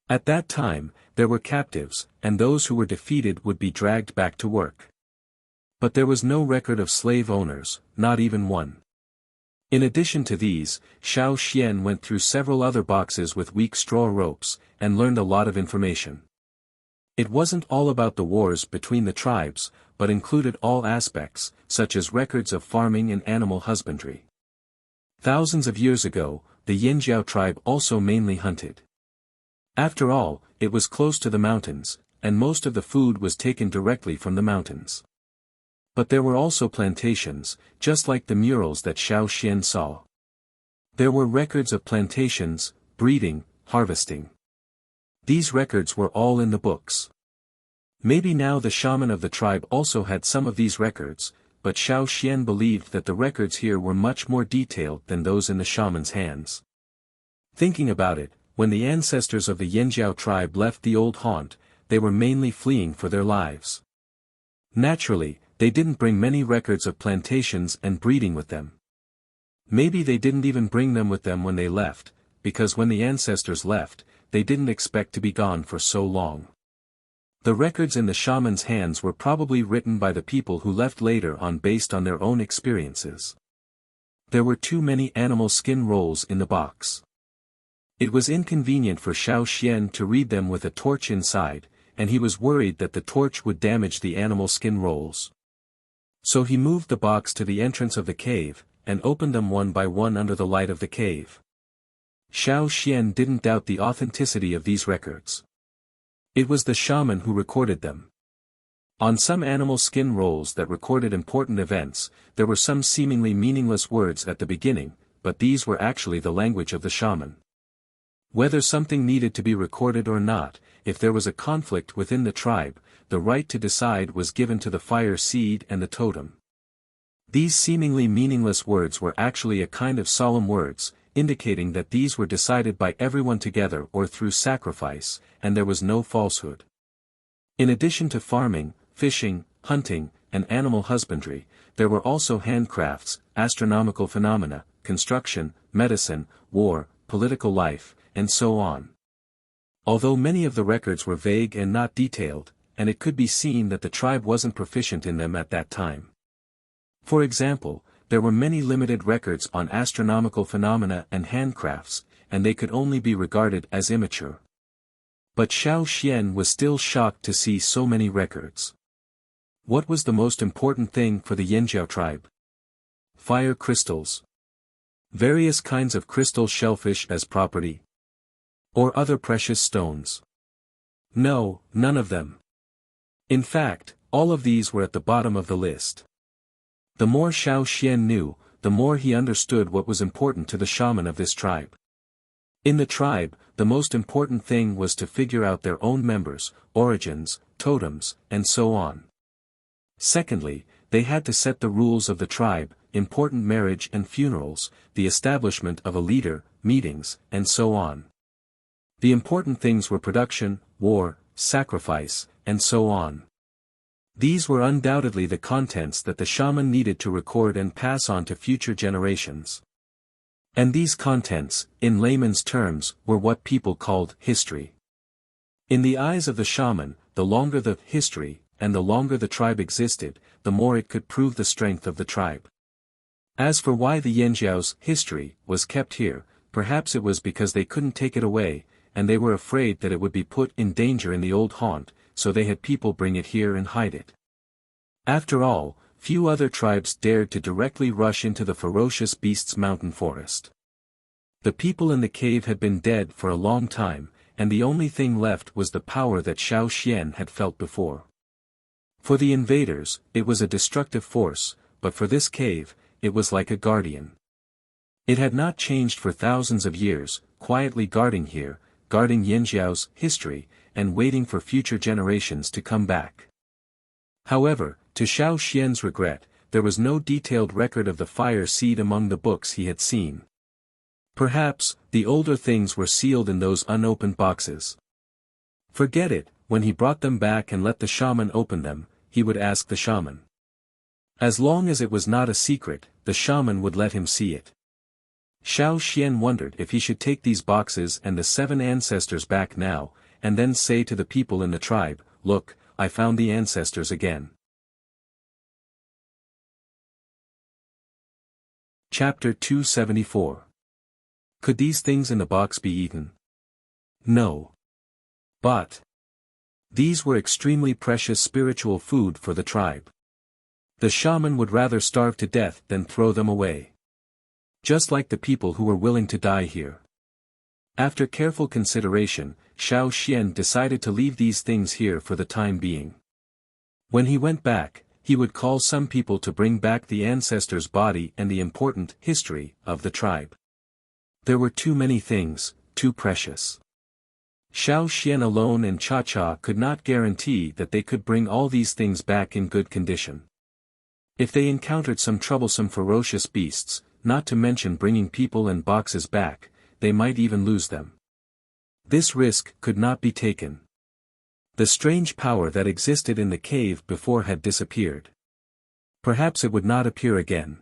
At that time, there were captives, and those who were defeated would be dragged back to work. But there was no record of slave owners, not even one. In addition to these, Xiao Xian went through several other boxes with weak straw ropes, and learned a lot of information. It wasn't all about the wars between the tribes, but included all aspects, such as records of farming and animal husbandry. Thousands of years ago, the Yanjiao tribe also mainly hunted. After all, it was close to the mountains, and most of the food was taken directly from the mountains. But there were also plantations, just like the murals that Xiao Xian saw. There were records of plantations, breeding, harvesting. These records were all in the books. Maybe now the shaman of the tribe also had some of these records, but Xiao Xian believed that the records here were much more detailed than those in the shaman's hands. Thinking about it, when the ancestors of the Yanjiao tribe left the old haunt, they were mainly fleeing for their lives. Naturally, they didn't bring many records of plantations and breeding with them. Maybe they didn't even bring them with them when they left, because when the ancestors left, they didn't expect to be gone for so long. The records in the shaman's hands were probably written by the people who left later on based on their own experiences. There were too many animal skin rolls in the box. It was inconvenient for Xiao Xian to read them with a torch inside, and he was worried that the torch would damage the animal skin rolls. So he moved the box to the entrance of the cave, and opened them one by one under the light of the cave. Xiao Xian didn't doubt the authenticity of these records. It was the shaman who recorded them. On some animal skin rolls that recorded important events, there were some seemingly meaningless words at the beginning, but these were actually the language of the shaman. Whether something needed to be recorded or not, if there was a conflict within the tribe, the right to decide was given to the fire seed and the totem. These seemingly meaningless words were actually a kind of solemn words, indicating that these were decided by everyone together or through sacrifice, and there was no falsehood. In addition to farming, fishing, hunting, and animal husbandry, there were also handcrafts, astronomical phenomena, construction, medicine, war, political life, and so on. Although many of the records were vague and not detailed, and it could be seen that the tribe wasn't proficient in them at that time. For example, there were many limited records on astronomical phenomena and handcrafts, and they could only be regarded as immature. But Xiao Xian was still shocked to see so many records. What was the most important thing for the Yanjiao tribe? Fire crystals. Various kinds of crystal shellfish as property. Or other precious stones. No, none of them. In fact, all of these were at the bottom of the list. The more Xiao Xian knew, the more he understood what was important to the shaman of this tribe. In the tribe, the most important thing was to figure out their own members, origins, totems, and so on. Secondly, they had to set the rules of the tribe, important marriage and funerals, the establishment of a leader, meetings, and so on. The important things were production, war, sacrifice, and so on. These were undoubtedly the contents that the shaman needed to record and pass on to future generations. And these contents, in layman's terms, were what people called history. In the eyes of the shaman, the longer the history, and the longer the tribe existed, the more it could prove the strength of the tribe. As for why the Yanjiao's history was kept here, perhaps it was because they couldn't take it away, and they were afraid that it would be put in danger in the old haunt, so they had people bring it here and hide it. After all, few other tribes dared to directly rush into the ferocious beast's mountain forest. The people in the cave had been dead for a long time, and the only thing left was the power that Xiao Xian had felt before. For the invaders, it was a destructive force, but for this cave, it was like a guardian. It had not changed for thousands of years, quietly guarding here, guarding Yanjiao's history, and waiting for future generations to come back. However, to Xiao Xian's regret, there was no detailed record of the fire seed among the books he had seen. Perhaps, the older things were sealed in those unopened boxes. Forget it, when he brought them back and let the shaman open them, he would ask the shaman. As long as it was not a secret, the shaman would let him see it. Xiao Xian wondered if he should take these boxes and the 7 ancestors back now, and then say to the people in the tribe, "Look, I found the ancestors again." Chapter 274. Could these things in the box be eaten? No. But these were extremely precious spiritual food for the tribe. The shaman would rather starve to death than throw them away. Just like the people who were willing to die here. After careful consideration, Xiao Xian decided to leave these things here for the time being. When he went back, he would call some people to bring back the ancestor's body and the important history of the tribe. There were too many things, too precious. Xiao Xian alone and Cha-Cha could not guarantee that they could bring all these things back in good condition. If they encountered some troublesome ferocious beasts, not to mention bringing people and boxes back, they might even lose them. This risk could not be taken. The strange power that existed in the cave before had disappeared. Perhaps it would not appear again.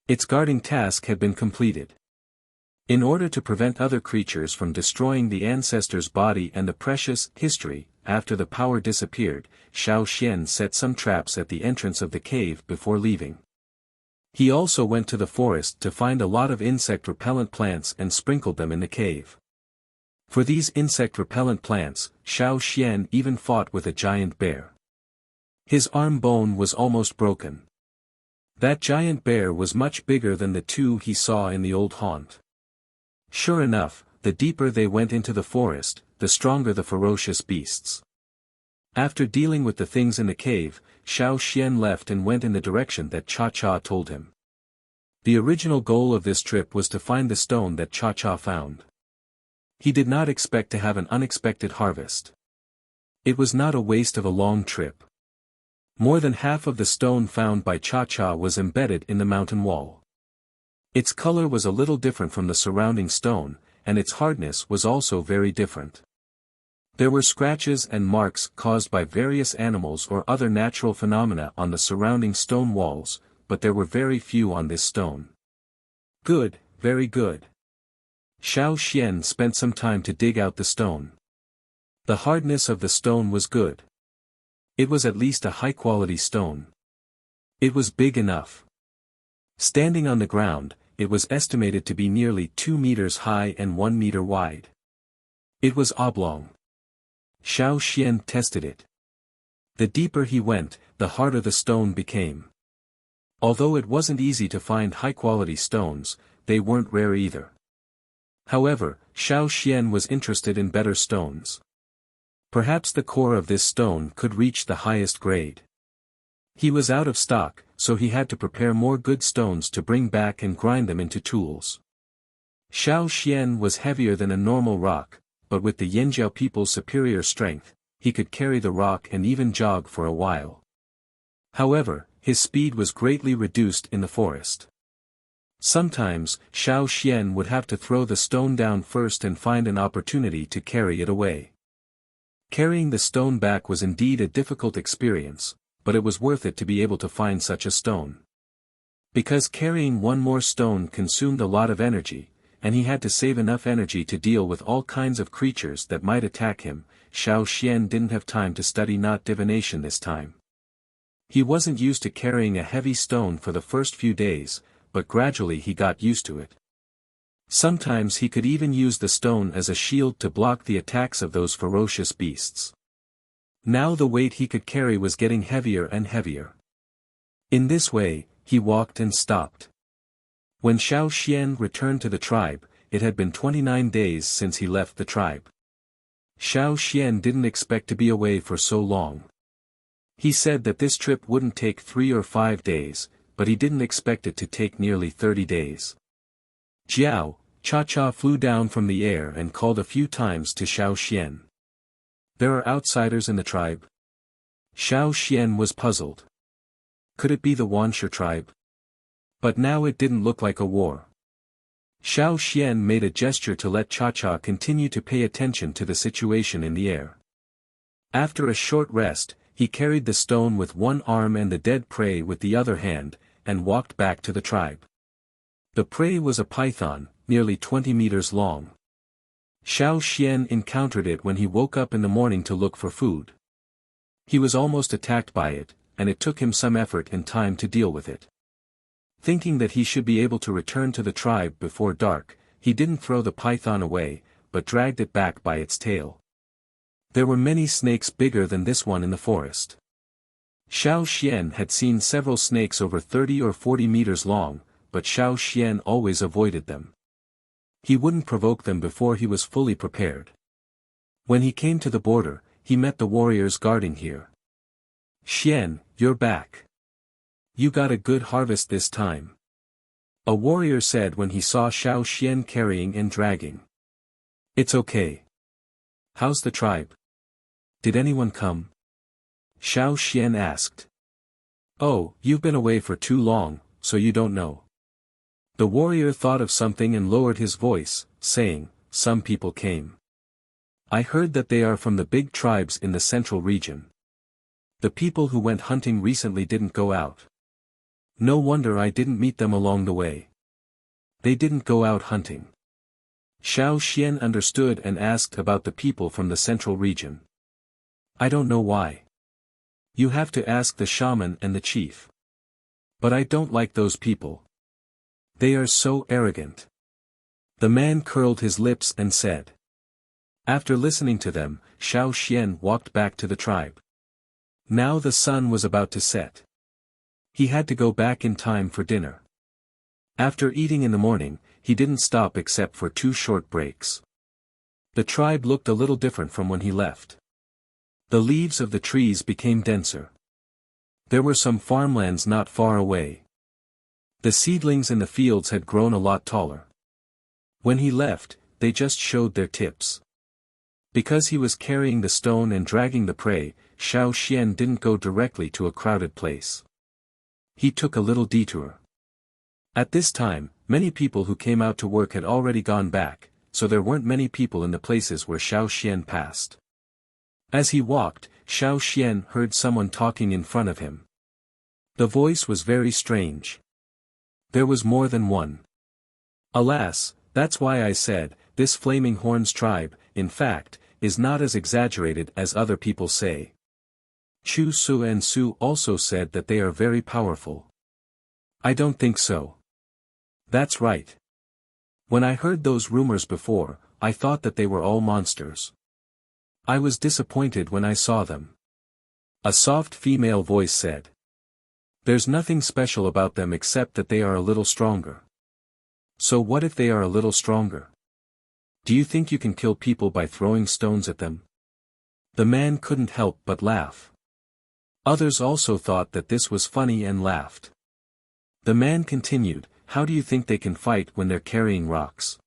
Its guarding task had been completed. In order to prevent other creatures from destroying the ancestor's body and the precious history, after the power disappeared, Xiao Xian set some traps at the entrance of the cave before leaving. He also went to the forest to find a lot of insect-repellent plants and sprinkled them in the cave. For these insect-repellent plants, Xiao Xian even fought with a giant bear. His arm bone was almost broken. That giant bear was much bigger than the 2 he saw in the old haunt. Sure enough, the deeper they went into the forest, the stronger the ferocious beasts. After dealing with the things in the cave, Xiao Xian left and went in the direction that Cha-Cha told him. The original goal of this trip was to find the stone that Cha-Cha found. He did not expect to have an unexpected harvest. It was not a waste of a long trip. More than half of the stone found by Cha-Cha was embedded in the mountain wall. Its color was a little different from the surrounding stone, and its hardness was also very different. There were scratches and marks caused by various animals or other natural phenomena on the surrounding stone walls, but there were very few on this stone. Good, very good. Xiao Xian spent some time to dig out the stone. The hardness of the stone was good. It was at least a high-quality stone. It was big enough. Standing on the ground, it was estimated to be nearly 2 meters high and 1 meter wide. It was oblong. Xiao Xian tested it. The deeper he went, the harder the stone became. Although it wasn't easy to find high-quality stones, they weren't rare either. However, Xiao Xian was interested in better stones. Perhaps the core of this stone could reach the highest grade. He was out of stock, so he had to prepare more good stones to bring back and grind them into tools. Xiao Xian was heavier than a normal rock, but with the Yanjiao people's superior strength, he could carry the rock and even jog for a while. However, his speed was greatly reduced in the forest. Sometimes, Xiao Xian would have to throw the stone down first and find an opportunity to carry it away. Carrying the stone back was indeed a difficult experience, but it was worth it to be able to find such a stone. Because carrying one more stone consumed a lot of energy, and he had to save enough energy to deal with all kinds of creatures that might attack him. Xiao Xian didn't have time to study knot divination this time. He wasn't used to carrying a heavy stone for the first few days, but gradually he got used to it. Sometimes he could even use the stone as a shield to block the attacks of those ferocious beasts. Now the weight he could carry was getting heavier and heavier. In this way, he walked and stopped. When Xiao Xian returned to the tribe, it had been 29 days since he left the tribe. Xiao Xian didn't expect to be away for so long. He said that this trip wouldn't take 3 or 5 days, but he didn't expect it to take nearly 30 days. Jiao, Cha-Cha flew down from the air and called a few times to Xiao Xian. There are outsiders in the tribe? Xiao Xian was puzzled. Could it be the Wanshi tribe? But now it didn't look like a war. Xiao Xian made a gesture to let Cha-Cha continue to pay attention to the situation in the air. After a short rest, he carried the stone with one arm and the dead prey with the other hand, and walked back to the tribe. The prey was a python, nearly 20 meters long. Xiao Xian encountered it when he woke up in the morning to look for food. He was almost attacked by it, and it took him some effort and time to deal with it. Thinking that he should be able to return to the tribe before dark, he didn't throw the python away, but dragged it back by its tail. There were many snakes bigger than this one in the forest. Xiao Xian had seen several snakes over 30 or 40 meters long, but Xiao Xian always avoided them. He wouldn't provoke them before he was fully prepared. When he came to the border, he met the warriors guarding here. "Xian, you're back. You got a good harvest this time," a warrior said when he saw Xiao Xian carrying and dragging. "It's okay. How's the tribe? Did anyone come?" Xiao Xian asked. "Oh, you've been away for too long, so you don't know." The warrior thought of something and lowered his voice, saying, "Some people came. I heard that they are from the big tribes in the central region. The people who went hunting recently didn't go out. No wonder I didn't meet them along the way. They didn't go out hunting." Xiao Xian understood and asked about the people from the central region. "I don't know why. You have to ask the shaman and the chief. But I don't like those people. They are so arrogant." The man curled his lips and said. After listening to them, Xiao Xian walked back to the tribe. Now the sun was about to set. He had to go back in time for dinner. After eating in the morning, he didn't stop except for 2 short breaks. The tribe looked a little different from when he left. The leaves of the trees became denser. There were some farmlands not far away. The seedlings in the fields had grown a lot taller. When he left, they just showed their tips. Because he was carrying the stone and dragging the prey, Xiao Xian didn't go directly to a crowded place. He took a little detour. At this time, many people who came out to work had already gone back, so there weren't many people in the places where Xiao Xian passed. As he walked, Xiao Xian heard someone talking in front of him. The voice was very strange. There was more than one. Alas, that's why I said, this Flaming Horns tribe, in fact, is not as exaggerated as other people say. Chu Su and Su also said that they are very powerful. I don't think so. That's right. When I heard those rumors before, I thought that they were all monsters. I was disappointed when I saw them. A soft female voice said. There's nothing special about them except that they are a little stronger. So what if they are a little stronger? Do you think you can kill people by throwing stones at them? The man couldn't help but laugh. Others also thought that this was funny and laughed. The man continued, how do you think they can fight when they're carrying rocks?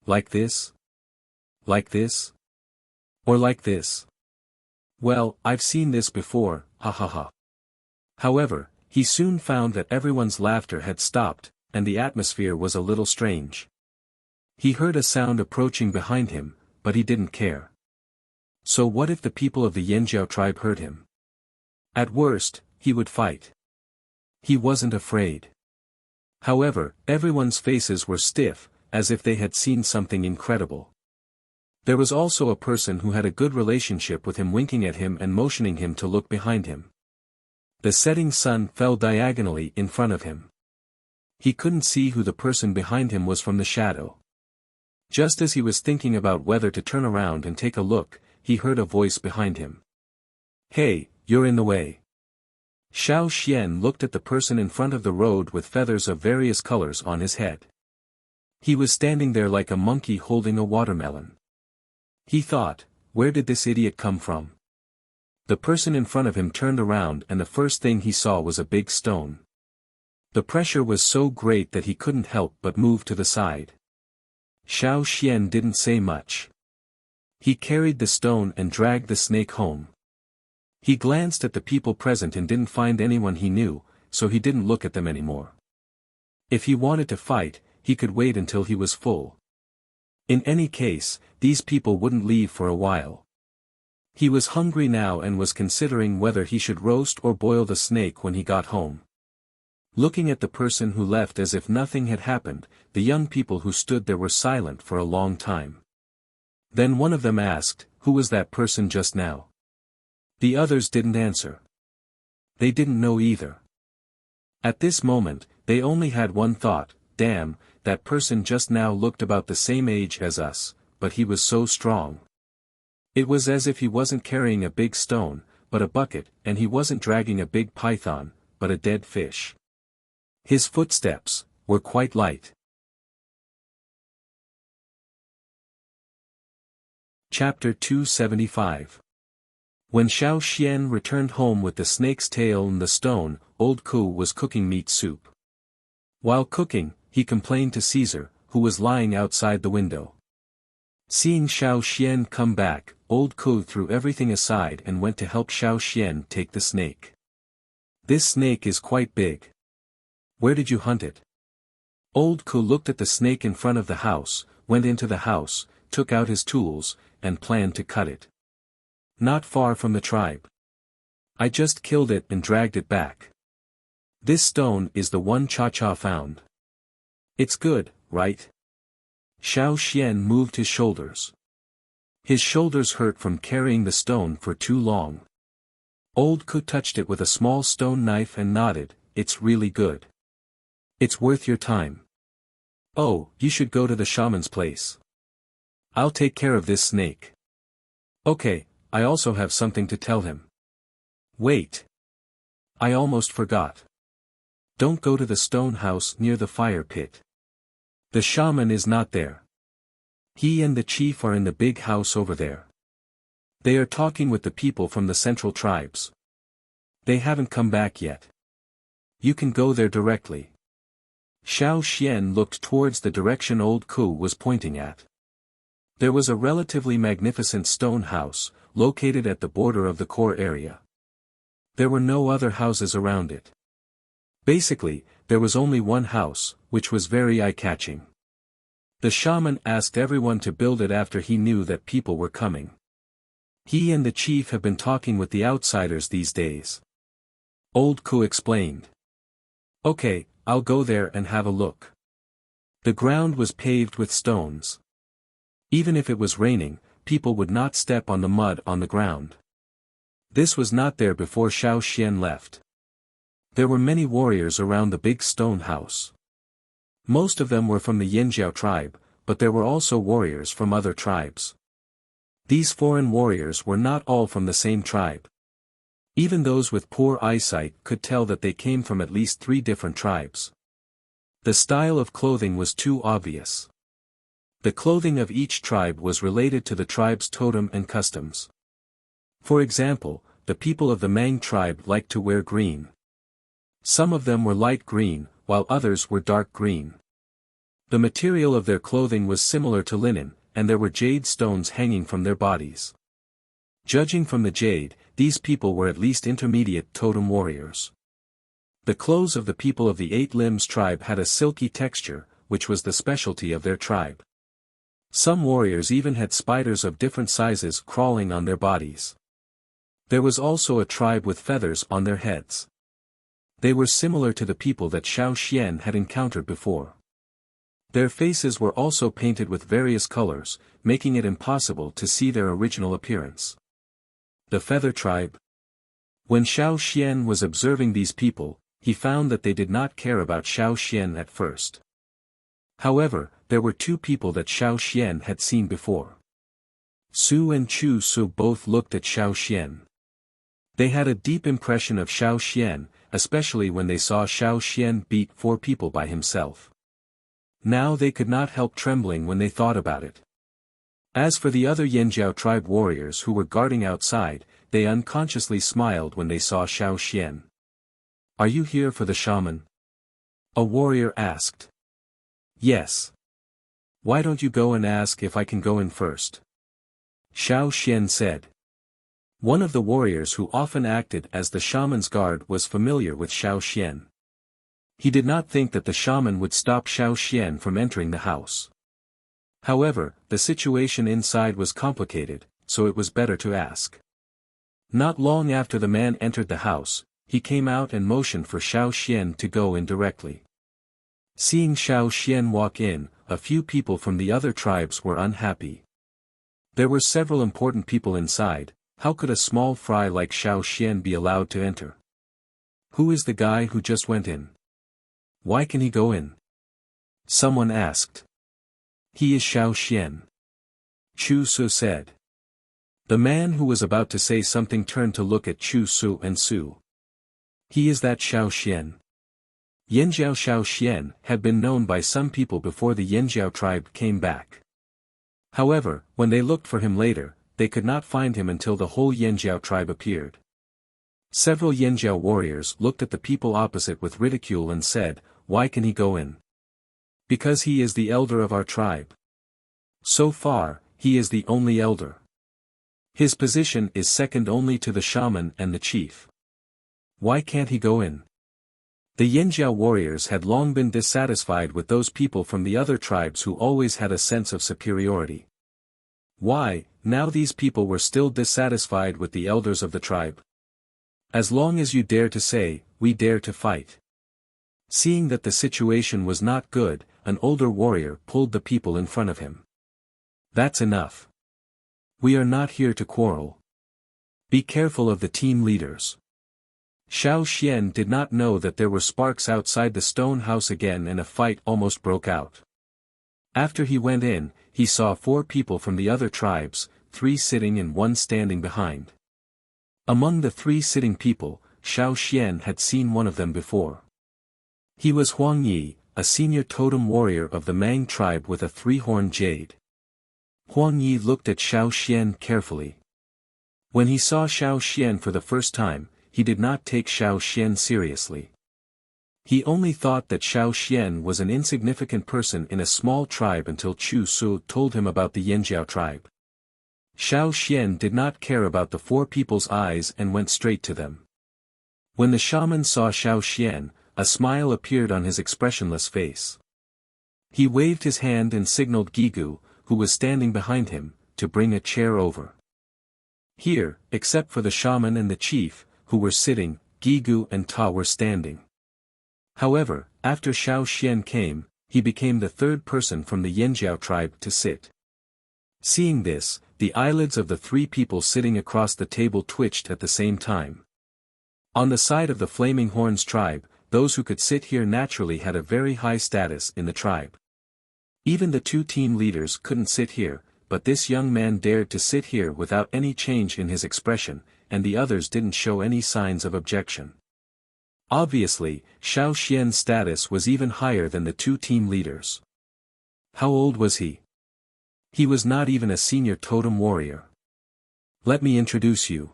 Like this? Like this? Or like this? Well, I've seen this before, ha ha ha. However, he soon found that everyone's laughter had stopped, and the atmosphere was a little strange. He heard a sound approaching behind him, but he didn't care. So what if the people of the Yanjiao tribe heard him? At worst, he would fight. He wasn't afraid. However, everyone's faces were stiff, as if they had seen something incredible. There was also a person who had a good relationship with him, winking at him and motioning him to look behind him. The setting sun fell diagonally in front of him. He couldn't see who the person behind him was from the shadow. Just as he was thinking about whether to turn around and take a look, he heard a voice behind him. "Hey, you're in the way." Xiao Xian looked at the person in front of the road with feathers of various colors on his head. He was standing there like a monkey holding a watermelon. He thought, where did this idiot come from? The person in front of him turned around and the first thing he saw was a big stone. The pressure was so great that he couldn't help but move to the side. Xiao Xian didn't say much. He carried the stone and dragged the snake home. He glanced at the people present and didn't find anyone he knew, so he didn't look at them anymore. If he wanted to fight, he could wait until he was full. In any case, these people wouldn't leave for a while. He was hungry now and was considering whether he should roast or boil the snake when he got home. Looking at the person who left as if nothing had happened, the young people who stood there were silent for a long time. Then one of them asked, "Who was that person just now?" The others didn't answer. They didn't know either. At this moment, they only had one thought: damn, that person just now looked about the same age as us, but he was so strong. It was as if he wasn't carrying a big stone, but a bucket, and he wasn't dragging a big python, but a dead fish. His footsteps were quite light. Chapter 275. When Xiao Xian returned home with the snake's tail and the stone, old Ku was cooking meat soup. While cooking, he complained to Caesar, who was lying outside the window. Seeing Xiao Xian come back, old Ku threw everything aside and went to help Xiao Xian take the snake. "This snake is quite big. Where did you hunt it?" Old Ku looked at the snake in front of the house, went into the house, took out his tools, and planned to cut it. "Not far from the tribe. I just killed it and dragged it back. This stone is the one Cha-Cha found. It's good, right?" Xiao Xian moved his shoulders. His shoulders hurt from carrying the stone for too long. Old Ku touched it with a small stone knife and nodded, "It's really good. It's worth your time. Oh, you should go to the shaman's place. I'll take care of this snake." "Okay, I also have something to tell him." "Wait. I almost forgot. Don't go to the stone house near the fire pit. The shaman is not there. He and the chief are in the big house over there. They are talking with the people from the central tribes. They haven't come back yet. You can go there directly." Xiao Xian looked towards the direction old Ku was pointing at. There was a relatively magnificent stone house, located at the border of the core area. There were no other houses around it. Basically, there was only one house, which was very eye-catching. The shaman asked everyone to build it after he knew that people were coming. He and the chief have been talking with the outsiders these days. Old Ku explained. "Okay, I'll go there and have a look." The ground was paved with stones. Even if it was raining, people would not step on the mud on the ground. This was not there before Xiao Xian left. There were many warriors around the big stone house. Most of them were from the Yanjiao tribe, but there were also warriors from other tribes. These foreign warriors were not all from the same tribe. Even those with poor eyesight could tell that they came from at least 3 different tribes. The style of clothing was too obvious. The clothing of each tribe was related to the tribe's totem and customs. For example, the people of the Mang tribe liked to wear green. Some of them were light green, while others were dark green. The material of their clothing was similar to linen, and there were jade stones hanging from their bodies. Judging from the jade, these people were at least intermediate totem warriors. The clothes of the people of the 8 Limbs tribe had a silky texture, which was the specialty of their tribe. Some warriors even had spiders of different sizes crawling on their bodies. There was also a tribe with feathers on their heads. They were similar to the people that Xiao Xian had encountered before. Their faces were also painted with various colors, making it impossible to see their original appearance. The Feather Tribe. When Xiao Xian was observing these people, he found that they did not care about Xiao Xian at first. However, there were two people that Xiao Xian had seen before. Su and Chu Su both looked at Xiao Xian. They had a deep impression of Xiao Xian, especially when they saw Xiao Xian beat 4 people by himself. Now they could not help trembling when they thought about it. As for the other Yanjiao tribe warriors who were guarding outside, they unconsciously smiled when they saw Xiao Xian. "Are you here for the shaman?" a warrior asked. "Yes. Why don't you go and ask if I can go in first?" Xiao Xian said. One of the warriors who often acted as the shaman's guard was familiar with Xiao Xian. He did not think that the shaman would stop Xiao Xian from entering the house. However, the situation inside was complicated, so it was better to ask. Not long after the man entered the house, he came out and motioned for Xiao Xian to go in directly. Seeing Xiao Xian walk in, a few people from the other tribes were unhappy. There were several important people inside. How could a small fry like Xiao Xian be allowed to enter? Who is the guy who just went in? Why can he go in? Someone asked. He is Xiao Xian. Chu Su said. The man who was about to say something turned to look at Chu Su and Su. He is that Xiao Xian. Yanjiao Xiao Xian had been known by some people before the Yanjiao tribe came back. However, when they looked for him later, they could not find him until the whole Yanjiao tribe appeared. Several Yanjiao warriors looked at the people opposite with ridicule and said, "Why can he go in?" "Because he is the elder of our tribe. So far, he is the only elder. His position is second only to the shaman and the chief. Why can't he go in?" The Yanjiao warriors had long been dissatisfied with those people from the other tribes who always had a sense of superiority. Why, now these people were still dissatisfied with the elders of the tribe? As long as you dare to say, "We dare to fight." Seeing that the situation was not good, an older warrior pulled the people in front of him. "That's enough. We are not here to quarrel. Be careful of the team leaders." Xiao Xian did not know that there were sparks outside the stone house again and a fight almost broke out. After he went in, he saw 4 people from the other tribes, 3 sitting and 1 standing behind. Among the 3 sitting people, Xiao Xian had seen one of them before. He was Huang Yi, a senior totem warrior of the Mang tribe with a 3-horned jade. Huang Yi looked at Xiao Xian carefully. When he saw Xiao Xian for the first time, he did not take Xiao Xian seriously. He only thought that Xiao Xian was an insignificant person in a small tribe until Chu Su told him about the Yanjiao tribe. Xiao Xian did not care about the 4 people's eyes and went straight to them. When the shaman saw Xiao Xian, a smile appeared on his expressionless face. He waved his hand and signaled Gigu, who was standing behind him, to bring a chair over. Here, except for the shaman and the chief, who were sitting, Gigu and Ta were standing. However, after Xiao Xian came, he became the 3rd person from the Yanjiao tribe to sit. Seeing this, the eyelids of the 3 people sitting across the table twitched at the same time. On the side of the Flaming Horns tribe, those who could sit here naturally had a very high status in the tribe. Even the 2 team leaders couldn't sit here, but this young man dared to sit here without any change in his expression, and the others didn't show any signs of objection. Obviously, Xiao Xian's status was even higher than the 2 team leaders. How old was he? He was not even a senior totem warrior. Let me introduce you.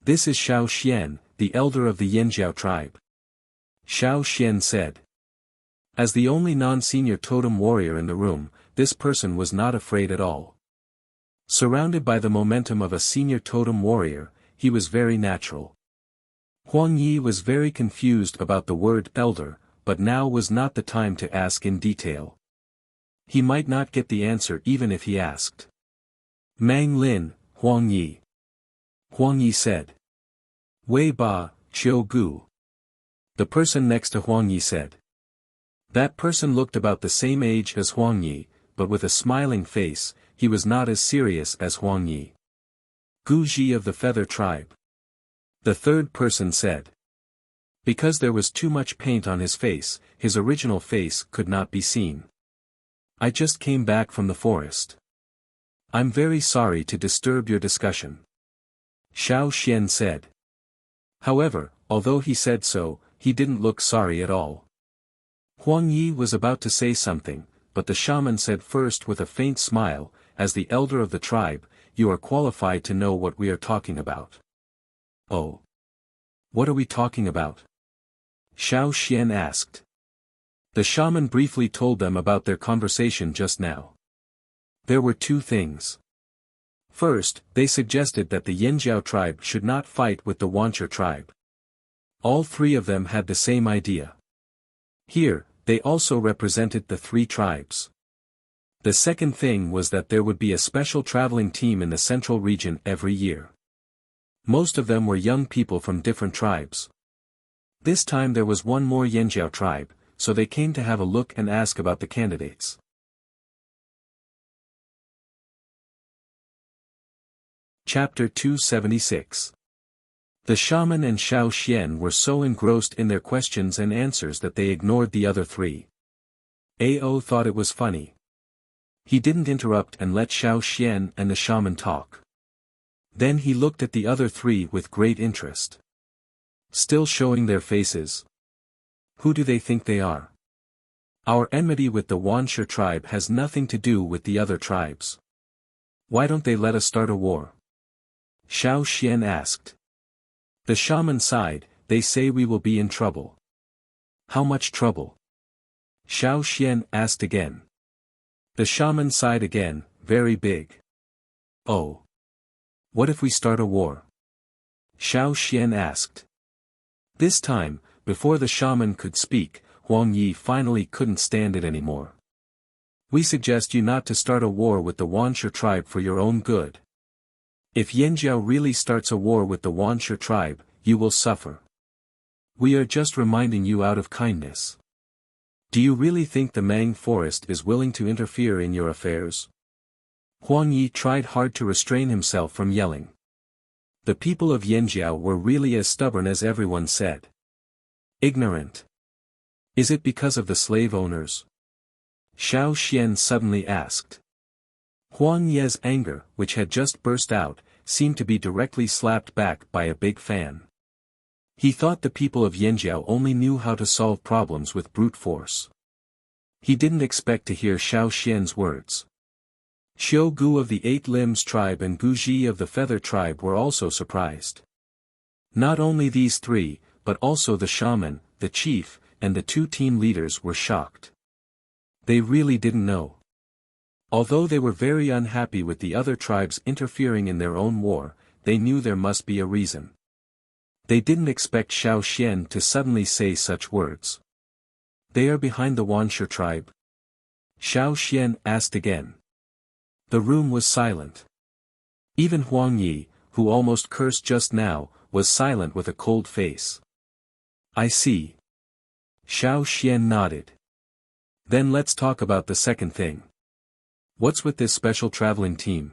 This is Xiao Xian, the elder of the Yanjiao tribe. Xiao Xian said. As the only non-senior totem warrior in the room, this person was not afraid at all. Surrounded by the momentum of a senior totem warrior, he was very natural. Huang Yi was very confused about the word elder, but now was not the time to ask in detail. He might not get the answer even if he asked. Mang Lin, Huang Yi. Huang Yi said. Wei Ba, Qiu Gu. The person next to Huang Yi said. That person looked about the same age as Huang Yi, but with a smiling face. He was not as serious as Huang Yi. Gu Ji of the Feather Tribe. The third person said. Because there was too much paint on his face, his original face could not be seen. I just came back from the forest. I'm very sorry to disturb your discussion. Xiao Xian said. However, although he said so, he didn't look sorry at all. Huang Yi was about to say something, but the shaman said first with a faint smile, as the elder of the tribe, you are qualified to know what we are talking about. Oh. What are we talking about? Xiao Xian asked. The shaman briefly told them about their conversation just now. There were two things. First, they suggested that the Yanjiao tribe should not fight with the Wuxia tribe. All three of them had the same idea. Here, they also represented the three tribes. The second thing was that there would be a special traveling team in the central region every year. Most of them were young people from different tribes. This time there was one more Yanjiao tribe, so they came to have a look and ask about the candidates. Chapter 276. The shaman and Xiao Xian were so engrossed in their questions and answers that they ignored the other three. Ao thought it was funny. He didn't interrupt and let Xiao Xian and the shaman talk. Then he looked at the other three with great interest. Still showing their faces. Who do they think they are? Our enmity with the Wuxia tribe has nothing to do with the other tribes. Why don't they let us start a war? Xiao Xian asked. The shaman sighed, they say we will be in trouble. How much trouble? Xiao Xian asked again. The shaman sighed again, very big. Oh. What if we start a war? Xiao Xian asked. This time, before the shaman could speak, Huang Yi finally couldn't stand it anymore. We suggest you not to start a war with the Wuxia tribe for your own good. If Yanjiao really starts a war with the Wuxia tribe, you will suffer. We are just reminding you out of kindness. Do you really think the Mang forest is willing to interfere in your affairs? Huang Yi tried hard to restrain himself from yelling. The people of Yanjiao were really as stubborn as everyone said. Ignorant. Is it because of the slave owners? Xiao Xian suddenly asked. Huang Ye's anger, which had just burst out, seemed to be directly slapped back by a big fan. He thought the people of Yanjiao only knew how to solve problems with brute force. He didn't expect to hear Xiao Xian's words. Xiu Gu of the Eight Limbs tribe and Gu Ji of the Feather tribe were also surprised. Not only these three, but also the shaman, the chief, and the two team leaders were shocked. They really didn't know. Although they were very unhappy with the other tribes interfering in their own war, they knew there must be a reason. They didn't expect Xiao Xian to suddenly say such words. They are behind the Wuxia tribe? Xiao Xian asked again. The room was silent. Even Huang Yi, who almost cursed just now, was silent with a cold face. I see. Xiao Xian nodded. Then let's talk about the second thing. What's with this special traveling team?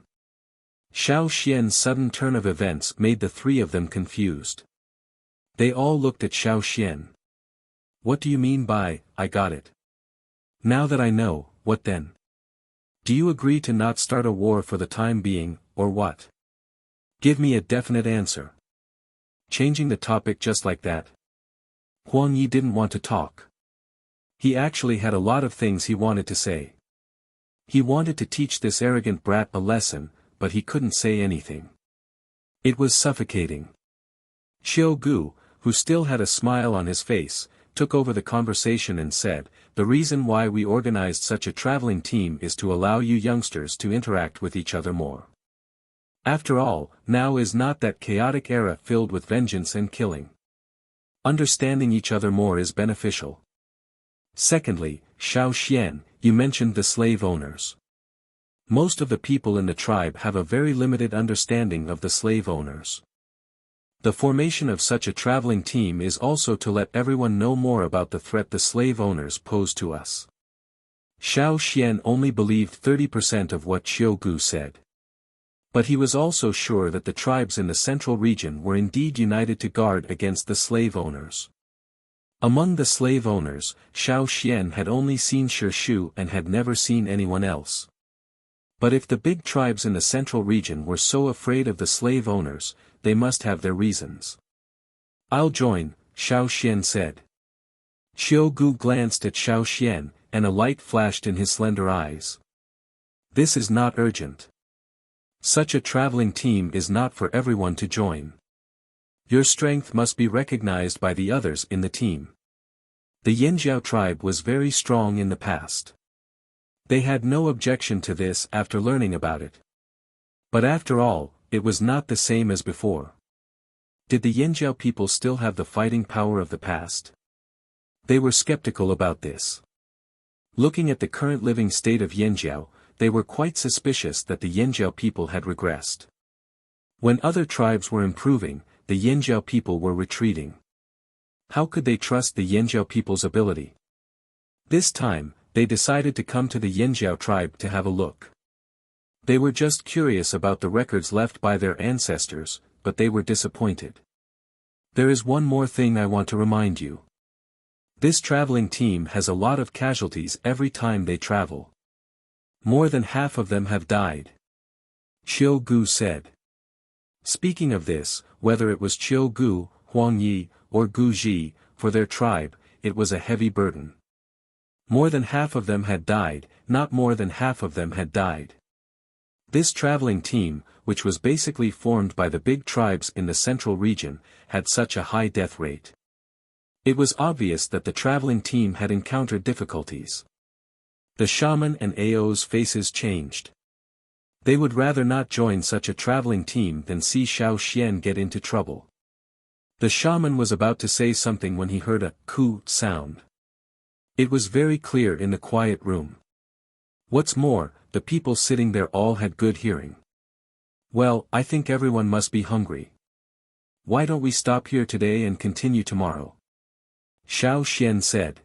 Xiao Xian's sudden turn of events made the three of them confused. They all looked at Xiao Xian. What do you mean by, I got it? Now that I know, what then? Do you agree to not start a war for the time being, or what? Give me a definite answer. Changing the topic just like that. Huang Yi didn't want to talk. He actually had a lot of things he wanted to say. He wanted to teach this arrogant brat a lesson, but he couldn't say anything. It was suffocating. Xiu Gu, who still had a smile on his face, took over the conversation and said, the reason why we organized such a traveling team is to allow you youngsters to interact with each other more. After all, now is not that chaotic era filled with vengeance and killing. Understanding each other more is beneficial. Secondly, Xiao Xian, you mentioned the slave owners. Most of the people in the tribe have a very limited understanding of the slave owners. The formation of such a traveling team is also to let everyone know more about the threat the slave owners pose to us. Xiao Xian only believed 30% of what Qiu Gu said. But he was also sure that the tribes in the central region were indeed united to guard against the slave owners. Among the slave owners, Xiao Xian had only seen Shi Shu and had never seen anyone else. But if the big tribes in the central region were so afraid of the slave owners, they must have their reasons. "I'll join," Xiao Xian said. Qiu Gu glanced at Xiao Xian, and a light flashed in his slender eyes. "This is not urgent. Such a traveling team is not for everyone to join. Your strength must be recognized by the others in the team." The Yanjiao tribe was very strong in the past. They had no objection to this after learning about it. But after all, it was not the same as before. Did the Yanjiao people still have the fighting power of the past? They were skeptical about this. Looking at the current living state of Yanjiao, they were quite suspicious that the Yanjiao people had regressed. When other tribes were improving, the Yanjiao people were retreating. How could they trust the Yanjiao people's ability? This time, they decided to come to the Yanjiao tribe to have a look. They were just curious about the records left by their ancestors, but they were disappointed. "There is one more thing I want to remind you. This traveling team has a lot of casualties every time they travel. More than half of them have died," Qiu Gu said. Speaking of this, whether it was Qiu Gu, Huang Yi, or Gu Ji, for their tribe, it was a heavy burden. More than half of them had died, not more than half of them had died. This traveling team, which was basically formed by the big tribes in the central region, had such a high death rate. It was obvious that the traveling team had encountered difficulties. The shaman and Ao's faces changed. They would rather not join such a traveling team than see Xiao Xian get into trouble. The shaman was about to say something when he heard a "ku" sound. It was very clear in the quiet room. What's more, the people sitting there all had good hearing. "Well, I think everyone must be hungry. Why don't we stop here today and continue tomorrow?" Xiao Xian said.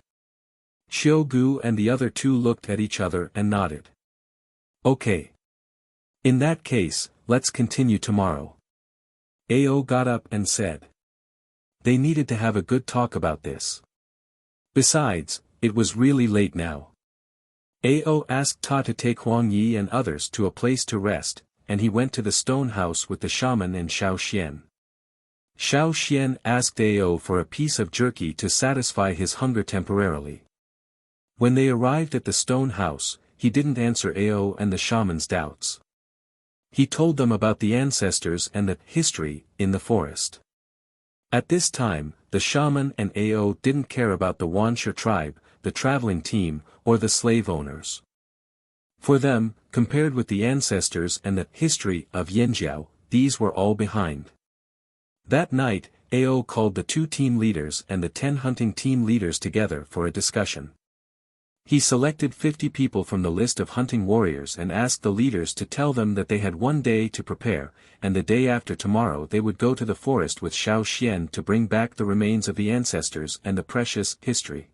Qiu Gu and the other two looked at each other and nodded. "Okay. In that case, let's continue tomorrow." Ao got up and said. They needed to have a good talk about this. Besides, it was really late now. Ao asked Ta to take Huang Yi and others to a place to rest, and he went to the stone house with the shaman and Xiao Xian. Xiao Xian asked Ao for a piece of jerky to satisfy his hunger temporarily. When they arrived at the stone house, he didn't answer Ao and the shaman's doubts. He told them about the ancestors and the history in the forest. At this time, the shaman and Ao didn't care about the Wuxia tribe, the traveling team, or the slave owners. For them, compared with the ancestors and the history of Yanjiao, these were all behind. That night, Ao called the 2 team leaders and the 10 hunting team leaders together for a discussion. He selected 50 people from the list of hunting warriors and asked the leaders to tell them that they had one day to prepare, and the day after tomorrow they would go to the forest with Xiao Xian to bring back the remains of the ancestors and the precious history.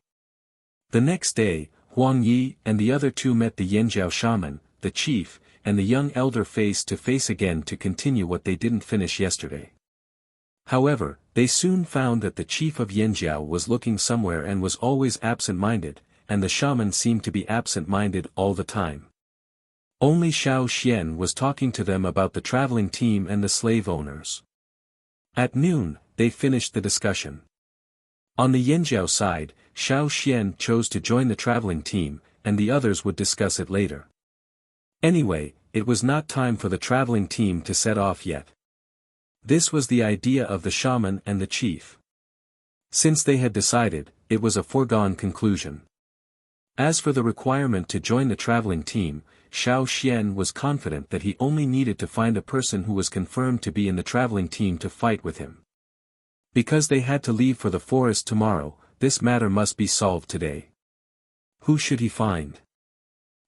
The next day, Huang Yi and the other 2 met the Yanjiao shaman, the chief, and the young elder face to face again to continue what they didn't finish yesterday. However, they soon found that the chief of Yanjiao was looking somewhere and was always absent-minded, and the shaman seemed to be absent-minded all the time. Only Xiao Xian was talking to them about the traveling team and the slave owners. At noon, they finished the discussion. On the Yanjiao side, Xiao Xian chose to join the traveling team, and the others would discuss it later. Anyway, it was not time for the traveling team to set off yet. This was the idea of the shaman and the chief. Since they had decided, it was a foregone conclusion. As for the requirement to join the traveling team, Xiao Xian was confident that he only needed to find a person who was confirmed to be in the traveling team to fight with him. Because they had to leave for the forest tomorrow, this matter must be solved today. Who should he find?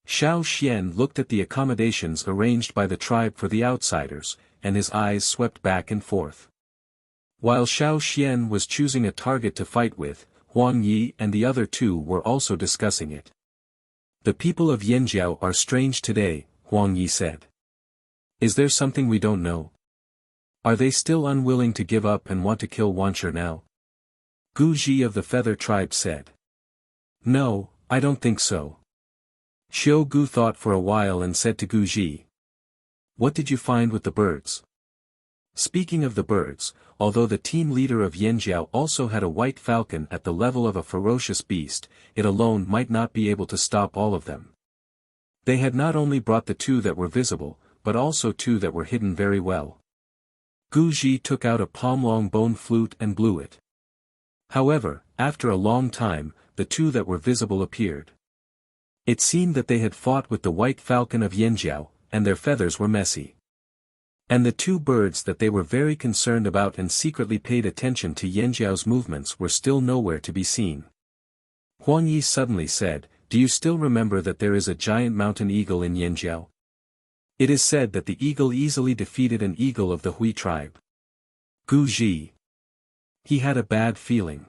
Xiao Xian looked at the accommodations arranged by the tribe for the outsiders, and his eyes swept back and forth. While Xiao Xian was choosing a target to fight with, Huang Yi and the other two were also discussing it. The people of Yanjiao are strange today, Huang Yi said. Is there something we don't know? Are they still unwilling to give up and want to kill Wanshi now? Gu Ji of the Feather Tribe said. No, I don't think so. Xiao Gu thought for a while and said to Gu Ji. What did you find with the birds? Speaking of the birds, although the team leader of Yanjiao also had a white falcon at the level of a ferocious beast, it alone might not be able to stop all of them. They had not only brought the two that were visible, but also two that were hidden very well. Gu Ji took out a palm-long bone flute and blew it. However, after a long time, the two that were visible appeared. It seemed that they had fought with the white falcon of Yanjiao, and their feathers were messy. And the two birds that they were very concerned about and secretly paid attention to Yanjiao's movements were still nowhere to be seen. Huang Yi suddenly said, Do you still remember that there is a giant mountain eagle in Yanjiao? It is said that the eagle easily defeated an eagle of the Hui tribe. Gu Ji. He had a bad feeling.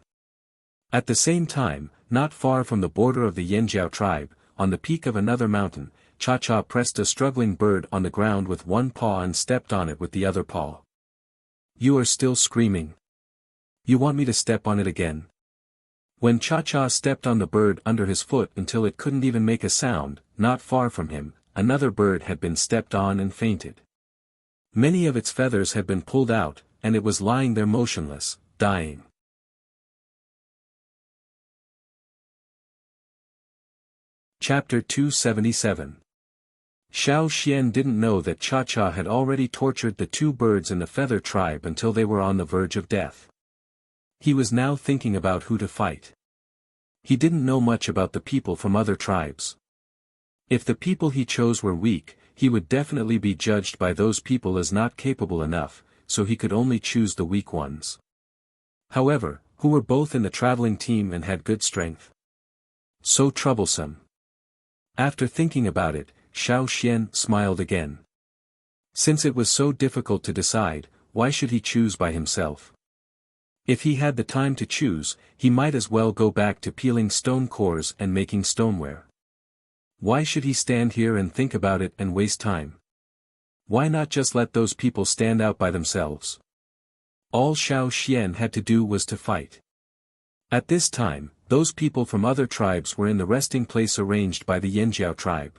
At the same time, not far from the border of the Yanjiao tribe, on the peak of another mountain, Cha-Cha pressed a struggling bird on the ground with one paw and stepped on it with the other paw. You are still screaming. You want me to step on it again? When Cha-Cha stepped on the bird under his foot until it couldn't even make a sound, not far from him, another bird had been stepped on and fainted. Many of its feathers had been pulled out, and it was lying there motionless, dying. Chapter 277. Xiao Xian didn't know that Cha-Cha had already tortured the two birds in the Feather Tribe until they were on the verge of death. He was now thinking about who to fight. He didn't know much about the people from other tribes. If the people he chose were weak, he would definitely be judged by those people as not capable enough, so he could only choose the weak ones. However, who were both in the traveling team and had good strength? So troublesome. After thinking about it, Xiao Xian smiled again. Since it was so difficult to decide, why should he choose by himself? If he had the time to choose, he might as well go back to peeling stone cores and making stoneware. Why should he stand here and think about it and waste time? Why not just let those people stand out by themselves? All Xiao Xian had to do was to fight. At this time, those people from other tribes were in the resting place arranged by the Yanjiao tribe.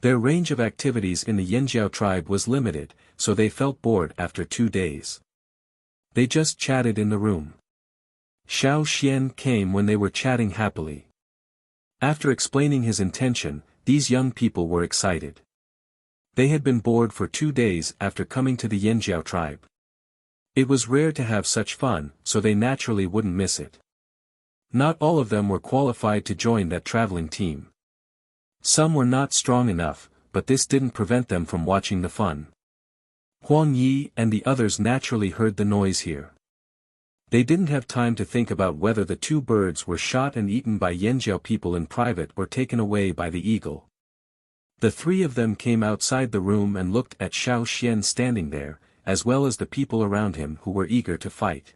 Their range of activities in the Yanjiao tribe was limited, so they felt bored after 2 days. They just chatted in the room. Xiao Xian came when they were chatting happily. After explaining his intention, these young people were excited. They had been bored for 2 days after coming to the Yanjiao tribe. It was rare to have such fun, so they naturally wouldn't miss it. Not all of them were qualified to join that traveling team. Some were not strong enough, but this didn't prevent them from watching the fun. Huang Yi and the others naturally heard the noise here. They didn't have time to think about whether the two birds were shot and eaten by Yanjiao people in private or taken away by the eagle. The three of them came outside the room and looked at Xiao Xian standing there, as well as the people around him who were eager to fight.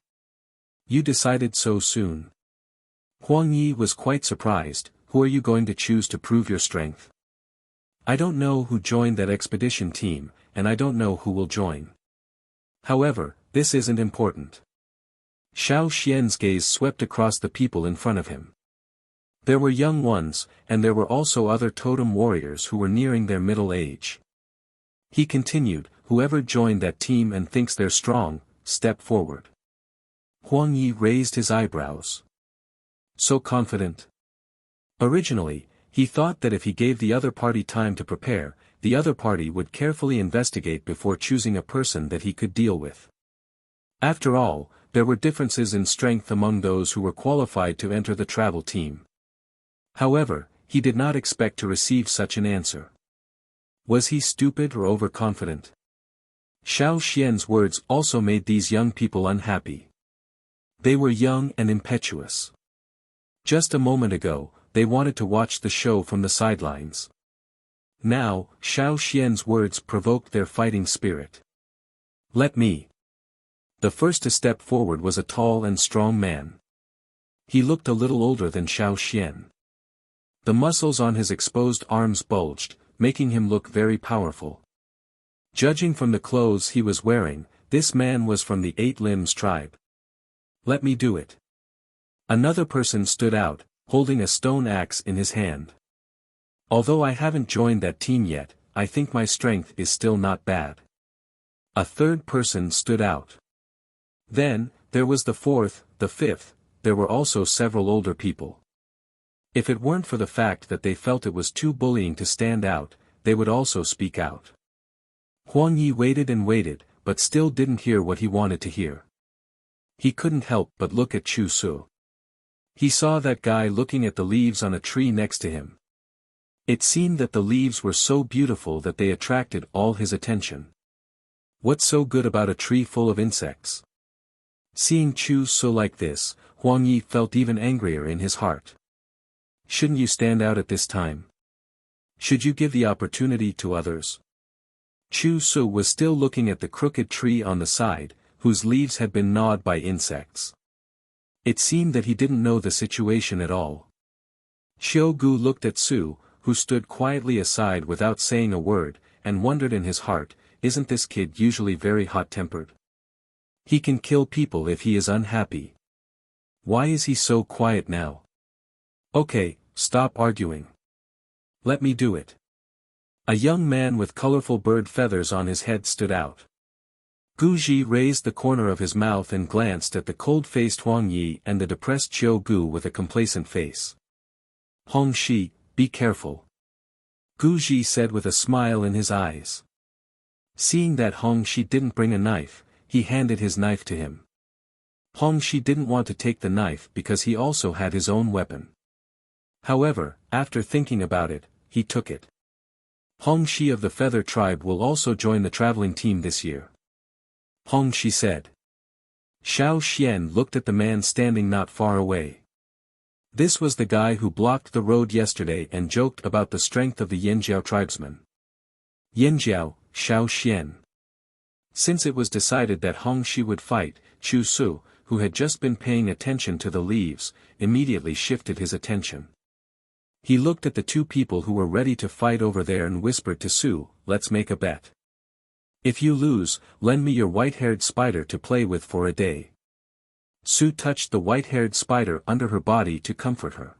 You decided so soon. Huang Yi was quite surprised. Who are you going to choose to prove your strength? I don't know who joined that expedition team, and I don't know who will join. However, this isn't important. Xiao Xian's gaze swept across the people in front of him. There were young ones, and there were also other totem warriors who were nearing their middle age. He continued, whoever joined that team and thinks they're strong, step forward. Huang Yi raised his eyebrows. So confident. Originally, he thought that if he gave the other party time to prepare, the other party would carefully investigate before choosing a person that he could deal with. After all, there were differences in strength among those who were qualified to enter the travel team. However, he did not expect to receive such an answer. Was he stupid or overconfident? Xiao Xian's words also made these young people unhappy. They were young and impetuous. Just a moment ago, they wanted to watch the show from the sidelines. Now, Xiao Xian's words provoked their fighting spirit. Let me. The first to step forward was a tall and strong man. He looked a little older than Xiao Xian. The muscles on his exposed arms bulged, making him look very powerful. Judging from the clothes he was wearing, this man was from the Eight Limbs tribe. Let me do it. Another person stood out, holding a stone axe in his hand. Although I haven't joined that team yet, I think my strength is still not bad. A third person stood out. Then, there was the fourth, the fifth, there were also several older people. If it weren't for the fact that they felt it was too bullying to stand out, they would also speak out. Huang Yi waited and waited, but still didn't hear what he wanted to hear. He couldn't help but look at Chu Su. He saw that guy looking at the leaves on a tree next to him. It seemed that the leaves were so beautiful that they attracted all his attention. What's so good about a tree full of insects? Seeing Chu Su like this, Huang Yi felt even angrier in his heart. Shouldn't you stand out at this time? Should you give the opportunity to others? Chu Su was still looking at the crooked tree on the side, whose leaves had been gnawed by insects. It seemed that he didn't know the situation at all. Xiao Gu looked at Su, who stood quietly aside without saying a word, and wondered in his heart, isn't this kid usually very hot-tempered? He can kill people if he is unhappy. Why is he so quiet now? Okay, stop arguing. Let me do it. A young man with colorful bird feathers on his head stood out. Gu Ji raised the corner of his mouth and glanced at the cold-faced Huang Yi and the depressed Qiu Gu with a complacent face. Hong Shi, be careful. Gu Ji said with a smile in his eyes. Seeing that Hong Shi didn't bring a knife, he handed his knife to him. Hong Shi didn't want to take the knife because he also had his own weapon. However, after thinking about it, he took it. Hong Shi of the Feather Tribe will also join the traveling team this year. Hong Shi said. Xiao Xian looked at the man standing not far away. This was the guy who blocked the road yesterday and joked about the strength of the Yanjiao tribesmen. Yanjiao, Xiao Xian. Since it was decided that Hong Shi would fight, Chu Su, who had just been paying attention to the leaves, immediately shifted his attention. He looked at the two people who were ready to fight over there and whispered to Su, let's make a bet. If you lose, lend me your white-haired spider to play with for a day. Su touched the white-haired spider under her body to comfort her.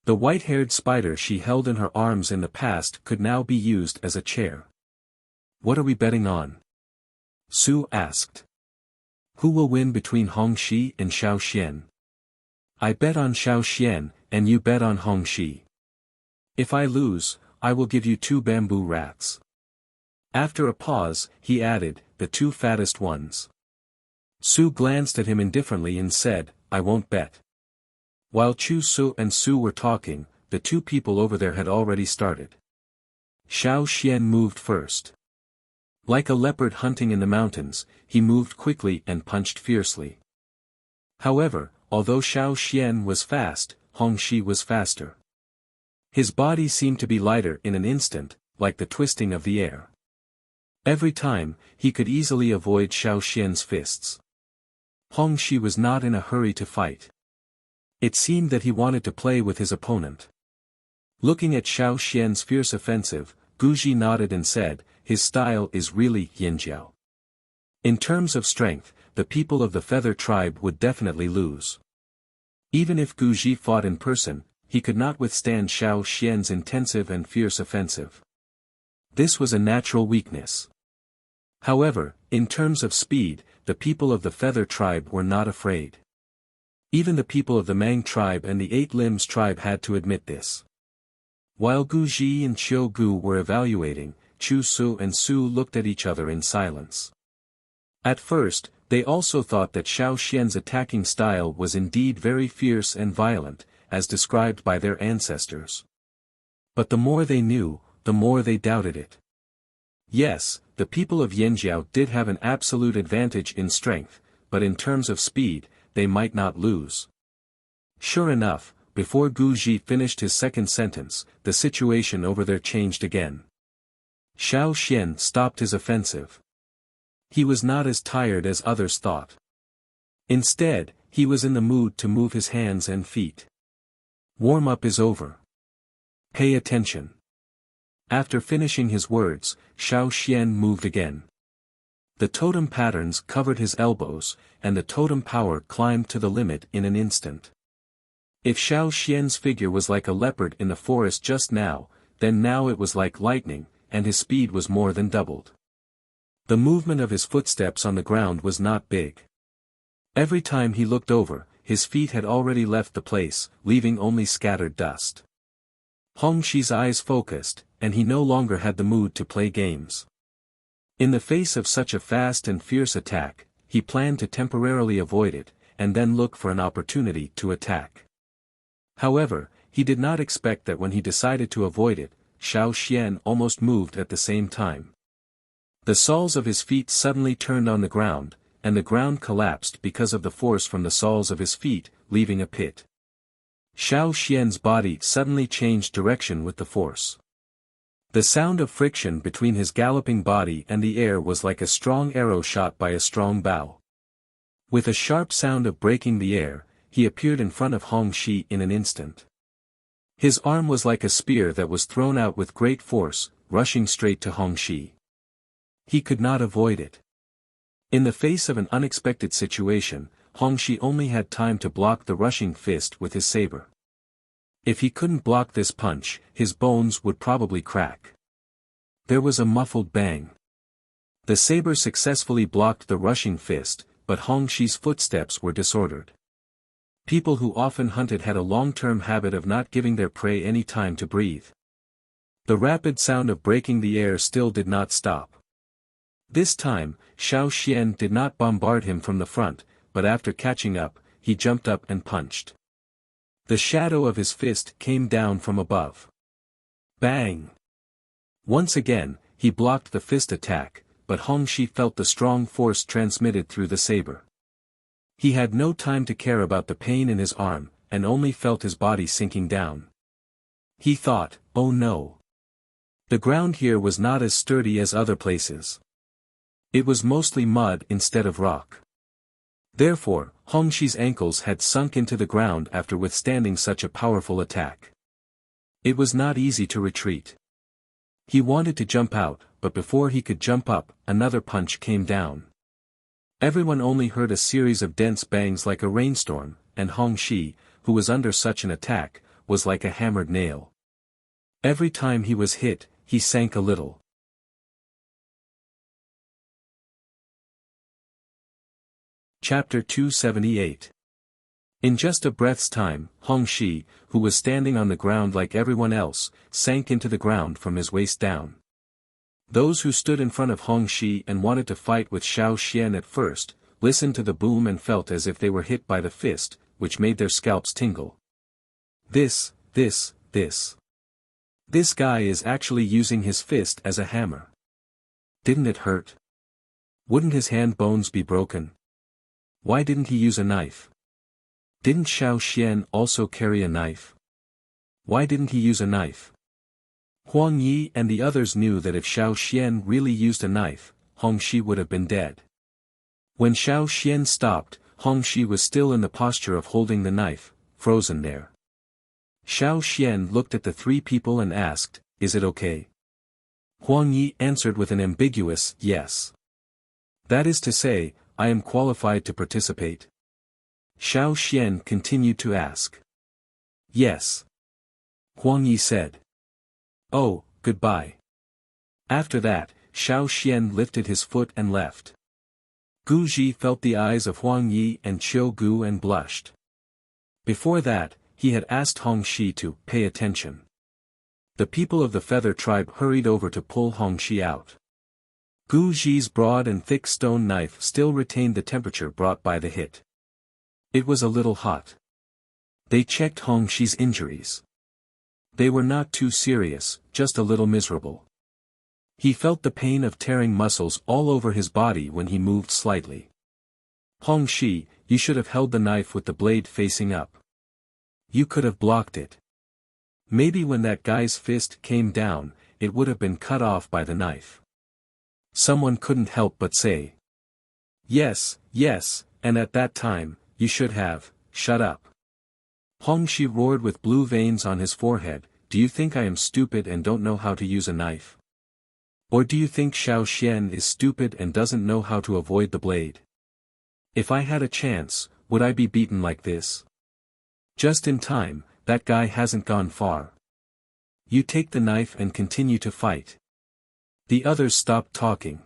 The white-haired spider she held in her arms in the past could now be used as a chair. What are we betting on? Su asked. Who will win between Hong Shi and Xiao Xian? I bet on Xiao Xian, and you bet on Hong Shi. If I lose, I will give you 2 bamboo rats. After a pause, he added, the 2 fattest ones. Su glanced at him indifferently and said, I won't bet. While Chu Su and Su were talking, the 2 people over there had already started. Xiao Xian moved first. Like a leopard hunting in the mountains, he moved quickly and punched fiercely. However, although Xiao Xian was fast, Hong Shi was faster. His body seemed to be lighter in an instant, like the twisting of the air. Every time, he could easily avoid Xiao Xian's fists. Hong Shi was not in a hurry to fight. It seemed that he wanted to play with his opponent. Looking at Xiao Xian's fierce offensive, Gu Ji nodded and said, his style is really Yanjiao. In terms of strength, the people of the Feather Tribe would definitely lose. Even if Gu Ji fought in person, he could not withstand Xiao Xian's intensive and fierce offensive. This was a natural weakness. However, in terms of speed, the people of the Feather Tribe were not afraid. Even the people of the Mang Tribe and the Eight Limbs Tribe had to admit this. While Gu Ji and Qiu Gu were evaluating, Chu Su and Su looked at each other in silence. At first, they also thought that Xiao Xian's attacking style was indeed very fierce and violent, as described by their ancestors. But the more they knew, the more they doubted it. Yes, the people of Yanjiao did have an absolute advantage in strength, but in terms of speed, they might not lose. Sure enough, before Gu Ji finished his second sentence, the situation over there changed again. Xiao Xian stopped his offensive. He was not as tired as others thought. Instead, he was in the mood to move his hands and feet. Warm-up is over. Pay attention. After finishing his words, Xiao Xian moved again. The totem patterns covered his elbows, and the totem power climbed to the limit in an instant. If Xiao Xian's figure was like a leopard in the forest just now, then now it was like lightning, and his speed was more than doubled. The movement of his footsteps on the ground was not big. Every time he looked over, his feet had already left the place, leaving only scattered dust. Hongxi's eyes focused, and he no longer had the mood to play games. In the face of such a fast and fierce attack, he planned to temporarily avoid it, and then look for an opportunity to attack. However, he did not expect that when he decided to avoid it, Xiao Xian almost moved at the same time. The soles of his feet suddenly turned on the ground, and the ground collapsed because of the force from the soles of his feet, leaving a pit. Xiao Xian's body suddenly changed direction with the force. The sound of friction between his galloping body and the air was like a strong arrow shot by a strong bow. With a sharp sound of breaking the air, he appeared in front of Hongxi in an instant. His arm was like a spear that was thrown out with great force, rushing straight to Hongxi. He could not avoid it. In the face of an unexpected situation, Hongxi only had time to block the rushing fist with his saber. If he couldn't block this punch, his bones would probably crack. There was a muffled bang. The saber successfully blocked the rushing fist, but Hongxi's footsteps were disordered. People who often hunted had a long-term habit of not giving their prey any time to breathe. The rapid sound of breaking the air still did not stop. This time, Xiao Xian did not bombard him from the front, but after catching up, he jumped up and punched. The shadow of his fist came down from above. Bang! Once again, he blocked the fist attack, but Hongxi felt the strong force transmitted through the saber. He had no time to care about the pain in his arm, and only felt his body sinking down. He thought, oh no. The ground here was not as sturdy as other places. It was mostly mud instead of rock. Therefore, Hongxi's ankles had sunk into the ground after withstanding such a powerful attack. It was not easy to retreat. He wanted to jump out, but before he could jump up, another punch came down. Everyone only heard a series of dense bangs like a rainstorm, and Hongxi, who was under such an attack, was like a hammered nail. Every time he was hit, he sank a little. Chapter 278. In just a breath's time, Hongxi, who was standing on the ground like everyone else, sank into the ground from his waist down. Those who stood in front of Hongxi and wanted to fight with Xiao Xian at first, listened to the boom and felt as if they were hit by the fist, which made their scalps tingle. This guy is actually using his fist as a hammer. Didn't it hurt? Wouldn't his hand bones be broken? Why didn't he use a knife? Didn't Xiao Xian also carry a knife? Why didn't he use a knife? Huang Yi and the others knew that if Xiao Xian really used a knife, Hongxi would have been dead. When Xiao Xian stopped, Hongxi was still in the posture of holding the knife, frozen there. Xiao Xian looked at the three people and asked, "Is it okay?" Huang Yi answered with an ambiguous yes. That is to say, I am qualified to participate. Xiao Xian continued to ask. Yes. Huang Yi said. Oh, goodbye. After that, Xiao Xian lifted his foot and left. Gu Ji felt the eyes of Huang Yi and Qiu Gu and blushed. Before that, he had asked Hongxi to pay attention. The people of the Feather tribe hurried over to pull Hongxi out. Gu Ji's broad and thick stone knife still retained the temperature brought by the hit. It was a little hot. They checked Hongxi's injuries. They were not too serious, just a little miserable. He felt the pain of tearing muscles all over his body when he moved slightly. Hongxi, you should have held the knife with the blade facing up. You could have blocked it. Maybe when that guy's fist came down, it would have been cut off by the knife. Someone couldn't help but say. Yes, yes, and at that time, you should have, shut up. Hongxi roared with blue veins on his forehead, do you think I am stupid and don't know how to use a knife? Or do you think Xiao Xian is stupid and doesn't know how to avoid the blade? If I had a chance, would I be beaten like this? Just in time, that guy hasn't gone far. You take the knife and continue to fight. The others stopped talking.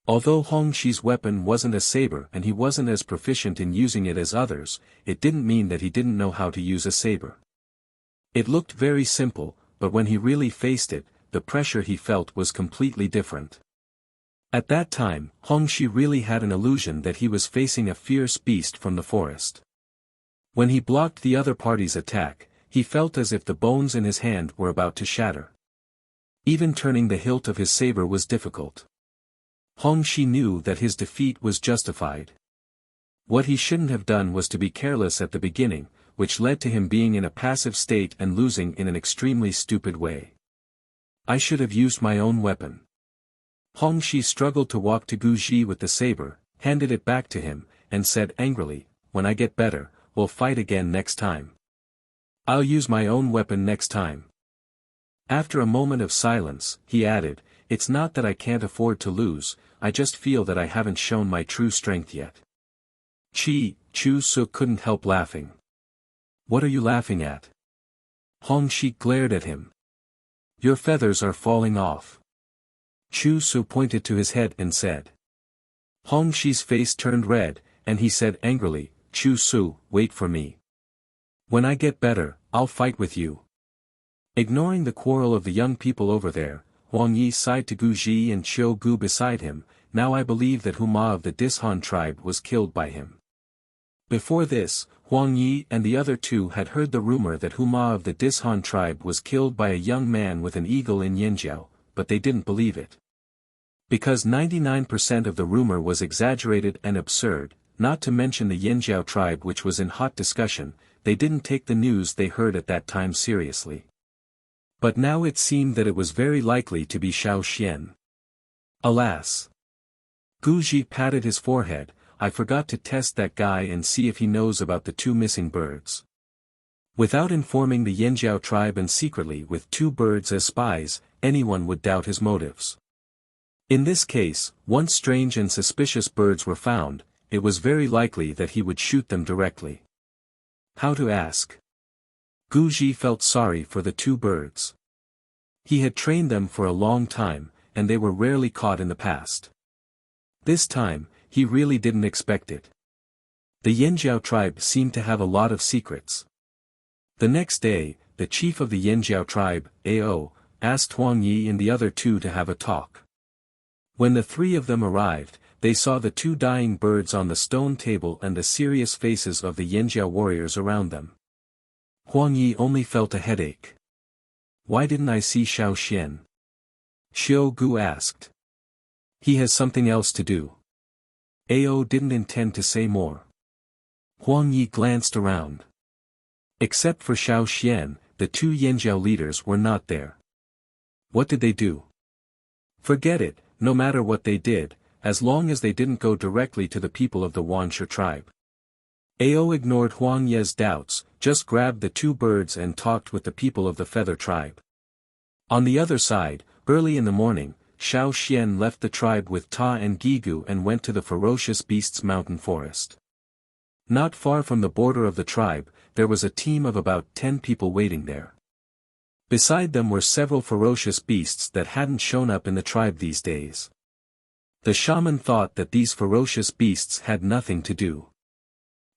Although Hongxi's weapon wasn't a saber and he wasn't as proficient in using it as others, it didn't mean that he didn't know how to use a saber. It looked very simple, but when he really faced it, the pressure he felt was completely different. At that time, Hongxi really had an illusion that he was facing a fierce beast from the forest. When he blocked the other party's attack, he felt as if the bones in his hand were about to shatter. Even turning the hilt of his saber was difficult. Hongxi knew that his defeat was justified. What he shouldn't have done was to be careless at the beginning, which led to him being in a passive state and losing in an extremely stupid way. I should have used my own weapon. Hongxi struggled to walk to Guji with the saber, handed it back to him, and said angrily, when I get better, we'll fight again next time. I'll use my own weapon next time. After a moment of silence, he added, it's not that I can't afford to lose, I just feel that I haven't shown my true strength yet. Chu Su couldn't help laughing. What are you laughing at? Hongxi glared at him. Your feathers are falling off. Chu Su pointed to his head and said. Hongxi's face turned red, and he said angrily, Chu Su, wait for me. When I get better, I'll fight with you. Ignoring the quarrel of the young people over there, Huang Yi sighed to Guji and Qiu Gu beside him, now I believe that Huma of the Dishan tribe was killed by him. Before this, Huang Yi and the other two had heard the rumor that Huma of the Dishan tribe was killed by a young man with an eagle in Yanjiao, but they didn't believe it. Because 99% of the rumor was exaggerated and absurd, not to mention the Yanjiao tribe which was in hot discussion, they didn't take the news they heard at that time seriously. But now it seemed that it was very likely to be Xiao Xian. Alas! Guji patted his forehead, I forgot to test that guy and see if he knows about the two missing birds. Without informing the Yanjiao tribe and secretly with two birds as spies, anyone would doubt his motives. In this case, once strange and suspicious birds were found, it was very likely that he would shoot them directly. How to ask? Guji felt sorry for the two birds. He had trained them for a long time, and they were rarely caught in the past. This time, he really didn't expect it. The Yanjiao tribe seemed to have a lot of secrets. The next day, the chief of the Yanjiao tribe, Ao, asked Huang Yi and the other two to have a talk. When the three of them arrived, they saw the two dying birds on the stone table and the serious faces of the Yanjiao warriors around them. Huang Yi only felt a headache. Why didn't I see Xiao Xian? Qiu Gu asked. He has something else to do. Ao didn't intend to say more. Huang Yi glanced around. Except for Xiao Xian, the two Yanjiao leaders were not there. What did they do? Forget it, no matter what they did, as long as they didn't go directly to the people of the Wanshi tribe. Ao ignored Huang Ye's doubts, just grabbed the two birds and talked with the people of the Feather tribe. On the other side, early in the morning, Xiao Xian left the tribe with Ta and Gigu and went to the ferocious beasts mountain forest. Not far from the border of the tribe, there was a team of about 10 people waiting there. Beside them were several ferocious beasts that hadn't shown up in the tribe these days. The shaman thought that these ferocious beasts had nothing to do.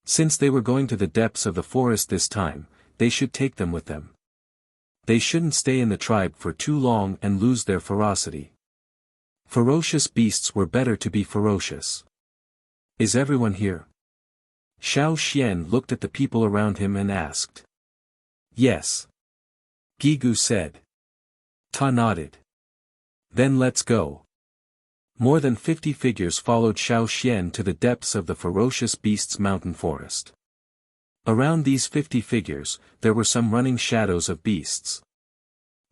Since they were going to the depths of the forest this time, they should take them with them. They shouldn't stay in the tribe for too long and lose their ferocity. Ferocious beasts were better to be ferocious. Is everyone here? Xiao Xian looked at the people around him and asked. Yes. Gigu said. Ta nodded. Then let's go. More than 50 figures followed Xiao Xian to the depths of the ferocious beasts mountain forest. Around these 50 figures, there were some running shadows of beasts.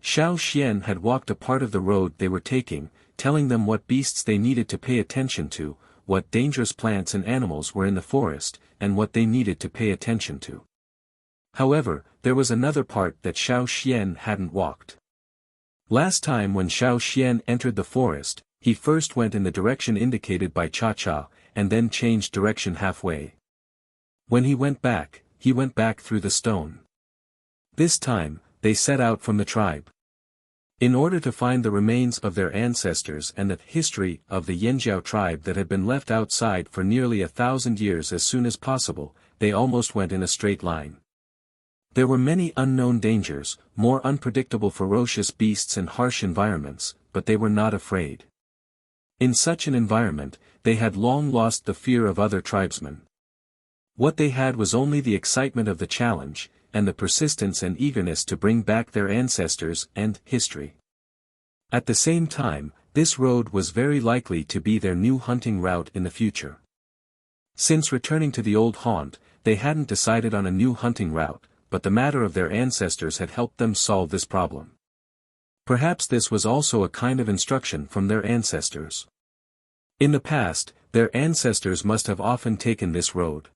Xiao Xian had walked a part of the road they were taking, telling them what beasts they needed to pay attention to, what dangerous plants and animals were in the forest, and what they needed to pay attention to. However, there was another part that Xiao Xian hadn't walked. Last time when Xiao Xian entered the forest, he first went in the direction indicated by Cha-Cha, and then changed direction halfway. When he went back through the stone. This time, they set out from the tribe. In order to find the remains of their ancestors and the history of the Yanjiao tribe that had been left outside for nearly 1,000 years as soon as possible, they almost went in a straight line. There were many unknown dangers, more unpredictable ferocious beasts and harsh environments, but they were not afraid. In such an environment, they had long lost the fear of other tribesmen. What they had was only the excitement of the challenge, and the persistence and eagerness to bring back their ancestors and history. At the same time, this road was very likely to be their new hunting route in the future. Since returning to the old haunt, they hadn't decided on a new hunting route, but the matter of their ancestors had helped them solve this problem. Perhaps this was also a kind of instruction from their ancestors. In the past, their ancestors must have often taken this road.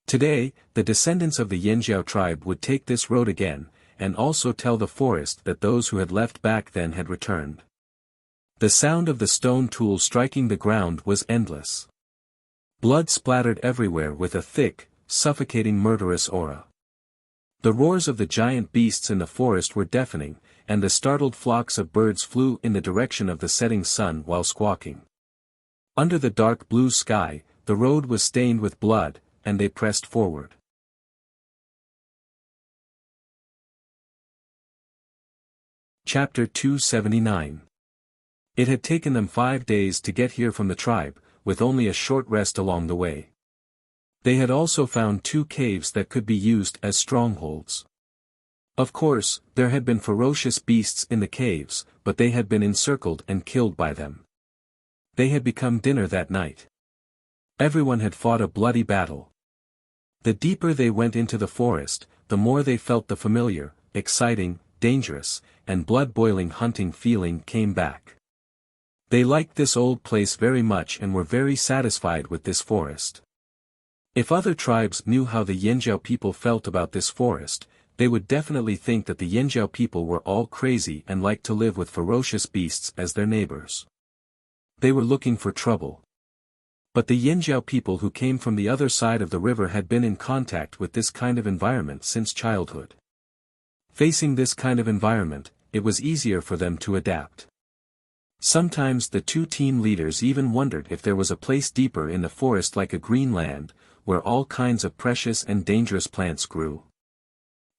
Today, the descendants of the Yanjiao tribe would take this road again, and also tell the forest that those who had left back then had returned. The sound of the stone tool striking the ground was endless. Blood splattered everywhere with a thick, suffocating murderous aura. The roars of the giant beasts in the forest were deafening, and the startled flocks of birds flew in the direction of the setting sun while squawking. Under the dark blue sky, the road was stained with blood, and they pressed forward. Chapter 279. It had taken them 5 days to get here from the tribe, with only a short rest along the way. They had also found 2 caves that could be used as strongholds. Of course, there had been ferocious beasts in the caves, but they had been encircled and killed by them. They had become dinner that night. Everyone had fought a bloody battle. The deeper they went into the forest, the more they felt the familiar, exciting, dangerous, and blood-boiling hunting feeling came back. They liked this old place very much and were very satisfied with this forest. If other tribes knew how the Yanjiao people felt about this forest, they would definitely think that the Yanjiao people were all crazy and liked to live with ferocious beasts as their neighbors. They were looking for trouble. But the Yanjiao people who came from the other side of the river had been in contact with this kind of environment since childhood. Facing this kind of environment, it was easier for them to adapt. Sometimes the 2 team leaders even wondered if there was a place deeper in the forest like a green land, where all kinds of precious and dangerous plants grew.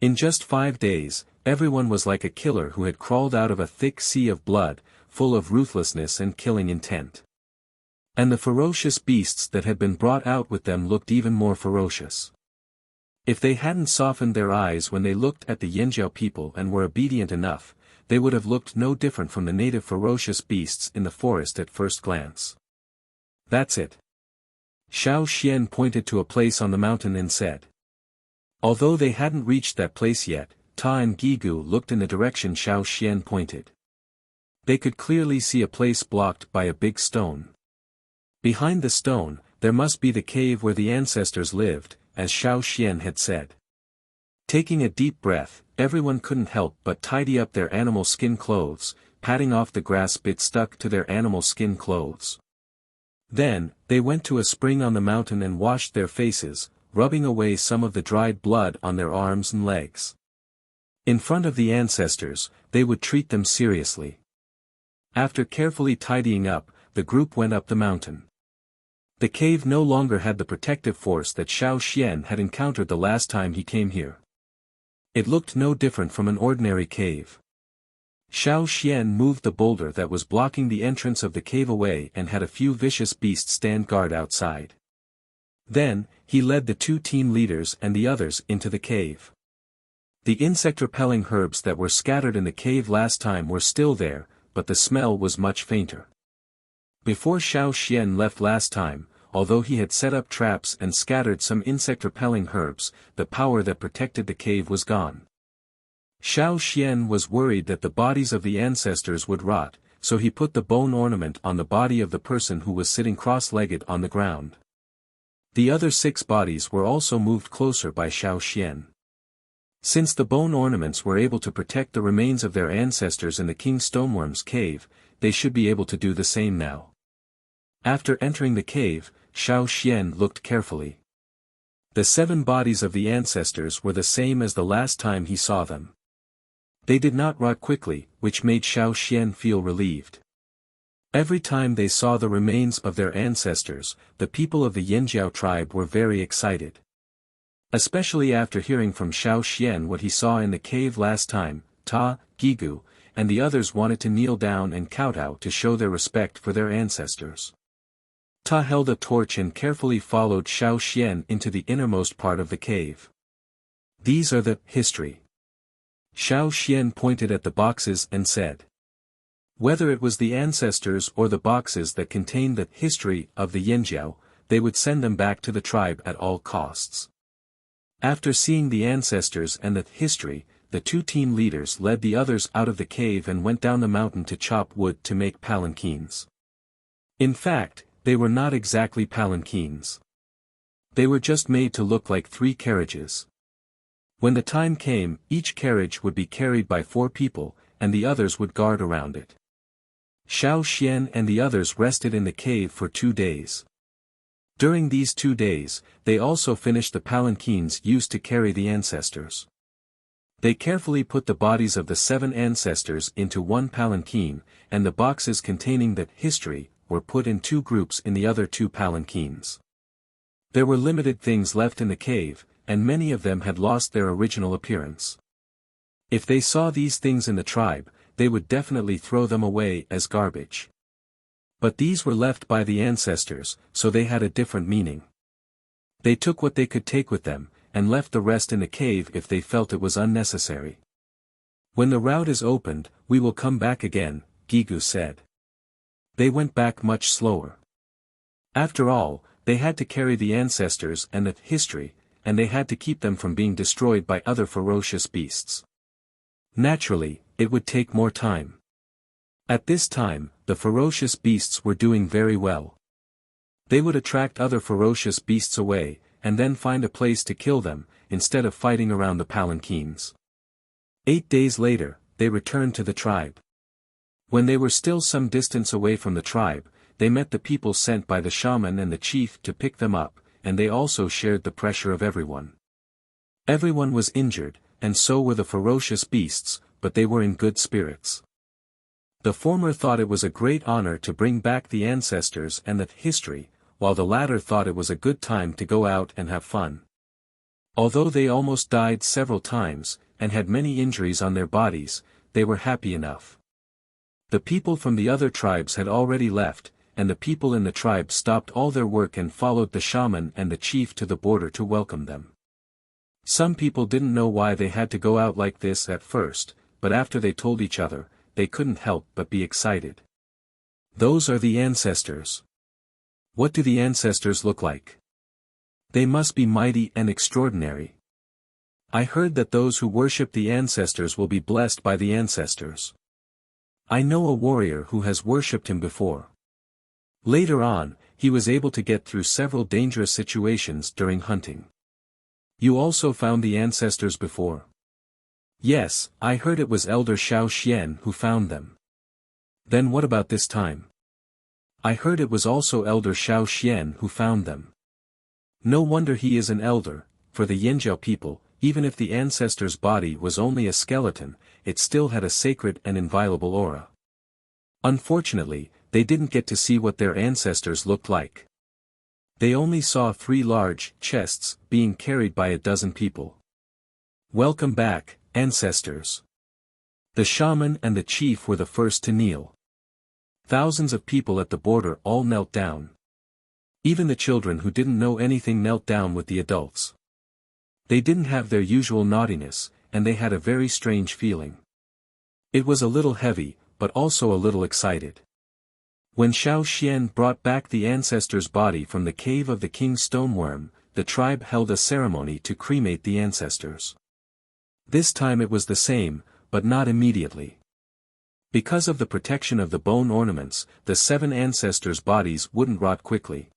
In just 5 days, everyone was like a killer who had crawled out of a thick sea of blood, full of ruthlessness and killing intent. And the ferocious beasts that had been brought out with them looked even more ferocious. If they hadn't softened their eyes when they looked at the Yanjiao people and were obedient enough, they would have looked no different from the native ferocious beasts in the forest at first glance. That's it. Xiao Xian pointed to a place on the mountain and said. Although they hadn't reached that place yet, Ta and Gigu looked in the direction Xiao Xian pointed. They could clearly see a place blocked by a big stone. Behind the stone, there must be the cave where the ancestors lived, as Xiao Xian had said. Taking a deep breath, everyone couldn't help but tidy up their animal skin clothes, patting off the grass bits stuck to their animal skin clothes. Then, they went to a spring on the mountain and washed their faces, rubbing away some of the dried blood on their arms and legs. In front of the ancestors, they would treat them seriously. After carefully tidying up, the group went up the mountain. The cave no longer had the protective force that Xiao Xian had encountered the last time he came here. It looked no different from an ordinary cave. Xiao Xian moved the boulder that was blocking the entrance of the cave away and had a few vicious beasts stand guard outside. Then, he led the 2 team leaders and the others into the cave. The insect-repelling herbs that were scattered in the cave last time were still there, but the smell was much fainter. Before Xiao Xian left last time, although he had set up traps and scattered some insect-repelling herbs, the power that protected the cave was gone. Xiao Xian was worried that the bodies of the ancestors would rot, so he put the bone ornament on the body of the person who was sitting cross-legged on the ground. The other 6 bodies were also moved closer by Xiao Xian. Since the bone ornaments were able to protect the remains of their ancestors in the King Stoneworm's cave, they should be able to do the same now. After entering the cave, Xiao Xian looked carefully. The 7 bodies of the ancestors were the same as the last time he saw them. They did not rot quickly, which made Xiao Xian feel relieved. Every time they saw the remains of their ancestors, the people of the Yanjiao tribe were very excited. Especially after hearing from Xiao Xian what he saw in the cave last time, Ta, Gigu, and the others wanted to kneel down and kowtow to show their respect for their ancestors. Ta held a torch and carefully followed Xiao Xian into the innermost part of the cave. These are the history. Xiao Xian pointed at the boxes and said. Whether it was the ancestors or the boxes that contained the history of the Yanjiao, they would send them back to the tribe at all costs. After seeing the ancestors and the history, the 2 team leaders led the others out of the cave and went down the mountain to chop wood to make palanquins. In fact, they were not exactly palanquins. They were just made to look like 3 carriages. When the time came, each carriage would be carried by 4 people, and the others would guard around it. Xiao Xian and the others rested in the cave for 2 days. During these 2 days, they also finished the palanquins used to carry the ancestors. They carefully put the bodies of the 7 ancestors into one palanquin, and the boxes containing the history were put in 2 groups in the other 2 palanquins. There were limited things left in the cave, and many of them had lost their original appearance. If they saw these things in the tribe, they would definitely throw them away as garbage. But these were left by the ancestors, so they had a different meaning. They took what they could take with them, and left the rest in the cave if they felt it was unnecessary. When the route is opened, we will come back again, Gigu said. They went back much slower. After all, they had to carry the ancestors and the history, and they had to keep them from being destroyed by other ferocious beasts. Naturally, it would take more time. At this time, the ferocious beasts were doing very well. They would attract other ferocious beasts away, and then find a place to kill them, instead of fighting around the palanquins. 8 days later, they returned to the tribe. When they were still some distance away from the tribe, they met the people sent by the shaman and the chief to pick them up, and they also shared the pressure of everyone. Everyone was injured, and so were the ferocious beasts, but they were in good spirits. The former thought it was a great honor to bring back the ancestors and the history, while the latter thought it was a good time to go out and have fun. Although they almost died several times, and had many injuries on their bodies, they were happy enough. The people from the other tribes had already left, and the people in the tribe stopped all their work and followed the shaman and the chief to the border to welcome them. Some people didn't know why they had to go out like this at first, but after they told each other, they couldn't help but be excited. Those are the ancestors. What do the ancestors look like? They must be mighty and extraordinary. I heard that those who worship the ancestors will be blessed by the ancestors. I know a warrior who has worshipped him before. Later on, he was able to get through several dangerous situations during hunting. You also found the ancestors before? Yes, I heard it was Elder Xiao Xian who found them. Then what about this time? I heard it was also Elder Xiao Xian who found them. No wonder he is an elder, for the Yanjiao people, even if the ancestor's body was only a skeleton, it still had a sacred and inviolable aura. Unfortunately, they didn't get to see what their ancestors looked like. They only saw 3 large chests being carried by a dozen people. Welcome back, ancestors. The shaman and the chief were the first to kneel. Thousands of people at the border all knelt down. Even the children who didn't know anything knelt down with the adults. They didn't have their usual naughtiness, and they had a very strange feeling. It was a little heavy, but also a little excited. When Xiao Xian brought back the ancestor's body from the cave of the King Stoneworm, the tribe held a ceremony to cremate the ancestors. This time it was the same, but not immediately. Because of the protection of the bone ornaments, the 7 ancestors' bodies wouldn't rot quickly.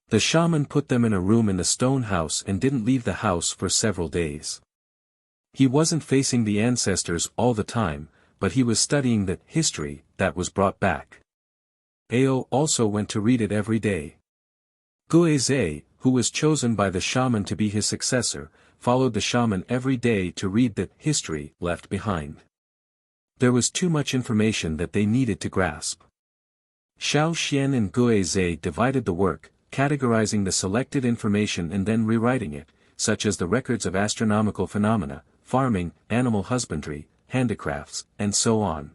The shaman put them in a room in the stone house and didn't leave the house for several days. He wasn't facing the ancestors all the time, but he was studying the history that was brought back. Ao also went to read it every day. Guizhe, who was chosen by the shaman to be his successor, followed the shaman every day to read the history left behind. There was too much information that they needed to grasp. Xiao Xian and Guizhe divided the work, categorizing the selected information and then rewriting it, such as the records of astronomical phenomena, farming, animal husbandry, handicrafts, and so on.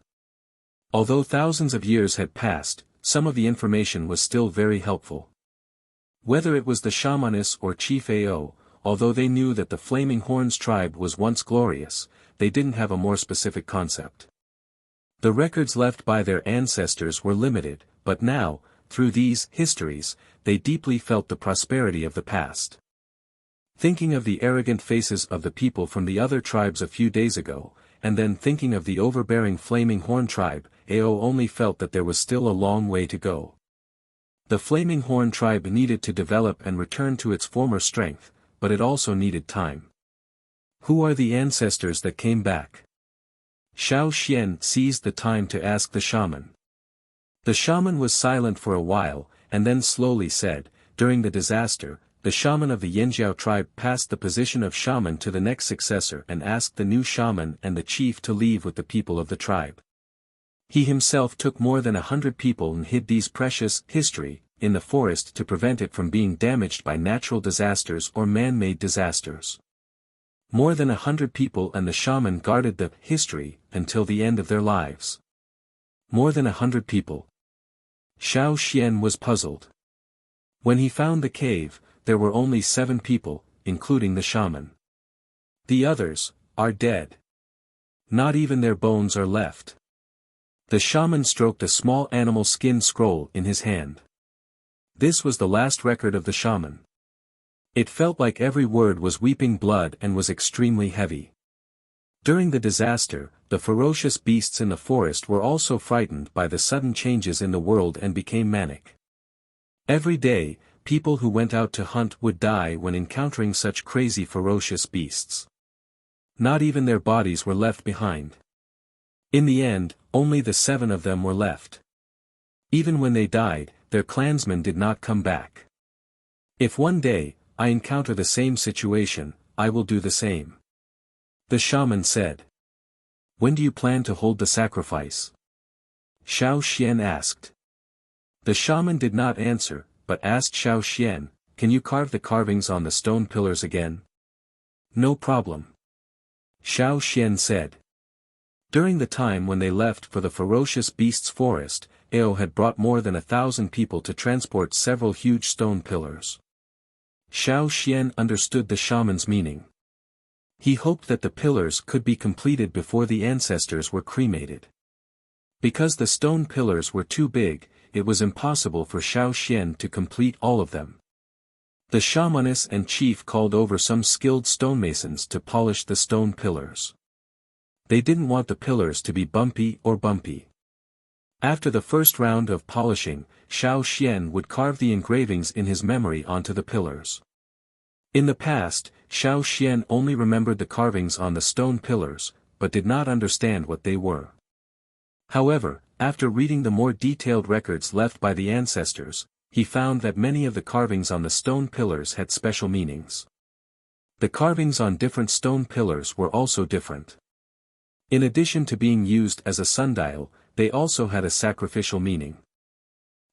Although thousands of years had passed, some of the information was still very helpful. Whether it was the shamaness or Chief Ao, although they knew that the Flaming Horns tribe was once glorious, they didn't have a more specific concept. The records left by their ancestors were limited, but now, through these histories, they deeply felt the prosperity of the past. Thinking of the arrogant faces of the people from the other tribes a few days ago, and then thinking of the overbearing Flaming Horn tribe, Ao only felt that there was still a long way to go. The Flaming Horn tribe needed to develop and return to its former strength, but it also needed time. Who are the ancestors that came back? Xiao Xian seized the time to ask the shaman. The shaman was silent for a while, and then slowly said, during the disaster, the shaman of the Yanjiao tribe passed the position of shaman to the next successor and asked the new shaman and the chief to leave with the people of the tribe. He himself took more than 100 people and hid these precious history in the forest to prevent it from being damaged by natural disasters or man-made disasters. More than 100 people and the shaman guarded the history until the end of their lives. More than 100 people. Xiao Xian was puzzled. When he found the cave, there were only 7 people, including the shaman. The others are dead. Not even their bones are left. The shaman stroked a small animal skin scroll in his hand. This was the last record of the shaman. It felt like every word was weeping blood and was extremely heavy. During the disaster, the ferocious beasts in the forest were also frightened by the sudden changes in the world and became manic. Every day, people who went out to hunt would die when encountering such crazy ferocious beasts. Not even their bodies were left behind. In the end, only the 7 of them were left. Even when they died, their clansmen did not come back. If one day, I encounter the same situation, I will do the same. The shaman said. When do you plan to hold the sacrifice? Xiao Xian asked. The shaman did not answer, but asked Xiao Xian, can you carve the carvings on the stone pillars again? No problem. Xiao Xian said. During the time when they left for the ferocious beasts forest, Ao had brought more than 1,000 people to transport several huge stone pillars. Xiao Xian understood the shaman's meaning. He hoped that the pillars could be completed before the ancestors were cremated. Because the stone pillars were too big, it was impossible for Xiao Xian to complete all of them. The shamaness and chief called over some skilled stonemasons to polish the stone pillars. They didn't want the pillars to be bumpy. After the first round of polishing, Xiao Xian would carve the engravings in his memory onto the pillars. In the past, Xiao Xian only remembered the carvings on the stone pillars, but did not understand what they were. However, after reading the more detailed records left by the ancestors, he found that many of the carvings on the stone pillars had special meanings. The carvings on different stone pillars were also different. In addition to being used as a sundial, they also had a sacrificial meaning.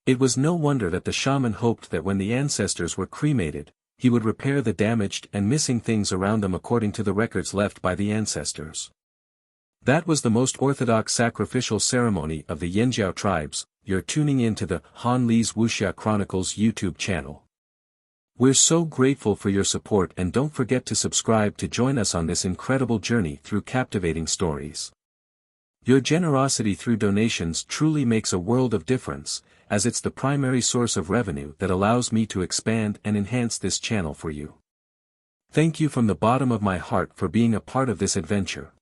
It was no wonder that the shaman hoped that when the ancestors were cremated, he would repair the damaged and missing things around them according to the records left by the ancestors. That was the most orthodox sacrificial ceremony of the Yanjiao tribes. You're tuning in to the Han Li's Wuxia Chronicles YouTube channel. We're so grateful for your support, and don't forget to subscribe to join us on this incredible journey through captivating stories. Your generosity through donations truly makes a world of difference, as it's the primary source of revenue that allows me to expand and enhance this channel for you. Thank you from the bottom of my heart for being a part of this adventure.